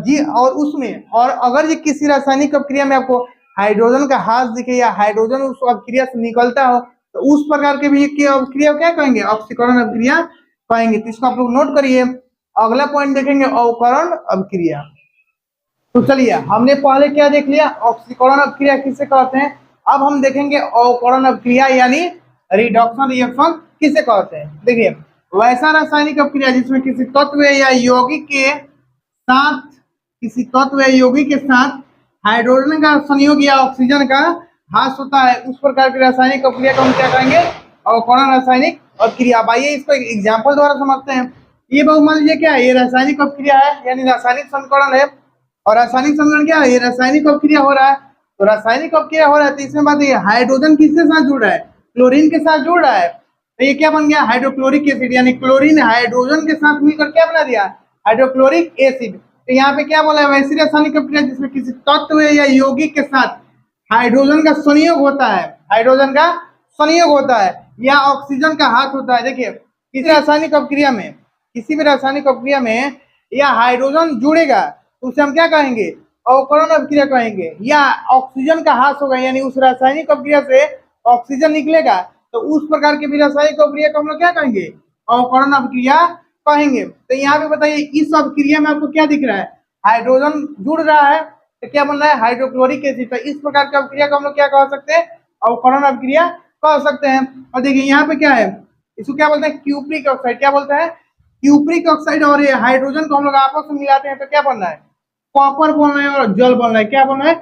उसमें और अगर ये किसी रासायनिक अभिक्रिया में आपको हाइड्रोजन का हाथ दिखे या हाइड्रोजन उस अभिक्रिया से निकलता हो तो उस प्रकार के भी अभिक्रिया क्या कहेंगे, ऑक्सीकरण अभिक्रिया कहेंगे। तो इसको आप लोग नोट करिए। अगला पॉइंट देखेंगे अवकरण अभिक्रिया। तो चलिए हमने पहले क्या देख लिया, ऑक्सीकरण अभिक्रिया किसे कहते हैं। अब हम देखेंगे अवकरण अभिक्रिया यानी रिडक्शन रिएक्शन किसे कहते हैं। देखिए वैसा रासायनिक अभिक्रिया जिसमें किसी तत्व या यौगिक के साथ हाइड्रोजन का संयोग या ऑक्सीजन का ह्रास होता है, उस प्रकार की रासायनिक अभिक्रिया को हम क्या कहेंगे, अवकरण रासायनिक अभिक्रिया। अब आइए इसको एक एग्जाम्पल द्वारा समझते हैं। ये बहुत मान लीजिए क्या है, ये रासायनिक अभिक्रिया है यानी रासायनिक संकरण है। और रासायनिक संकरण क्या है, ये रासायनिक अभिक्रिया हो रहा है। तो रासायनिक अभिक्रिया हो रहा है तो इसमें बात ये हाइड्रोजन किसके साथ जुड़ रहा है, क्लोरीन के साथ जुड़ रहा है। तो ये क्या बन गया, हाइड्रोक्लोरिक एसिड, यानी क्लोरीन हाइड्रोजन के साथ मिलकर क्या बना दिया, हाइड्रोक्लोरिक एसिड। तो यहाँ पे क्या बोला है, वैसी रासायनिक अभिक्रिया जिसमें किसी तत्व या यौगिक के साथ हाइड्रोजन का संयोग होता है, हाइड्रोजन का संयोग होता है या ऑक्सीजन का हाथ होता है। देखिए किसी रासायनिक अभिक्रिया में, किसी भी रासायनिक अभिक्रिया में या हाइड्रोजन जुड़ेगा तो उसे हम क्या कहेंगे, अवकरण अभिक्रिया कहेंगे। या ऑक्सीजन का हाथ होगा यानी उस रासायनिक अभिक्रिया से ऑक्सीजन निकलेगा तो उस प्रकार के भी रासायनिक अभिक्रिया को हम लोग क्या कहेंगे, अवकरण अभिक्रिया कहेंगे। तो यहाँ पे बताइए इस अभिक्रिया में आपको क्या दिख रहा है, हाइड्रोजन जुड़ रहा है तो क्या बन रहा है, हाइड्रोक्लोरिक एसिड। तो इस प्रकार की अभिक्रिया को हम लोग क्या कह सकते हैं, अवकरण अभिक्रिया कह सकते हैं। और देखिए यहाँ पे क्या है, इसको क्या बोलते हैं, क्यूप्रिक ऑक्साइड। क्या बोलते हैं, क्यूप्रिक ऑक्साइड। और ये हाइड्रोजन को हम लोग आपस में मिलाते हैं तो क्या बन रहा है, कॉपर बन रहा है और जल बन रहा है। क्या बन रहा है,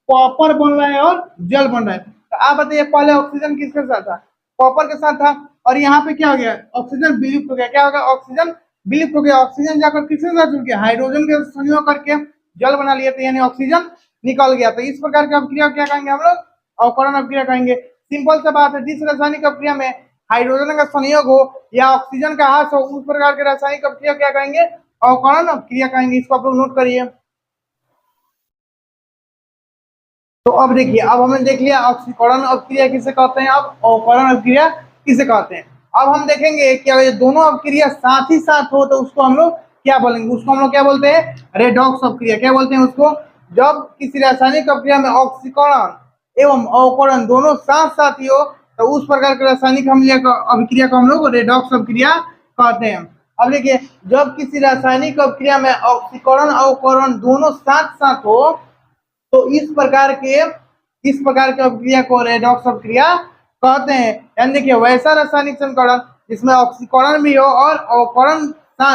कॉपर बन रहा है और जल बन रहा है। तो आप बताइए पहले ऑक्सीजन किसके साथ था, कॉपर के साथ था। और यहाँ पे क्या हो गया, ऑक्सीजन विलुप्त हो गया। क्या हो गया, ऑक्सीजन विलुप्त हो गया। ऑक्सीजन जाकर किसके साथ जुड़ गया, हाइड्रोजन के संयोग करके जल बना लिया तो यानी ऑक्सीजन निकल गया। तो इस प्रकार की अभिक्रिया क्या कहेंगे हम लोग, अवकरण अभिक्रिया कहेंगे। सिंपल सा बात है, जिस रासायनिक अभिक्रिया में हाइड्रोजन का संयोग हो या ऑक्सीजन का ह्रास हो उस प्रकार के रासायनिक अभिक्रिया क्या कहेंगे, अवकरण अभिक्रिया कहेंगे। इसको आप लोग नोट करिए। तो अब देखिए, अब हमने देख लिया ऑक्सीकरण अभिक्रिया किसे कहते हैं, अब अवकरण अभिक्रिया किसे कहते हैं। अब हम देखेंगे कि अगर ये दोनों अभिक्रिया साथ ही साथ हो तो उसको हम लोग क्या बोलेंगे, उसको हम लोग क्या बोलते हैं, रेडॉक्स अभिक्रिया। क्या बोलते हैं उसको, जब किसी रासायनिक अभिक्रिया में ऑक्सीकरण एवं अवकरण दोनों साथ साथ ही हो तो उस प्रकार के रासायनिक अभिक्रिया को हम लोग रेडॉक्स अभिक्रिया कहते हैं। अब देखिए जब किसी रासायनिक अभिक्रिया में ऑक्सीकरण अवकरण दोनों साथ साथ हो तो इस प्रकार के अभिक्रिया को रेडॉक्स अभिक्रिया कहते हैं। यानी देखिए वैसा रासायनिक संकरण जिसमें ऑक्सीकरण भी हो और अवकरण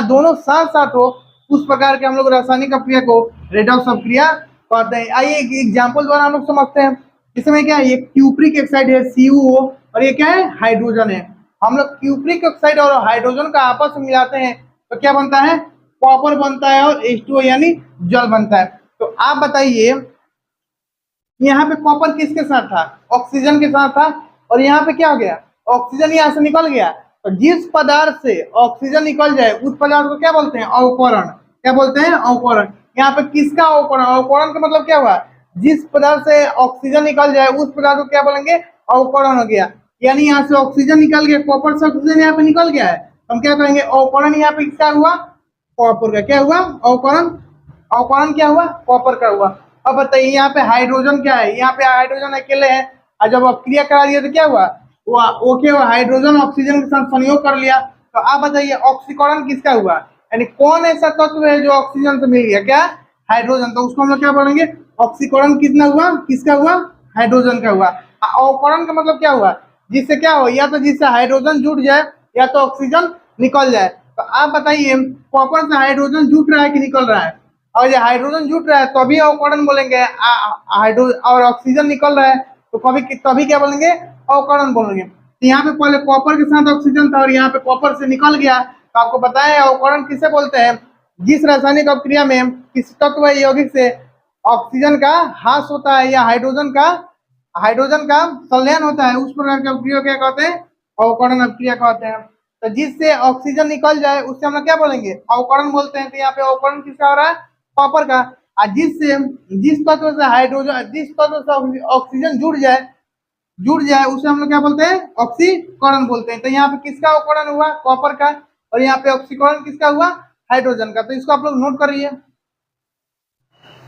दोनों साथ साथ हो उस प्रकार के हम लोग रासायनिक अभिक्रिया को रेडॉक्स अभिक्रिया कहते हैं। आइए एक एग्जाम्पल द्वारा हम लोग समझते हैं। इसमें क्या है, ये क्यूप्रिक ऑक्साइड है CuO और ये क्या है, हाइड्रोजन है। हम लोग क्यूप्रिक ऑक्साइड और हाइड्रोजन का आपस में मिलाते हैं तो क्या बनता है, कॉपर बनता है और H2O यानी जल बनता है। तो आप बताइए यहाँ पे कॉपर किसके साथ था, ऑक्सीजन के साथ था। और यहाँ पे क्या हो गया, ऑक्सीजन यहाँ से निकल गया। तो जिस पदार्थ से ऑक्सीजन निकल जाए उस पदार्थ को क्या बोलते हैं, अवकरण। क्या बोलते हैं, अवकरण। यहाँ पे किसका अवकरण, अवकरण का मतलब क्या हुआ, जिस पदार्थ से ऑक्सीजन निकल जाए उस पदार्थ को क्या बोलेंगे, अवकरण हो गया। यानी यहाँ से ऑक्सीजन निकल गया, कॉपर से ऑक्सीजन यहाँ पे निकल गया है, हम क्या कहेंगे, अवकरण यहाँ पे किसका हुआ, कॉपर का। क्या हुआ, अवकरण। अवकरण क्या हुआ, कॉपर का हुआ। अब बताइए यहाँ पे हाइड्रोजन क्या है, यहाँ पे हाइड्रोजन अकेले है और जब अभिक्रिया करा दिया तो क्या हुआ, वो क्या हुआ, हाइड्रोजन ऑक्सीजन के साथ संयोग कर लिया। तो आप बताइए ऑक्सीकरण किसका हुआ, यानी कौन ऐसा तत्व है जो ऑक्सीजन से मिल गया, क्या, हाइड्रोजन। तो उसको हम लोग क्या बोलेंगे, ऑक्सीकरण कितना हुआ, किसका हुआ, हाइड्रोजन का हुआ। अवकरण का मतलब क्या हुआ, जिससे क्या हो, या तो जिससे हाइड्रोजन जुट जाए या तो ऑक्सीजन निकल जाए। तो आप बताइए कॉपर से हाइड्रोजन जुट रहा है कि निकल रहा है, और ये हाइड्रोजन जुट रहा है तभी अवकरण बोलेंगे, और ऑक्सीजन निकल रहा है तो तभी क्या बोलेंगे, अवकरण बोलेंगे। तो यहाँ पे पहले कॉपर के साथ ऑक्सीजन था और यहाँ पे कॉपर से निकल गया तो आपको बताया अवकरण किसे बोलते हैं, जिस रासायनिक अभिक्रिया में किसी तत्व यौगिक से ऑक्सीजन का ह्रास होता है या हाइड्रोजन का संलयन होता है उस प्रकार की अभिक्रिया क्या कहते हैं, अवकरण अभिक्रिया कहते हैं। तो जिससे ऑक्सीजन निकल जाए उससे हम लोग क्या बोलेंगे, अवकरण बोलते हैं। तो यहाँ पे अवकरण किसका हो रहा है, कॉपर का। जिस तत्व से हाइड्रोजन, जिस तत्व से ऑक्सीजन जुड़ जाए उसे हम लोग क्या बोलते हैं, ऑक्सीकरण बोलते हैं। तो यहाँ पे किसका ऑक्सीकरण हुआ, कॉपर का, और यहाँ पे ऑक्सीकरण किसका हुआ, हाइड्रोजन का। तो इसको आप लोग नोट करिए।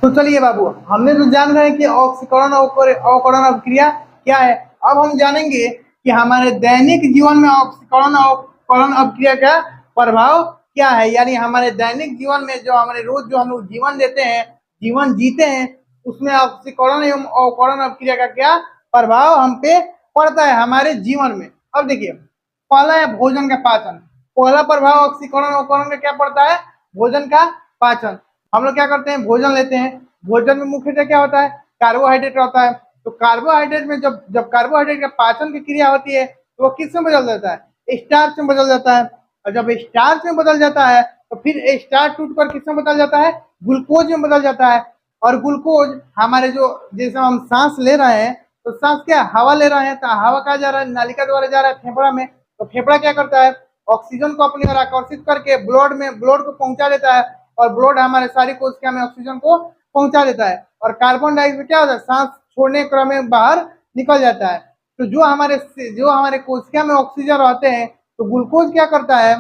तो चलिए बाबू, हमने तो जान गए कि ऑक्सीकरण अवकरण अभिक्रिया क्या है। अब हम जानेंगे कि हमारे दैनिक जीवन में ऑक्सीकरण अवकरण अभिक्रिया का प्रभाव क्या है। यानी हमारे दैनिक जीवन में जो हमारे रोज जो हम लोग जीवन देते हैं, जीवन जीते हैं, उसमें ऑक्सीकरण एवं अवकरण अभिक्रिया का क्या प्रभाव हम पे पड़ता है हमारे जीवन में। अब देखिए, पहला है भोजन का पाचन। पहला प्रभाव ऑक्सीकरण अवकरण का क्या पड़ता है, भोजन का पाचन। हम लोग क्या करते हैं, भोजन लेते हैं, भोजन में मुख्यतः क्या होता है, कार्बोहाइड्रेट होता है। तो कार्बोहाइड्रेट में जब कार्बोहाइड्रेट का पाचन की क्रिया होती है तो वो किस में बदल जाता है, स्टार्च में बदल जाता है। और जब स्टार्च में बदल जाता है तो फिर स्टार्च टूटकर किस में बदल जाता है, ग्लूकोज में बदल जाता है। और ग्लूकोज हमारे जो, जैसे हम सांस ले रहे हैं तो सांस क्या, हवा ले रहे हैं, तो हवा कहाँ जा रहा है, नालिका द्वारा जा रहा है फेफड़ा में। तो फेफड़ा क्या करता है, ऑक्सीजन को अपनी ओर आकर्षित करके ब्लड को पहुंचा देता है, और ब्लड हमारे सारी कोशिका में ऑक्सीजन को पहुंचा देता है। और कार्बन डाइऑक्साइड क्या होता है, सांस छोड़ने के क्रम में बाहर निकल जाता है। तो जो हमारे कोशिका में ऑक्सीजन रहते हैं, तो ग्लूकोज क्या करता है,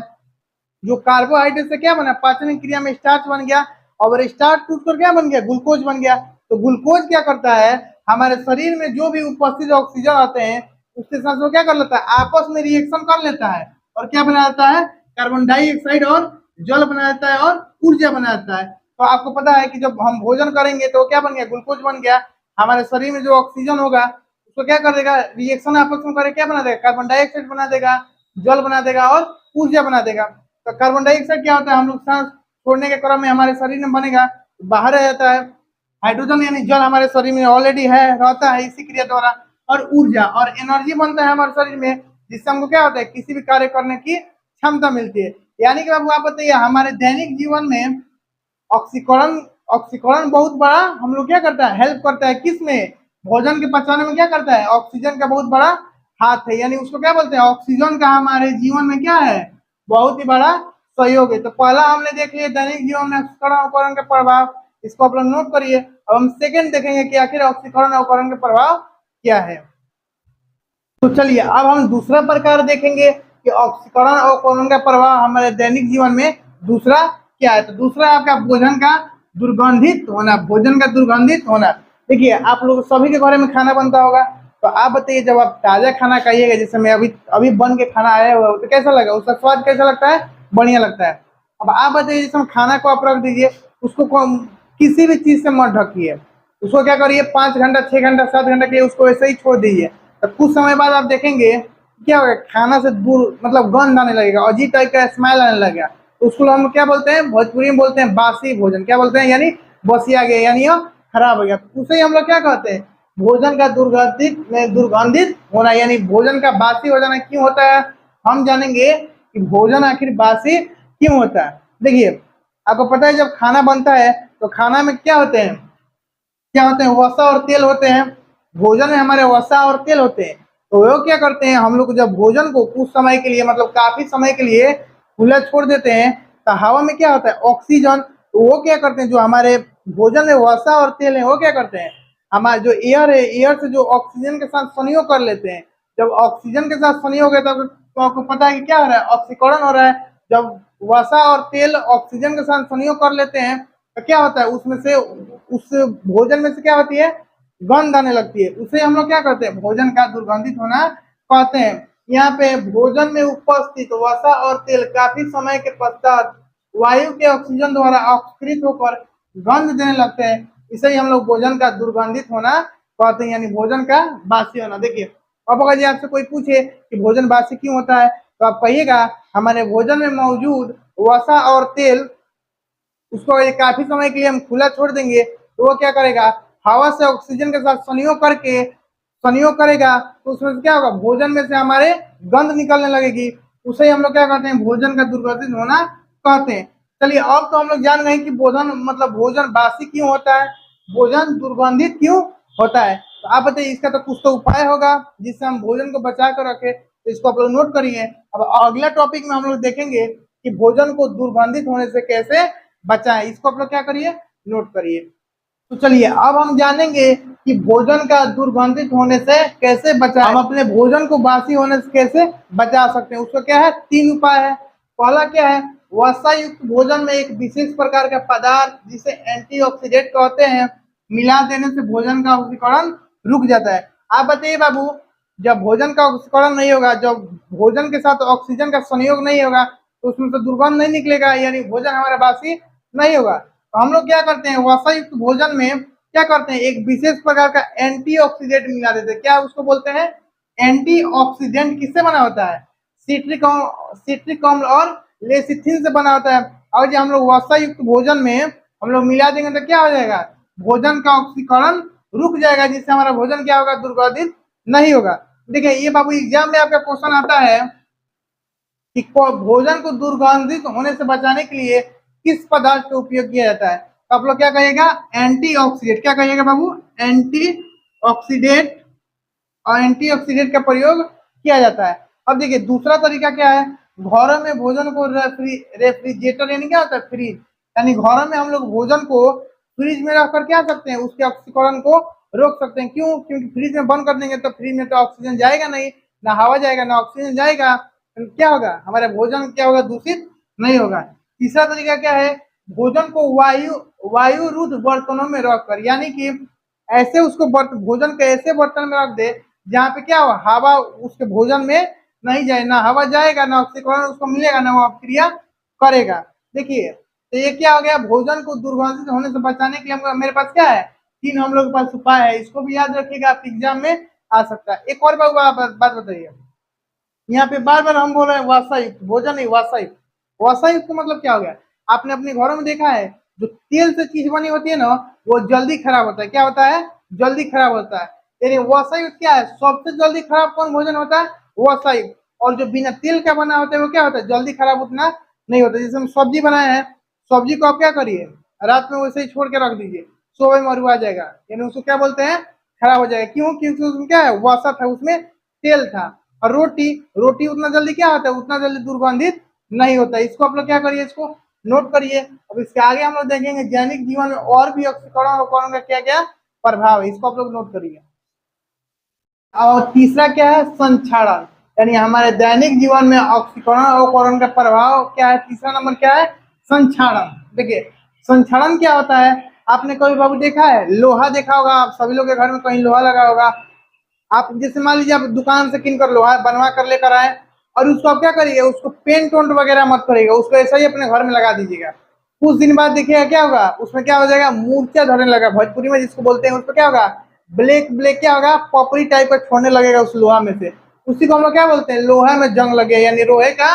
जो कार्बोहाइड्रेट से क्या बना, पाचन क्रिया में स्टार्च बन गया, और स्टार्च टूटकर क्या बन गया, ग्लूकोज बन गया। तो ग्लूकोज क्या करता है, हमारे शरीर में जो भी उपस्थित ऑक्सीजन आते हैं उसके साथ वो क्या कर लेता है, आपस में रिएक्शन कर लेता है, और क्या बना देता है, कार्बन डाइऑक्साइड और जल बना देता है, और ऊर्जा बना देता है। तो आपको पता है कि जब हम भोजन करेंगे तो क्या बन गया, ग्लूकोज बन गया। हमारे शरीर में जो ऑक्सीजन होगा उसको क्या कर देगा, रिएक्शन आपस में करके क्या बना देगा, कार्बन डाइऑक्साइड बना देगा, जल बना देगा, और ऊर्जा बना देगा। तो कार्बन डाइऑक्साइड क्या होता है, हम लोग सांस छोड़ने के क्रम में हमारे शरीर में बनेगा, बाहर रह जाता है। हाइड्रोजन यानी जल हमारे शरीर में ऑलरेडी है, रहता है इसी क्रिया द्वारा, और ऊर्जा और एनर्जी बनता है हमारे शरीर में, जिससे हमको क्या होता है, किसी भी कार्य करने की क्षमता मिलती है। यानी कि बाबू आप बताइए, हमारे दैनिक जीवन में ऑक्सीकरण ऑक्सीकरण बहुत बड़ा हम लोग क्या करता है, हेल्प करता है। किस में, भोजन के पचाने में क्या करता है, ऑक्सीजन का बहुत बड़ा हाथ है। यानी उसको क्या बोलते हैं, ऑक्सीजन का हमारे जीवन में क्या है, बहुत ही बड़ा सहयोग है। तो पहला हमने देख लिया दैनिक जीवन में ऑक्सीकरण अवकरण का प्रभाव, इसको आप लोग नोट करिए। अब हम सेकंड देखेंगे कि आखिर ऑक्सीकरण अवकरण का प्रभाव क्या है। तो चलिए अब हम दूसरा प्रकार देखेंगे कि ऑक्सीकरण अवकरण का प्रभाव हमारे दैनिक जीवन में दूसरा क्या है। तो दूसरा आपका भोजन का दुर्गंधित होना, भोजन का दुर्गंधित होना। देखिए आप लोग सभी के घर में खाना बनता होगा, तो आप बताइए जब आप ताजा खाना खाइएगा, जैसे मैं अभी बन के खाना आया हुआ, तो कैसा लगा, उसका स्वाद कैसा लगता है, बढ़िया लगता है। अब आप बताइए, जैसे हम खाना को आप रख दीजिए, उसको किसी भी चीज से मत ढकिए, उसको क्या करिए, 5 घंटा 6 घंटा 7 घंटा के उसको ऐसे ही छोड़ दीजिए। तो कुछ समय बाद आप देखेंगे क्या होगा, खाना से दूर मतलब गंध आने लगेगा, अजीब टाइप का स्मेल आने लगेगा। तो उसको हम क्या बोलते हैं, भोजपुरी में बोलते हैं बासी भोजन। क्या बोलते हैं, यानी बसिया गया, यानी खराब हो गया। उसे हम लोग क्या कहते हैं, भोजन का दुर्गंधित होना, यानी भोजन का बासी हो जाना। क्यों होता है, हम जानेंगे कि भोजन आखिर बासी क्यों होता है। देखिए आपको पता है, जब खाना बनता है तो खाना में क्या होते हैं, वसा और तेल होते हैं। भोजन में हमारे वसा और तेल होते हैं। तो वो क्या करते हैं, हम लोग जब भोजन को कुछ समय के लिए, मतलब काफी समय के लिए खुला छोड़ देते हैं, तो हवा में क्या होता है, ऑक्सीजन। तो वो क्या करते हैं, जो हमारे भोजन में वसा और तेल है, वो क्या करते हैं, हमारा जो एयर है, एयर से जो ऑक्सीजन के साथ संयोग कर लेते हैं। जब ऑक्सीजन के साथ संयोग है तो आपको पता है कि क्या हो रहा है, ऑक्सीकरण हो रहा है। जब वसा और तेल ऑक्सीजन के साथ संयोग कर लेते हैं तो क्या होता है, उसमें से उस भोजन में से क्या होती है, गंध आने लगती है। उसे हम लोग क्या कहते हैं, भोजन का दुर्गंधित होना कहते हैं। यहाँ पे भोजन में उपस्थित वसा और तेल काफी समय के पश्चात वायु के ऑक्सीजन द्वारा ऑक्सीकृत होकर गंध देने लगते हैं। इसे ही हम लोग भोजन का दुर्गंधित होना कहते हैं, यानी भोजन का बासी होना। देखिए अब अगर ये आपसे कोई पूछे कि भोजन बासी क्यों होता है, तो आप कहिएगा हमारे भोजन में मौजूद वसा और तेल, उसको काफी समय के लिए हम खुला छोड़ देंगे तो वो क्या करेगा, हवा से ऑक्सीजन के साथ संयोग करेगा। तो उसमें क्या होगा, भोजन में से हमारे गंध निकलने लगेगी। उसे हम लोग क्या कहते हैं, भोजन का दुर्गंधित होना कहते हैं। चलिए अब तो हम लोग जान गए कि भोजन बासी क्यों होता है, भोजन दुर्गंधित क्यों होता है। तो आप बताइए, इसका तो कुछ तो उपाय होगा जिससे हम भोजन को बचा कर रखें। तो इसको आप लोग नोट करिए। अब अगला टॉपिक में हम लोग देखेंगे कि भोजन को दुर्गंधित होने से कैसे बचाएं। इसको आप लोग क्या करिए, नोट करिए। तो चलिए अब हम जानेंगे कि भोजन का दुर्गंधित होने से कैसे बचा, हम अपने भोजन को बासी होने से कैसे बचा सकते हैं। उसका क्या है, 3 उपाय है। पहला क्या है, वसा युक्त भोजन में एक विशेष प्रकार का पदार्थ जिसे एंटीऑक्सीडेंट कहते हैं मिला देने से भोजन का ऑक्सीकरण रुक जाता है। आप बताइए बाबू, जब भोजन का ऑक्सीकरण नहीं होगा, जब भोजन के साथ ऑक्सीजन का संयोग नहीं होगा तो उसमें से दुर्गंध नहीं निकलेगा, यानी भोजन हमारा बासी नहीं होगा। तो हम लोग क्या करते हैं, वसा युक्त भोजन में क्या करते हैं, एक विशेष प्रकार का एंटीऑक्सीडेंट मिला देते हैं। क्या उसको बोलते हैं, एंटीऑक्सीडेंट। किससे बना होता है, सिट्रिक अम्ल और लेसिथिन से बना होता है। और जो हम लोग वसा युक्त भोजन में हम लोग मिला देंगे तो क्या हो जाएगा, भोजन का ऑक्सीकरण रुक जाएगा, जिससे हमारा भोजन क्या होगा, दुर्गंधित नहीं होगा। देखिए ये बाबू एग्जाम में आपका क्वेश्चन आता है कि भोजन को दुर्गंधित होने से बचाने के लिए किस पदार्थ का उपयोग किया जाता है। तो आप लोग क्या कहिएगा, एंटीऑक्सीडेंट। क्या कहिएगा बाबू, एंटीऑक्सीडेंट। और एंटीऑक्सीडेंट का प्रयोग किया जाता है। अब देखिए दूसरा तरीका क्या है, घरों में भोजन को रेफ्रिजरेटर यानी क्या होता है, फ्रीज, यानी घरों में हम लोग भोजन को फ्रिज में रखकर क्या सकते हैं, उसके ऑक्सीकरण को रोक सकते हैं। क्यों, क्योंकि फ्रिज में बंद कर देंगे तो फ्रिज में तो ऑक्सीजन जाएगा नहीं, ना हवा जाएगा ना ऑक्सीजन जाएगा, तो क्या होगा, हमारा भोजन क्या होगा, दूषित नहीं होगा। तीसरा तरीका क्या है, भोजन को वायुरुद्ध बर्तनों में रखकर, यानी कि ऐसे उसको भोजन के ऐसे बर्तन में रख दे जहाँ पे क्या हो, हवा उसके भोजन में नहीं जाए, ना हवा जाएगा ना ऑक्सीकरण उसको मिलेगा ना वो क्रिया करेगा। देखिए तो ये क्या हो गया, भोजन को दुर्गंधित होने से बचाने के लिए मेरे पास क्या है, 3 हम लोग के पास उपाय है। इसको भी याद रखिएगा, आप एग्जाम में आ सकता है। एक और बात बताइए, यहाँ पे बार बार हम बोल रहे हैं वासायुक्त भोजन, नहीं वासायुक्त। वासायुक्त का मतलब क्या हो गया, आपने अपने घरों में देखा है जो तेल से चीज बनी होती है ना वो जल्दी खराब होता है। क्या होता है, जल्दी खराब होता है। यानी वसायुक्त क्या है, सबसे जल्दी खराब कौन भोजन होता है, वसायुक्त। और जो बिना तेल का बना होता है वो क्या होता है, जल्दी खराब उतना नहीं होता। जैसे हम सब्जी बनाए हैं, सब्जी को आप क्या करिए, रात में वैसे ही छोड़ के रख दीजिए, सुबह में मरुआ जाएगा, यानी उसको क्या बोलते हैं, खराब हो जाएगा। क्यों, क्योंकि उसमें क्या है, वसा था, उसमें तेल था। और रोटी, रोटी उतना जल्दी क्या होता है, उतना जल्दी दुर्गंधित नहीं होता। इसको आप लोग क्या करिए, इसको नोट करिए। अब इसके आगे हम लोग देखेंगे दैनिक जीवन में और भी ऑक्सीकरण और उपकरण का क्या क्या प्रभाव है, इसको आप लोग नोट करिए। और तीसरा क्या है, संक्षारण, यानी हमारे दैनिक जीवन में ऑक्सीकरण और उपकरण का प्रभाव क्या है। तीसरा नंबर क्या है, संक्षारण। देखिए संक्षारण क्या होता है, आपने कभी बाबू देखा है, लोहा देखा होगा, आप सभी लोग के घर में कहीं लोहा लगा होगा। आप जैसे मान लीजिए आप दुकान से किन कर लोहा बनवा कर लेकर आए, और उसको आप क्या करिएगा, उसको पेंट वेंट वगैरह मत करिएगा, उसको ऐसा ही अपने घर में लगा दीजिएगा। कुछ दिन बाद देखिएगा क्या होगा, उसमें क्या हो जाएगा, मूर्छा धरने लगा, भोजपुरी में जिसको बोलते हैं, उसमें क्या होगा, ब्लैक ब्लैक क्या होगा, पपड़ी टाइप का छोड़ने लगेगा उस लोहा में से। उसी को हम लोग क्या बोलते हैं, लोहा में जंग लगे, यानी लोहे का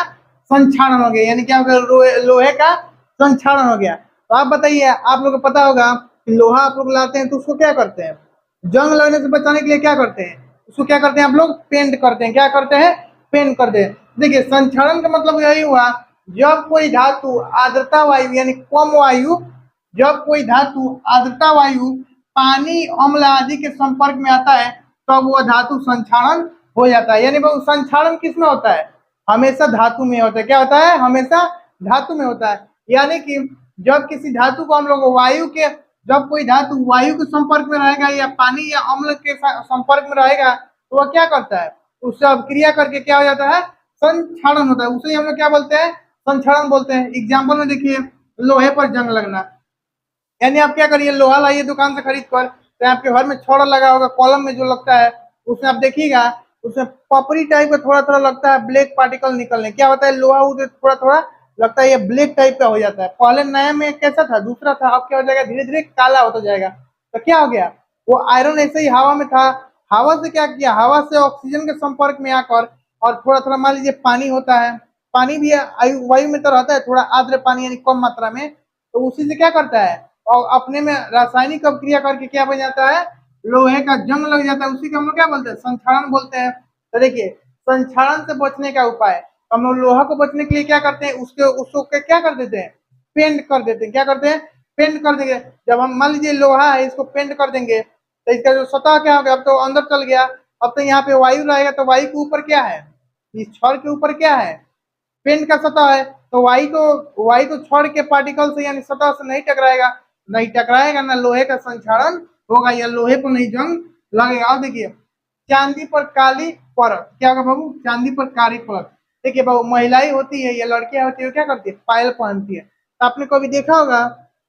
संक्षारण हो गया। यानी क्या हो गया, लोहे का संक्षारण हो गया। तो आप बताइए, आप लोग को पता होगा कि लोहा आप लोग लाते हैं तो उसको क्या करते हैं, जंग लगने से बचाने के लिए क्या करते हैं, उसको क्या करते हैं आप लोग, पेंट करते हैं। क्या करते हैं, पेंट करते हैं। देखिए संक्षारण का मतलब यही हुआ, जब कोई धातु आर्द्रता वायु यानी कम वायु, जब कोई धातु आर्द्रता वायु पानी अम्ल आदि के संपर्क में आता है तब वह धातु संक्षारण हो जाता है। यानी वो संक्षारण किसमें होता है, हमेशा धातु में होता है। क्या होता है, हमेशा धातु में होता है। यानी कि जब किसी धातु को हम लोग वायु के, जब कोई धातु वायु के संपर्क में रहेगा या पानी या अम्ल के संपर्क में रहेगा तो वह क्या करता है, उससे अभिक्रिया करके क्या हो जाता है, संक्षारण होता है। उसे हम लोग क्या बोलते हैं, संक्षारण बोलते हैं। एग्जाम्पल में देखिए, लोहे पर जंग लगना, यानी आप क्या करिए, लोहा लाइए दुकान से खरीद कर, तो आपके घर में छड़ लगा होगा, कॉलम में जो लगता है उसमें आप देखिएगा, उसमें पपड़ी टाइप का थोड़ा थोड़ा लगता है, ब्लैक पार्टिकल निकलने। क्या होता है, लोहा उसे थोड़ा थोड़ा लगता है, ये ब्लैक टाइप का हो जाता है। पहले नया में कैसा था, दूसरा था, अब क्या हो जाएगा, धीरे धीरे काला होता जाएगा। तो क्या हो गया, वो आयरन ऐसे ही हवा में था, हवा से क्या किया, हवा से ऑक्सीजन के संपर्क में आकर, और थोड़ा थोड़ा मान लीजिए पानी होता है, पानी भी वायु में तो रहता है, थोड़ा आर्द्र पानी यानी कम मात्रा में, तो उसी से क्या करता है, और अपने में रासायनिक अभिक्रिया करके क्या बन जाता है, लोहे का जंग लग जाता है। उसी को हम लोग क्या बोलते हैं, संक्षारण बोलते हैं। तो देखिए संक्षारण से बचने का उपाय, हम लोग लोहा को बचने के लिए क्या करते हैं, उसके उसको क्या कर देते हैं, पेंट कर देते हैं। क्या करते हैं, पेंट कर देंगे। जब हम मान लीजिए लोहा है, इसको पेंट कर देंगे तो इसका जो सतह क्या हो गया, अब तो अंदर चल गया। अब तो यहाँ पे वायु रहेगा, तो वायु के ऊपर क्या है, इस छड़ के ऊपर क्या है, पेंट का सतह है। तो वायु तो छड़ के पार्टिकल से यानी सतह से नहीं टकराएगा, नहीं टकराएगा, ना लोहे का संक्षारण होगा, या लोहे को नहीं जंग लगेगा। अब देखिए चांदी पर काली परत, क्या होगा बाबू, चांदी पर काली परत। देखिए बाबू महिलाएं होती है या लड़कियां होती है क्या करती है, पायल पहनती है। तो आपने कभी देखा होगा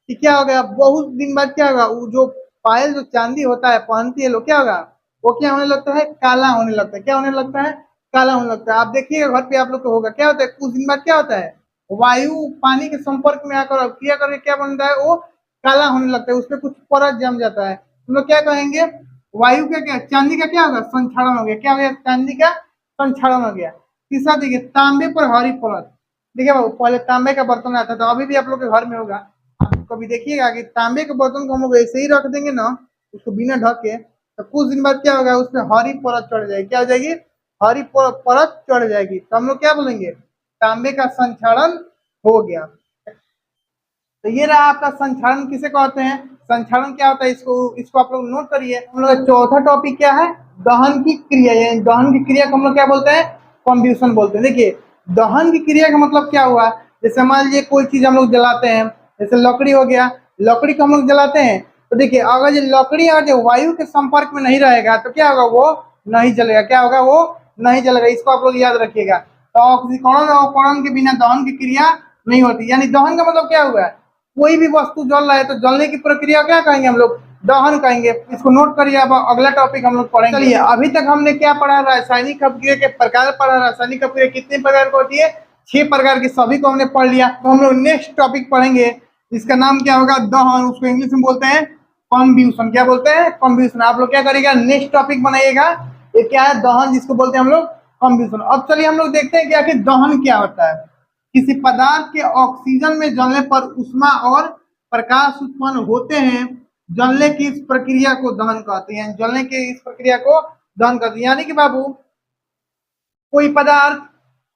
कि क्या हो गया, बहुत दिन बाद क्या होगा, वो जो पायल जो चांदी होता है पहनती है लोग, क्या होगा वो क्या होने लगता है, काला होने लगता है। क्या होने लगता है, काला होने लगता है। आप देखिएगा घर पे आप लोग को होगा, क्या होता है कुछ दिन बाद क्या होता है, वायु पानी के संपर्क में आकर क्रिया करके क्या बनता है, वो काला होने लगता है, उसमें कुछ परत जम जाता है। हम लोग क्या कहेंगे, वायु का क्या, चांदी का क्या होगा, संक्षारण हो गया। क्या हो गया, चांदी का संक्षारण हो गया। तीसरा देखिए तांबे पर हरी परत। देखिए बाबू पहले तांबे का बर्तन आता था, अभी भी आप लोग के घर में होगा, आप कभी देखिएगा कि तांबे के बर्तन को हम लोग ऐसे ही रख देंगे ना, उसको बिना ढक के, तो कुछ दिन बाद क्या होगा, उसमें हरी परत चढ़ जाएगी। क्या हो जाएगी, हरी परत चढ़ जाएगी, तो हम लोग क्या बोलेंगे, तांबे का संक्षारण हो गया। तो ये रहा आपका संक्षारण किसे कहते हैं, संक्षारण क्या होता है, इसको इसको आप लोग नोट करिए। हम लोग चौथा टॉपिक क्या है, दहन की क्रिया, यानी दहन की क्रिया को हम लोग क्या बोलते हैं, कंब्यूशन बोलते हैं। देखिए दहन की क्रिया का मतलब क्या हुआ, जैसे मान लीजिए कोई चीज हम लोग जलाते हैं, जैसे लकड़ी हो गया, लकड़ी को हम लोग जलाते हैं, तो देखिए अगर ये लकड़ी अगर जो वायु के संपर्क में नहीं रहेगा तो क्या होगा, वो नहीं जलेगा। क्या होगा, वो नहीं जलेगा। इसको आप लोग याद रखिएगा। तो ऑक्सीकरण और अपरण के बिना दहन की क्रिया नहीं होती। यानी दहन का मतलब क्या हुआ है, कोई भी वस्तु जल रहा है तो जलने की प्रक्रिया क्या कहेंगे हम लोग, दहन कहेंगे। इसको नोट करिए। अब अगला टॉपिक हम लोग पढ़ेंगे। चलिए अभी तक हमने क्या पढ़ा, रासायनिक अपक्रिया के प्रकार पढ़ा। रासायनिक अपक्रिया कितने प्रकार की होती है, 6 प्रकार की, सभी को हमने पढ़ लिया। तो हम लोग नेक्स्ट टॉपिक पढ़ेंगे, इसका नाम क्या होगा, दहन। उसको इंग्लिश में बोलते हैं कम्ब्यूशन। क्या बोलते हैं, कम्ब्यूशन। आप लोग क्या करिएगा, नेक्स्ट टॉपिक बनाइएगा, ये क्या है, दहन, जिसको बोलते हैं हम लोग कम्ब्यूशन। अब चलिए हम लोग देखते हैं कि आखिर दहन क्या होता है। किसी पदार्थ के ऑक्सीजन में जलने पर ऊष्मा और प्रकाश उत्पन्न होते हैं, जलने की इस प्रक्रिया को दहन कहते हैं। जलने की इस प्रक्रिया को दहन कहते हैं। यानी कि बाबू कोई पदार्थ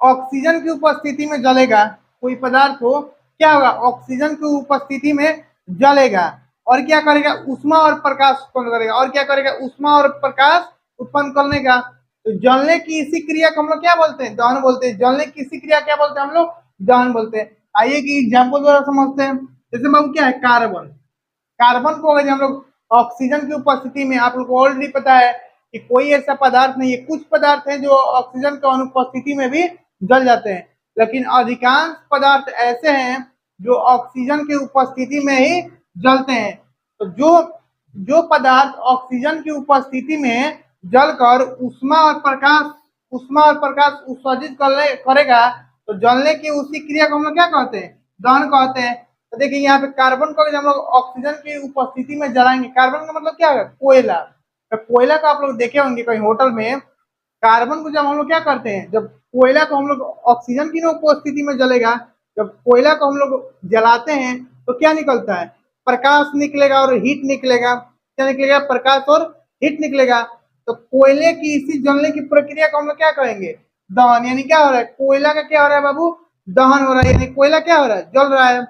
ऑक्सीजन की उपस्थिति में जलेगा, कोई पदार्थ हो क्या होगा, ऑक्सीजन की उपस्थिति में जलेगा, और क्या करेगा, ऊष्मा और प्रकाश उत्पन्न करेगा। और क्या करेगा, ऊष्मा और प्रकाश उत्पन्न करने का। तो जलने की इसी क्रिया को हम लोग क्या बोलते हैं, दहन बोलते हैं। जलने की इसी क्रिया क्या बोलते हैं हम लोग, दहन बोलते हैं। आइए कि एग्जाम्पल द्वारा समझते हैं। जैसे बाबू क्या है, कार्बन। कार्बन को अगर हम लोग ऑक्सीजन की उपस्थिति में, आप लोग को ऑलरेडी पता है कि कोई ऐसा पदार्थ नहीं है, कुछ पदार्थ हैं जो ऑक्सीजन की अनुपस्थिति में भी जल जाते हैं, लेकिन अधिकांश पदार्थ ऐसे हैं जो ऑक्सीजन की उपस्थिति में ही जलते हैं। तो जो जो पदार्थ ऑक्सीजन की उपस्थिति में जलकर ऊष्मा और प्रकाश उत्सर्जित करेगा, तो जलने की उसी क्रिया को हम लोग क्या कहते हैं, दहन कहते हैं। तो देखिए यहाँ पे कार्बन को हम लोग ऑक्सीजन की उपस्थिति में जलाएंगे। कार्बन का मतलब क्या है, कोयला। तो कोयला को आप लोग देखे होंगे कहीं होटल में, कार्बन को जब हम लोग क्या करते हैं, जब कोयला को हम लोग ऑक्सीजन की उपस्थिति में जलेगा, जब कोयला को हम लोग जलाते हैं तो क्या निकलता है, प्रकाश निकलेगा और हीट निकलेगा। क्या निकलेगा, प्रकाश और हीट निकलेगा। तो कोयले की इसी जलने की प्रक्रिया को हम लोग क्या कहेंगे, दहन। यानी क्या हो रहा है, कोयला का क्या हो रहा है बाबू, दहन हो रहा है। यानी कोयला क्या हो रहा है, जल रहा है।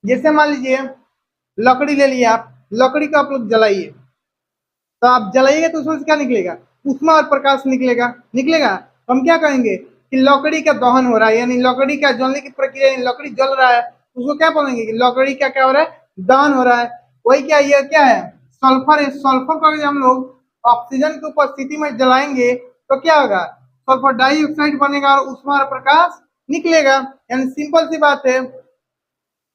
जैसे मान लीजिए लकड़ी ले लिया आप, लकड़ी को आप लोग जलाइए, तो आप जलाइएगा तो उसमें से क्या निकलेगा, ऊष्मा और प्रकाश निकलेगा। निकलेगा तो हम क्या कहेंगे कि लकड़ी का दहन हो रहा है, यानी लकड़ी का जलने की प्रक्रिया, लकड़ी जल रहा है, उसको क्या बोलेंगे कि लकड़ी का क्या हो रहा है, दहन हो रहा है। वही क्या, ये क्या है, सल्फर है। सल्फर को अगर हम लोग ऑक्सीजन की उपस्थिति में जलाएंगे तो क्या होगा, सल्फर डाइऑक्साइड बनेगा और ऊष्मा और प्रकाश निकलेगा। यानी सिंपल सी बात है,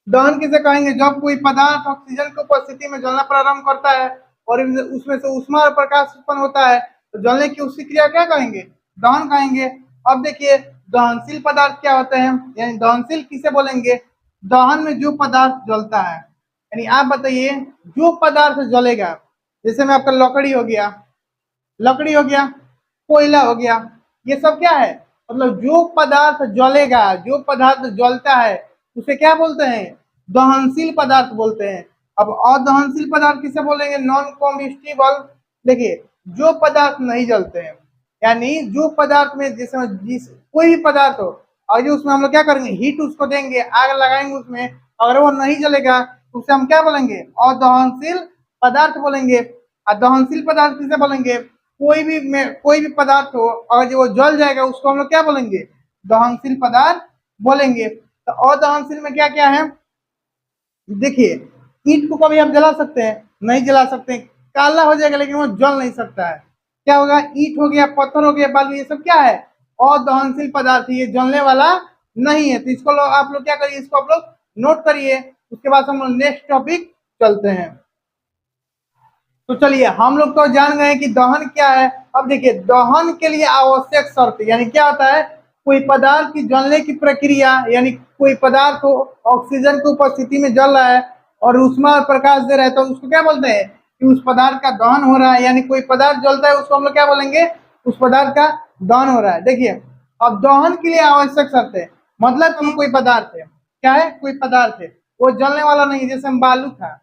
दहन किसे कहेंगे, जब कोई पदार्थ ऑक्सीजन की उपस्थिति में जलना प्रारंभ करता है और उसमें से ऊष्मा और प्रकाश उत्पन्न होता है, तो जलने की उसी क्रिया क्या कहेंगे, दहन कहेंगे। अब देखिए दहनशील पदार्थ क्या होते हैं, यानी दहनशील किसे बोलेंगे, दहन में जो पदार्थ जलता है। यानी आप बताइए जो पदार्थ जलेगा, जैसे में आपका लकड़ी हो गया, लकड़ी हो गया, कोयला हो गया, ये सब क्या है, मतलब जो पदार्थ जलेगा, जो पदार्थ जलता है उसे क्या बोलते हैं, दहनशील पदार्थ बोलते हैं। अब अदहनशील पदार्थ किसे बोलेंगे, नॉन कॉम्बिस्टिबल। देखिए जो पदार्थ नहीं जलते हैं, यानी जो पदार्थ में जैसे जिस कोई भी पदार्थ हो और जो उसमें हम लोग क्या करेंगे, हीट उसको देंगे, आग लगाएंगे उसमें, अगर वो नहीं जलेगा तो उसे हम क्या बोलेंगे, अदहनशील पदार्थ बोलेंगे। अदहनशील पदार्थ किसे बोलेंगे, कोई भी पदार्थ हो और जो वो जल जाएगा उसको हम लोग क्या बोलेंगे, दहनशील पदार्थ बोलेंगे। तो अदहनशील में क्या क्या है, देखिए ईंट को कभी आप जला सकते हैं? नहीं जला सकते, काला हो जाएगा लेकिन वो जल नहीं सकता है। क्या होगा? ईंट हो गया, पत्थर हो गया, बालू, ये सब क्या है? अदहनशील पदार्थ, ये जलने वाला नहीं है। तो इसको आप लोग क्या करिए, इसको आप लोग नोट करिए। उसके बाद हम लोग नेक्स्ट टॉपिक चलते हैं। तो चलिए, हम लोग तो जान गए कि दहन क्या है। अब देखिए, दहन के लिए आवश्यक शर्त यानी क्या होता है? कोई पदार्थ की जलने की प्रक्रिया, यानी कोई पदार्थ को ऑक्सीजन की उपस्थिति में जल रहा है और ऊष्मा और प्रकाश दे रहा है, तो उसको क्या बोलते हैं? कि उस पदार्थ का दहन हो रहा है। यानी कोई पदार्थ जलता है, उसको हम लोग क्या बोलेंगे? उस पदार्थ का दहन हो रहा है। देखिए, अब दहन के लिए आवश्यक शर्त है, मतलब कि कोई पदार्थ है, क्या है? कोई पदार्थ है, वो जलने वाला नहीं। जैसे बालू था,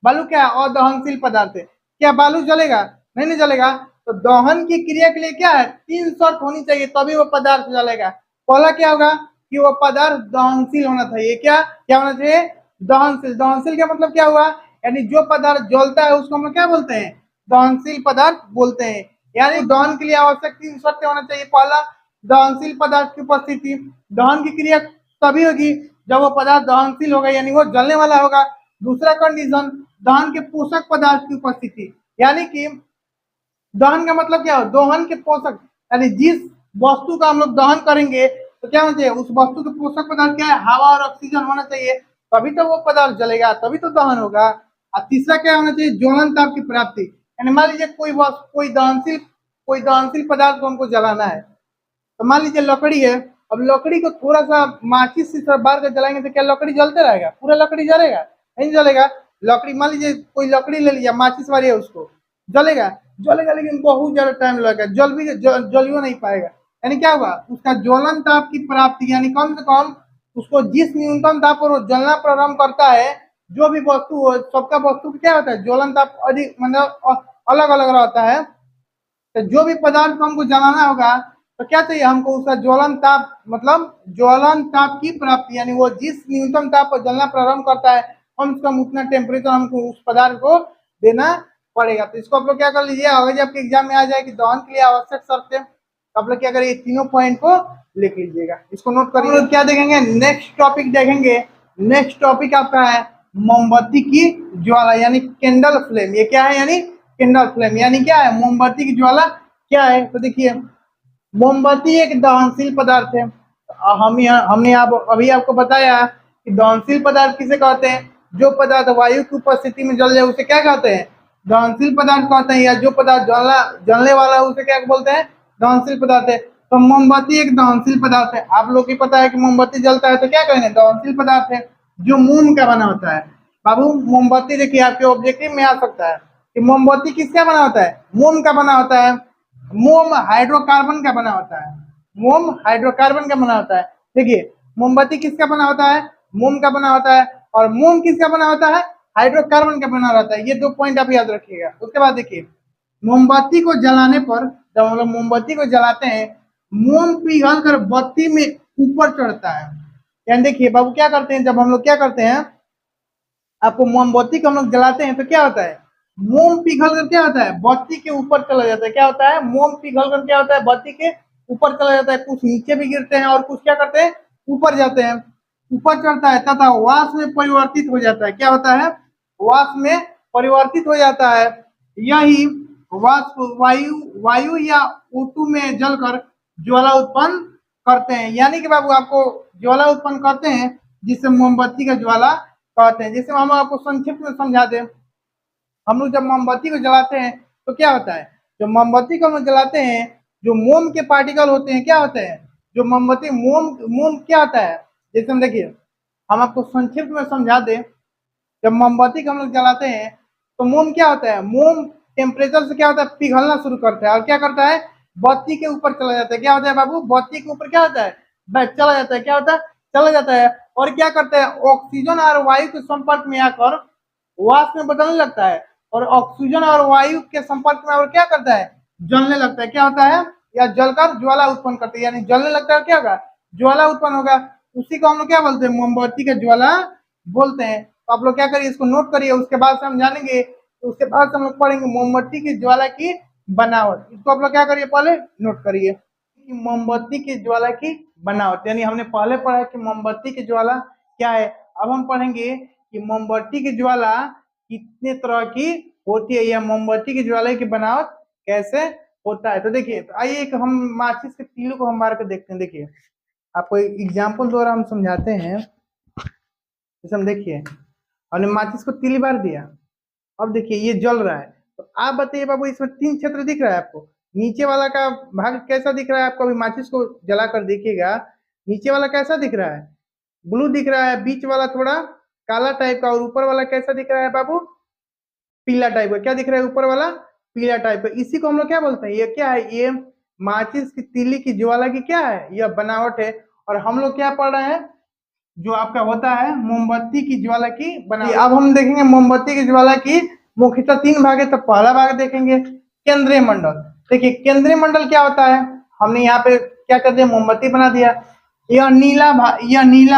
बालू क्या है? अदहनशील पदार्थ है। क्या बालू जलेगा? नहीं, नहीं जलेगा। तो दहन की क्रिया के लिए क्या है? 3 शर्त होनी चाहिए, तभी वो पदार्थ जलेगा। पहला क्या होगा? कि वो पदार्थ दहनशील होना चाहिए। क्या क्या होना चाहिए? दहनशील। दहनशील का मतलब क्या हुआ? यानी जो पदार्थ जलता है उसको हम लोग क्या बोलते हैं? दहनशील पदार्थ बोलते हैं। यानी दहन के लिए आवश्यक 3 शर्तें होना चाहिए। पहला, दहनशील पदार्थ की उपस्थिति। दहन की क्रिया तभी होगी जब वो पदार्थ दहनशील होगा, यानी वो जलने वाला होगा। दूसरा कंडीशन, दहन के पोषक पदार्थ की उपस्थिति। यानी कि दहन का मतलब क्या हो? दोहन के पोषक, यानी जिस वस्तु का हम लोग दहन करेंगे तो क्या होना चाहिए? उस वस्तु के पोषक पदार्थ क्या है? हवा और ऑक्सीजन होना चाहिए, तभी तो वो पदार्थ जलेगा, तभी तो दहन होगा। और तीसरा क्या होना चाहिए? ज्वलन ताप की प्राप्ति। यानी मान लीजिए कोई दहनशील पदार्थ को हमको जलाना है, तो मान लीजिए लकड़ी है। अब लकड़ी को थोड़ा सा माचिस से बार कर जलाएंगे तो क्या लकड़ी जलते रहेगा? पूरा लकड़ी जलेगा? नहीं जलेगा। लकड़ी, मान लीजिए कोई लकड़ी ले लिया, माचिस वाली है, उसको जलेगा, जलेगा लेकिन बहुत ज्यादा टाइम लगेगा, जलियो नहीं पाएगा। यानी क्या होगा? उसका ज्वलन ताप की प्राप्ति, यानी कम से कम उसको जिस न्यूनतम ताप पर वो जलना प्रारंभ करता है, जो भी वस्तु हो, सबका वस्तु क्या होता है? ज्वलन ताप अधिक, मतलब अलग अलग रहता है। तो जो भी पदार्थ को हमको जलाना होगा तो क्या चाहिए हमको? उसका ज्वलन ताप, मतलब ज्वलन ताप की प्राप्ति, यानी वो जिस न्यूनतम ताप पर जलना प्रारंभ करता है, कम से कम उतना टेम्परेचर हमको उस पदार्थ को देना पड़ेगा। तो इसको आप लोग क्या कर लीजिए, अगर जब एग्जाम में आ जाए कि दहन के लिए आवश्यक शर्तें, तो आप लोग क्या करिए? तीनों पॉइंट को लिख लीजिएगा, इसको नोट करिए। लोग क्या देखेंगे? नेक्स्ट टॉपिक देखेंगे। नेक्स्ट टॉपिक आपका है मोमबत्ती की ज्वाला, यानी कैंडल फ्लेम। ये क्या है? यानी कैंडल फ्लेम, यानी क्या है? मोमबत्ती की ज्वाला क्या है? तो देखिए, मोमबत्ती एक दहनशील पदार्थ है। हमने आप अभी आपको बताया कि दहनशील पदार्थ किसे कहते हैं? जो पदार्थ वायु की उपस्थिति में जल जाए उसे क्या कहते हैं? दहनशील पदार्थ कहते हैं। या जो पदार्थ जलने वाला है उसे क्या बोलते हैं? दहनशील पदार्थ है। तो मोमबत्ती एक दहनशील पदार्थ है। आप लोग को पता है कि मोमबत्ती जलता है तो क्या कहेंगे? दहनशील पदार्थ है। जो मोम का बना होता है, बाबू मोमबत्ती देखिए आपके ऑब्जेक्टिव में आ सकता है कि मोमबत्ती किसका बना होता है? मोम का बना होता है। मोम हाइड्रोकार्बन का बना होता है। मोम हाइड्रोकार्बन का बना होता है। देखिए, मोमबत्ती किसका बना होता है? मोम का बना होता है। और मोम किसका बना होता है? हाइड्रोकार्बन का बना रहता है। ये 2 पॉइंट आप याद रखिएगा। उसके बाद देखिए, मोमबत्ती को जलाने पर, जब हम लोग मोमबत्ती को जलाते हैं, मोम पिघल कर बत्ती में ऊपर चढ़ता है। यानी देखिए बाबू, क्या करते हैं? जब हम लोग क्या करते हैं, आपको मोमबत्ती को हम लोग जलाते हैं तो क्या होता है? मोम पिघल कर क्या होता है? बत्ती के ऊपर चला जाता है। क्या होता है? मोम पिघल कर क्या होता है? बत्ती के ऊपर चला जाता है। कुछ नीचे भी गिरते हैं और कुछ क्या करते हैं? ऊपर जाते हैं, ऊपर चढ़ता है तथा वाष्प में परिवर्तित हो जाता है। क्या होता है? वाष्प में परिवर्तित हो जाता है। यही वाष्प वायु वायु या O2 में जलकर ज्वाला उत्पन्न करते हैं। यानी कि बाबू आपको ज्वाला उत्पन्न करते हैं, जिससे मोमबत्ती का ज्वाला कहते हैं। जैसे हम आपको संक्षिप्त में समझा दें, हम लोग जब मोमबत्ती को जलाते हैं तो क्या होता है? जब मोमबत्ती को हम लोग जलाते हैं, जो मोम के पार्टिकल होते हैं क्या होते हैं? जो मोमबत्ती मोम मोम क्या होता है? जैसे हम देखिए, हम आपको संक्षिप्त में समझा दें, जब मोमबत्ती को हम लोग जलाते हैं तो मोम क्या होता है? मोम टेम्परेचर से क्या होता है? पिघलना शुरू करता है और क्या करता है? बत्ती के ऊपर चला जाता है। क्या होता है बाबू? बत्ती के ऊपर क्या होता है? चला जाता है। क्या होता है? चला जाता है। और क्या करता है? ऑक्सीजन और वायु के संपर्क में आकर वाष्प में बदलने लगता है। और ऑक्सीजन और वायु के संपर्क में और क्या करता है? जलने लगता है। क्या होता है? या जलकर ज्वाला उत्पन्न करता है। यानी जलने लगता है, क्या होगा? ज्वाला उत्पन्न होगा। उसी को हम लोग क्या बोलते हैं? मोमबत्ती का ज्वाला बोलते हैं। तो आप लोग क्या करिए? इसको नोट करिए। उसके बाद से हम जानेंगे, तो उसके बाद से हम लोग पढ़ेंगे मोमबत्ती की ज्वाला की बनावट। इसको आप लोग क्या करिए? पहले नोट करिए कि मोमबत्ती की ज्वाला की बनावट, यानी हमने पहले पढ़ा कि मोमबत्ती की ज्वाला क्या है। अब हम पढ़ेंगे कि मोमबत्ती की ज्वाला कितने तरह की होती है या मोमबत्ती की ज्वाला की बनावट कैसे होता है। तो देखिए, तो आइए एक हम माचिस के तीलों को हम मार कर देखते हैं। देखिए, आपको एग्जाम्पल द्वारा हम समझाते हैं। जैसे हम देखिए, हमने माचिस को तीली बार दिया, अब देखिए ये जल रहा है। तो आप बताइए बाबू, इसमें 3 क्षेत्र दिख रहा है आपको। नीचे वाला का भाग कैसा दिख रहा है आपको? अभी माचिस को जला कर देखिएगा, नीचे वाला कैसा दिख रहा है? ब्लू दिख रहा है, बीच वाला थोड़ा काला टाइप का, और ऊपर वाला कैसा दिख रहा है बाबू? पीला टाइप का। क्या दिख रहा है ऊपर वाला? पीला टाइप का। इसी को हम लोग क्या बोलते हैं? ये क्या है? ये माचिस की तीली की ज्वाला की क्या है? यह बनावट है। और हम लोग क्या पढ़ रहे हैं? जो आपका होता है मोमबत्ती की ज्वाला की बनावट। अब हम देखेंगे मोमबत्ती की ज्वाला की मुख्यतः 3 भाग है। तो पहला भाग देखेंगे केंद्रीय मंडल। देखिए, केंद्रीय मंडल क्या होता है? हमने यहाँ पे क्या कर दिया? मोमबत्ती बना दिया। यह नीला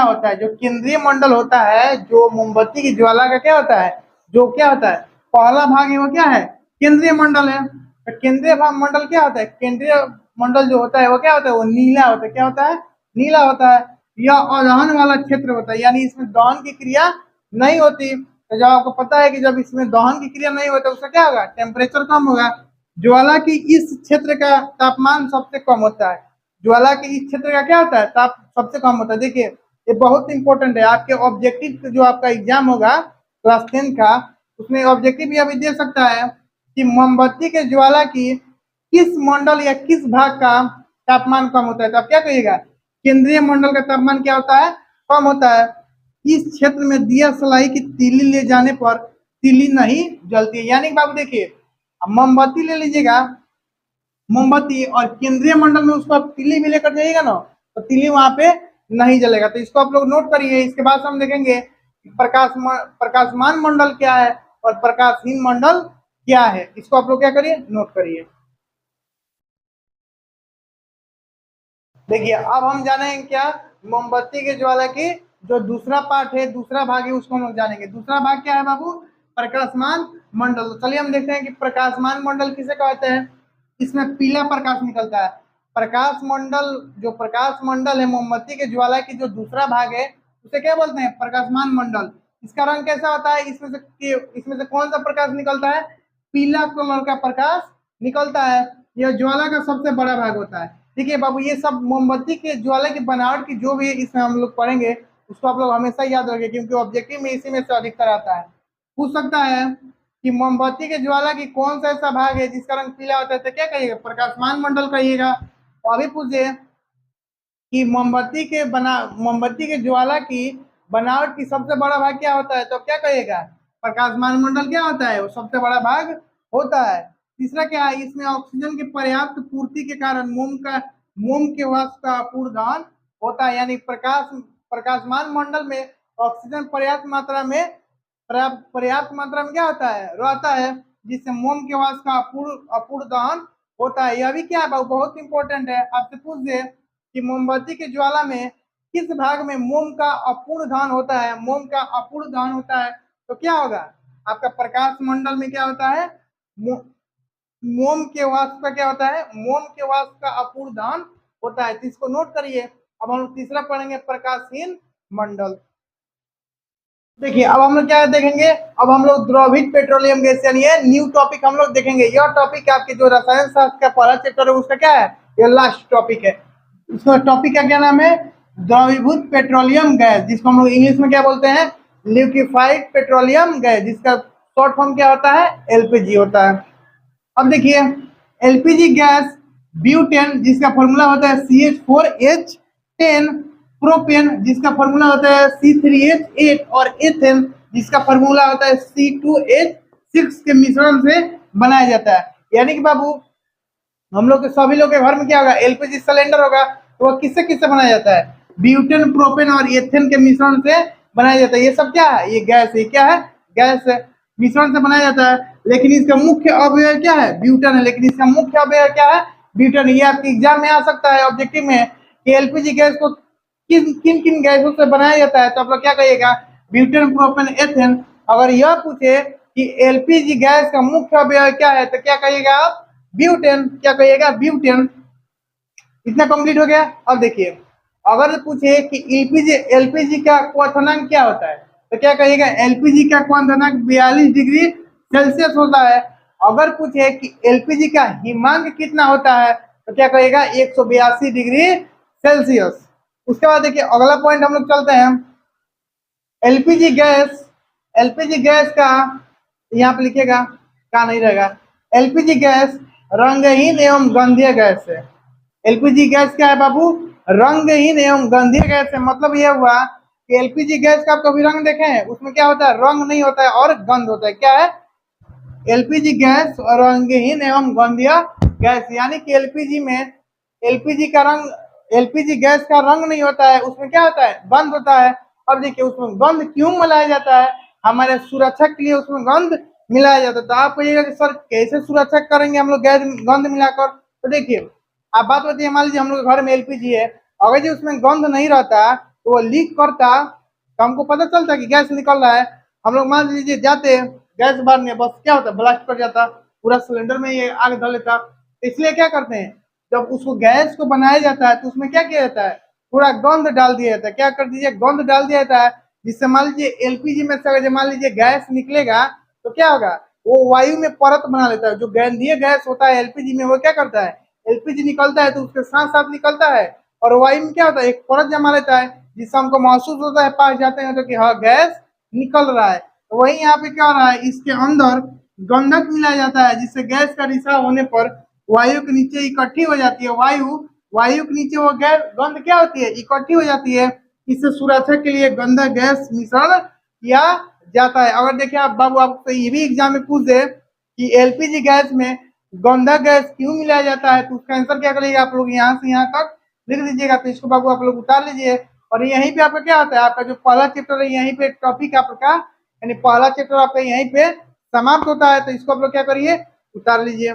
होता है। जो केंद्रीय मंडल होता है, जो मोमबत्ती की ज्वाला का क्या होता है, जो क्या होता है, पहला भाग है, वो क्या है? केंद्रीय मंडल है। तो केंद्रीय मंडल क्या होता है? केंद्रीय मंडल जो होता है वो क्या होता है? वो नीला होता है। क्या होता है? नीला होता है। यह अदहन वाला क्षेत्र होता है, यानी इसमें दहन की क्रिया नहीं होती। तो जब आपको पता है कि जब इसमें दहन की क्रिया नहीं होती, उसका क्या होगा? टेम्परेचर कम होगा। ज्वाला की इस क्षेत्र का तापमान सबसे कम होता है। ज्वाला के इस क्षेत्र का क्या होता है? ताप सबसे कम होता है। देखिए, ये बहुत इंपॉर्टेंट है। आपके ऑब्जेक्टिव जो आपका एग्जाम होगा क्लास 10 का, उसमें ऑब्जेक्टिव भी अभी दे सकता है कि मोमबत्ती के ज्वाला की किस मंडल या किस भाग का तापमान कम होता है। तो आप क्या कहिएगा? केंद्रीय मंडल का तापमान क्या होता है? कम होता है। इस क्षेत्र में दिया सलाई की तीली ले जाने पर तीली नहीं जलती है। यानी बाबू देखिए, मोमबत्ती ले लीजिएगा, मोमबत्ती, और केंद्रीय मंडल में उसको आप तीली भी लेकर जाइएगा ना, तो तीली वहां पे नहीं जलेगा। तो इसको आप लोग नोट करिए। इसके बाद हम देखेंगे प्रकाशमान मंडल क्या है और प्रकाशहीन मंडल क्या है। इसको आप लोग क्या करिए? नोट करिए। देखिए, अब हम जानेंगे क्या? मोमबत्ती के ज्वाला की जो दूसरा पार्ट है, दूसरा भाग है, उसको हम लोग जानेंगे। दूसरा भाग क्या है बाबू? प्रकाशमान मंडल। तो चलिए हम देखते हैं कि प्रकाशमान मंडल किसे कहते हैं। इसमें पीला प्रकाश निकलता है। प्रकाश मंडल, जो प्रकाश मंडल है मोमबत्ती के ज्वाला की जो दूसरा भाग है, उसे क्या बोलते हैं? प्रकाशमान मंडल। इसका रंग कैसा होता है? इसमें से कौन सा प्रकाश निकलता है? पीला कलर का प्रकाश निकलता है। यह ज्वाला का सबसे बड़ा भाग होता है। ठीक है बाबू, ये सब मोमबत्ती के ज्वाला की बनावट की जो भी इसमें हम लोग पढ़ेंगे, उसको आप लोग हमेशा याद रखें, क्योंकि ऑब्जेक्टिव में इसी में से अधिकतर आता है। पूछ सकता है कि मोमबत्ती के ज्वाला की कौन सा ऐसा भाग है जिसका रंग पीला होता है? तो क्या कहिएगा? प्रकाशमान मंडल कहिएगा। और अभी पूछिए कि मोमबत्ती के ज्वाला की बनावट की सबसे बड़ा भाग क्या होता है? तो क्या कहिएगा? प्रकाशमान मंडल क्या होता है? वो सबसे बड़ा भाग होता है। तीसरा क्या है? इसमें ऑक्सीजन की पर्याप्त पूर्ति के कारण मोम के वाष्प का अपूर्ण दहन होता है। यानी प्रकाशमान मंडल में ऑक्सीजन पर्याप्त मात्रा में क्या होता है? रहता है, जिससे मोम के वाष्प का अपूर्ण दहन होता है। यह भी क्या है? बहुत इंपॉर्टेंट है। आपसे पूछ दे कि मोमबत्ती के ज्वाला में किस भाग में मोम का अपूर्ण दहन होता है? मोम का अपूर्ण दहन होता है तो क्या होगा? आपका प्रकाश मंडल में क्या होता है? मोम के वाष्प का क्या होता है? मोम के वाष्प का अपूर्ण दहन होता है। तो इसको नोट करिए। अब हम तीसरा पढ़ेंगे प्रकाशहीन मंडल। देखिए, अब हम लोग क्या देखेंगे? अब हम लोग द्रवित पेट्रोलियम गैस, यानी ये न्यू टॉपिक हम लोग देखेंगे। यह टॉपिक आपके जो रसायन शास्त्र का पहला चैप्टर है उसका क्या है? ये लास्ट टॉपिक है। इसका टॉपिक का क्या नाम है? द्रवीभूत पेट्रोलियम गैस, जिसको हम लोग इंग्लिश में क्या बोलते हैं? लिक्विफाइड पेट्रोलियम गैस, जिसका शॉर्ट फॉर्म क्या होता है? एलपीजी होता है। अब देखिए, एलपीजी गैस ब्यूटेन, जिसका फॉर्मूला होता है CH4H10, प्रोपेन, जिसका फॉर्मूला होता है C3H8, और एथेन, जिसका फॉर्मूला होता है C2H6 के मिश्रण से बनाया जाता है। यानी कि बाबू, हम लोग के सभी लोग के घर में क्या होगा? एलपीजी सिलेंडर होगा। तो वह किससे किससे बनाया जाता है? ब्यूटेन, प्रोपेन और एथेन के मिश्रण से बनाया जाता है। ये सब क्या है? ये गैस है। क्या है? गैस है। मिश्रण से बनाया जाता है। लेकिन इसका मुख्य अवयव क्या है? ब्यूटेन है। लेकिन इसका मुख्य अवयव क्या है? ब्यूटेन। ये आपके एग्जाम में आ सकता है ऑब्जेक्टिव में कि एलपीजी गैस को किन किन गैसों से बनाया जाता है। तो आप लोग क्या कहिएगा? Butane, propane, ethane. अगर यह पूछे कि एलपीजी गैस का मुख्य अवयव क्या है, तो क्या कहिएगा आप? ब्यूटेन। क्या कहिएगा? ब्यूटेन। इतना कंप्लीट हो गया। अब देखिए, अगर पूछे कि एलपीजी का क्वथनांक क्या होता है, तो क्या कहिएगा, एलपीजी का क्वथनांक 42 डिग्री सेल्सियस होता है। अगर पूछे कि एलपीजी का हिमांक कितना होता है तो क्या कहिएगा, 182 डिग्री सेल्सियस। उसके बाद देखिए अगला पॉइंट हम लोग चलते हैं, एलपीजी गैस। एलपीजी गैस का यहाँ पे लिखिएगा, क्या नहीं रहेगा, एलपीजी गैस रंगहीन एवं गंधीय गैस है। एलपीजी गैस क्या है बाबू, रंगहीन एवं गंधीय गैस है। मतलब यह हुआ कि एलपीजी गैस का आप कभी रंग देखे हैं, उसमें क्या होता है, रंग नहीं होता है और गंध होता है। क्या है, एलपीजी गैस रंगहीन एवं गंधीय गैस, यानी कि एलपीजी में एलपीजी का रंग, एलपीजी गैस का रंग नहीं होता है, उसमें क्या होता है, गंध होता है। अब देखिए उसमें गंध क्यों मिलाया जाता है, हमारे सुरक्षा के लिए उसमें गंध मिलाया जाता है। तो आप कहिएगा कि सर कैसे सुरक्षा करेंगे हम लोग गैस गंध मिलाकर, तो देखिए आप बात बताइए, मान लीजिए हम लोग घर में एलपीजी है, अगर जो उसमें गंध नहीं रहता तो वो लीक करता, तो हमको पता चलता कि गैस निकल रहा है। हम लोग मान लीजिए जाते गैस भरने, बस क्या होता है, ब्लास्ट कर जाता, पूरा सिलेंडर में ये आग धर लेता। इसलिए क्या करते हैं, जब उसको गैस को बनाया जाता है तो उसमें क्या किया जाता है, पूरा गंध डाल दिया जाता है। क्या कर दीजिए, गंध डाल दिया जाता है, जिससे मान लीजिए एलपीजी में से अगर मान लीजिए गैस निकलेगा तो क्या होगा, वो वायु में परत बना लेता है। जो गंधीय गैस होता है एलपीजी में, वो क्या करता है, एलपीजी निकलता है तो उसके साथ साथ निकलता है और वायु में क्या होता है, एक परत जमा लेता है, जिससे हमको महसूस होता है, पास जाते हैं तो कि हाँ गैस निकल रहा है। तो वही यहाँ पे क्या हो रहा है, इसके अंदर गंधक मिलाया जाता है, जिससे गैस का रिसाव होने पर वायु के नीचे इकट्ठी हो जाती है। वायु के नीचे वो गैस गंध क्या होती है, इकट्ठी हो जाती है। इससे सुरक्षा के लिए गंदा गैस मिश्रण किया जाता है। अगर देखिए आप बाबू, आपको ये भी एग्जाम में पूछ दे कि एलपीजी गैस में गंदा गैस क्यों मिलाया जाता है, तो उसका आंसर क्या करिएगा, आप लोग यहाँ से यहाँ तक लिख दीजिएगा। तो इसको बाबू आप लोग उतार लीजिए, और यहीं पे आपका क्या होता है, आपका जो पहला चैप्टर है यहीं पे टॉपिक आपका, यानी पहला चैप्टर आपका यहीं पे समाप्त होता है। तो इसको आप लोग क्या करिए, उतार लीजिए।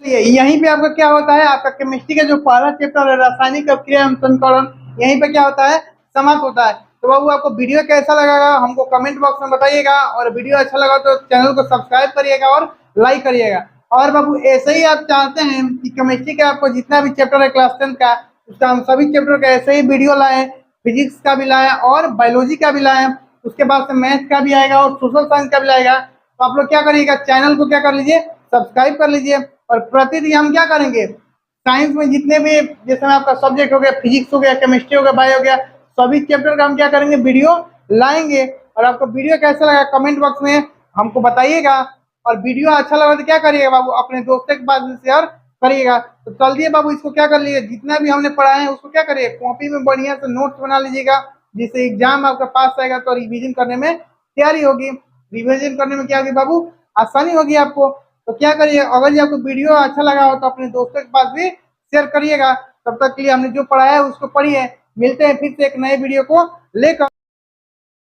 यहीं पे आपका क्या होता है, आपका केमिस्ट्री का जो पहला चैप्टर है रासायनिक अभिक्रिया एवं संकरण, यहीं पे क्या होता है, समाप्त होता है। तो बाबू आपको वीडियो कैसा लगा हमको कमेंट बॉक्स में बताइएगा, और वीडियो अच्छा लगा तो चैनल को सब्सक्राइब करिएगा और लाइक करिएगा। और बाबू ऐसे ही आप चाहते हैं कि केमिस्ट्री का आपको जितना भी चैप्टर है क्लास 10 का, उसका हम सभी चैप्टर का ऐसे ही वीडियो लाए, फिजिक्स का भी लाए और बायोलॉजी का भी लाए, उसके बाद से मैथ का भी आएगा और सोशल साइंस का भी आएगा। तो आप लोग क्या करिएगा, चैनल को क्या कर लीजिए, सब्सक्राइब कर लीजिए। और प्रतिदिन हम क्या करेंगे, साइंस में जितने भी जैसे आपका सब्जेक्ट हो गया, फिजिक्स हो गया, केमिस्ट्री हो गया, बायो हो गया, सभी चैप्टर का हम क्या करेंगे, वीडियो लाएंगे। और आपको वीडियो कैसा लगा कमेंट बॉक्स में हमको बताइएगा। और वीडियो अच्छा लगा तो क्या करिएगा बाबू, अपने दोस्तों के पास शेयर करिएगा। तो चलिए बाबू इसको क्या कर लीजिए, जितना भी हमने पढ़ा है उसको क्या करिए, कॉपी में बढ़िया से नोट्स बना लीजिएगा, जिससे एग्जाम आपका पास आएगा तो रिवीजन करने में तैयारी होगी। रिवीजन करने में क्या होगी बाबू, आसानी होगी आपको। तो क्या करिए, अगर ये आपको वीडियो अच्छा लगा हो तो अपने दोस्तों के पास भी शेयर करिएगा। तब तक के लिए हमने जो पढ़ाया है उसको पढ़िए। मिलते हैं फिर से एक नए वीडियो को लेकर।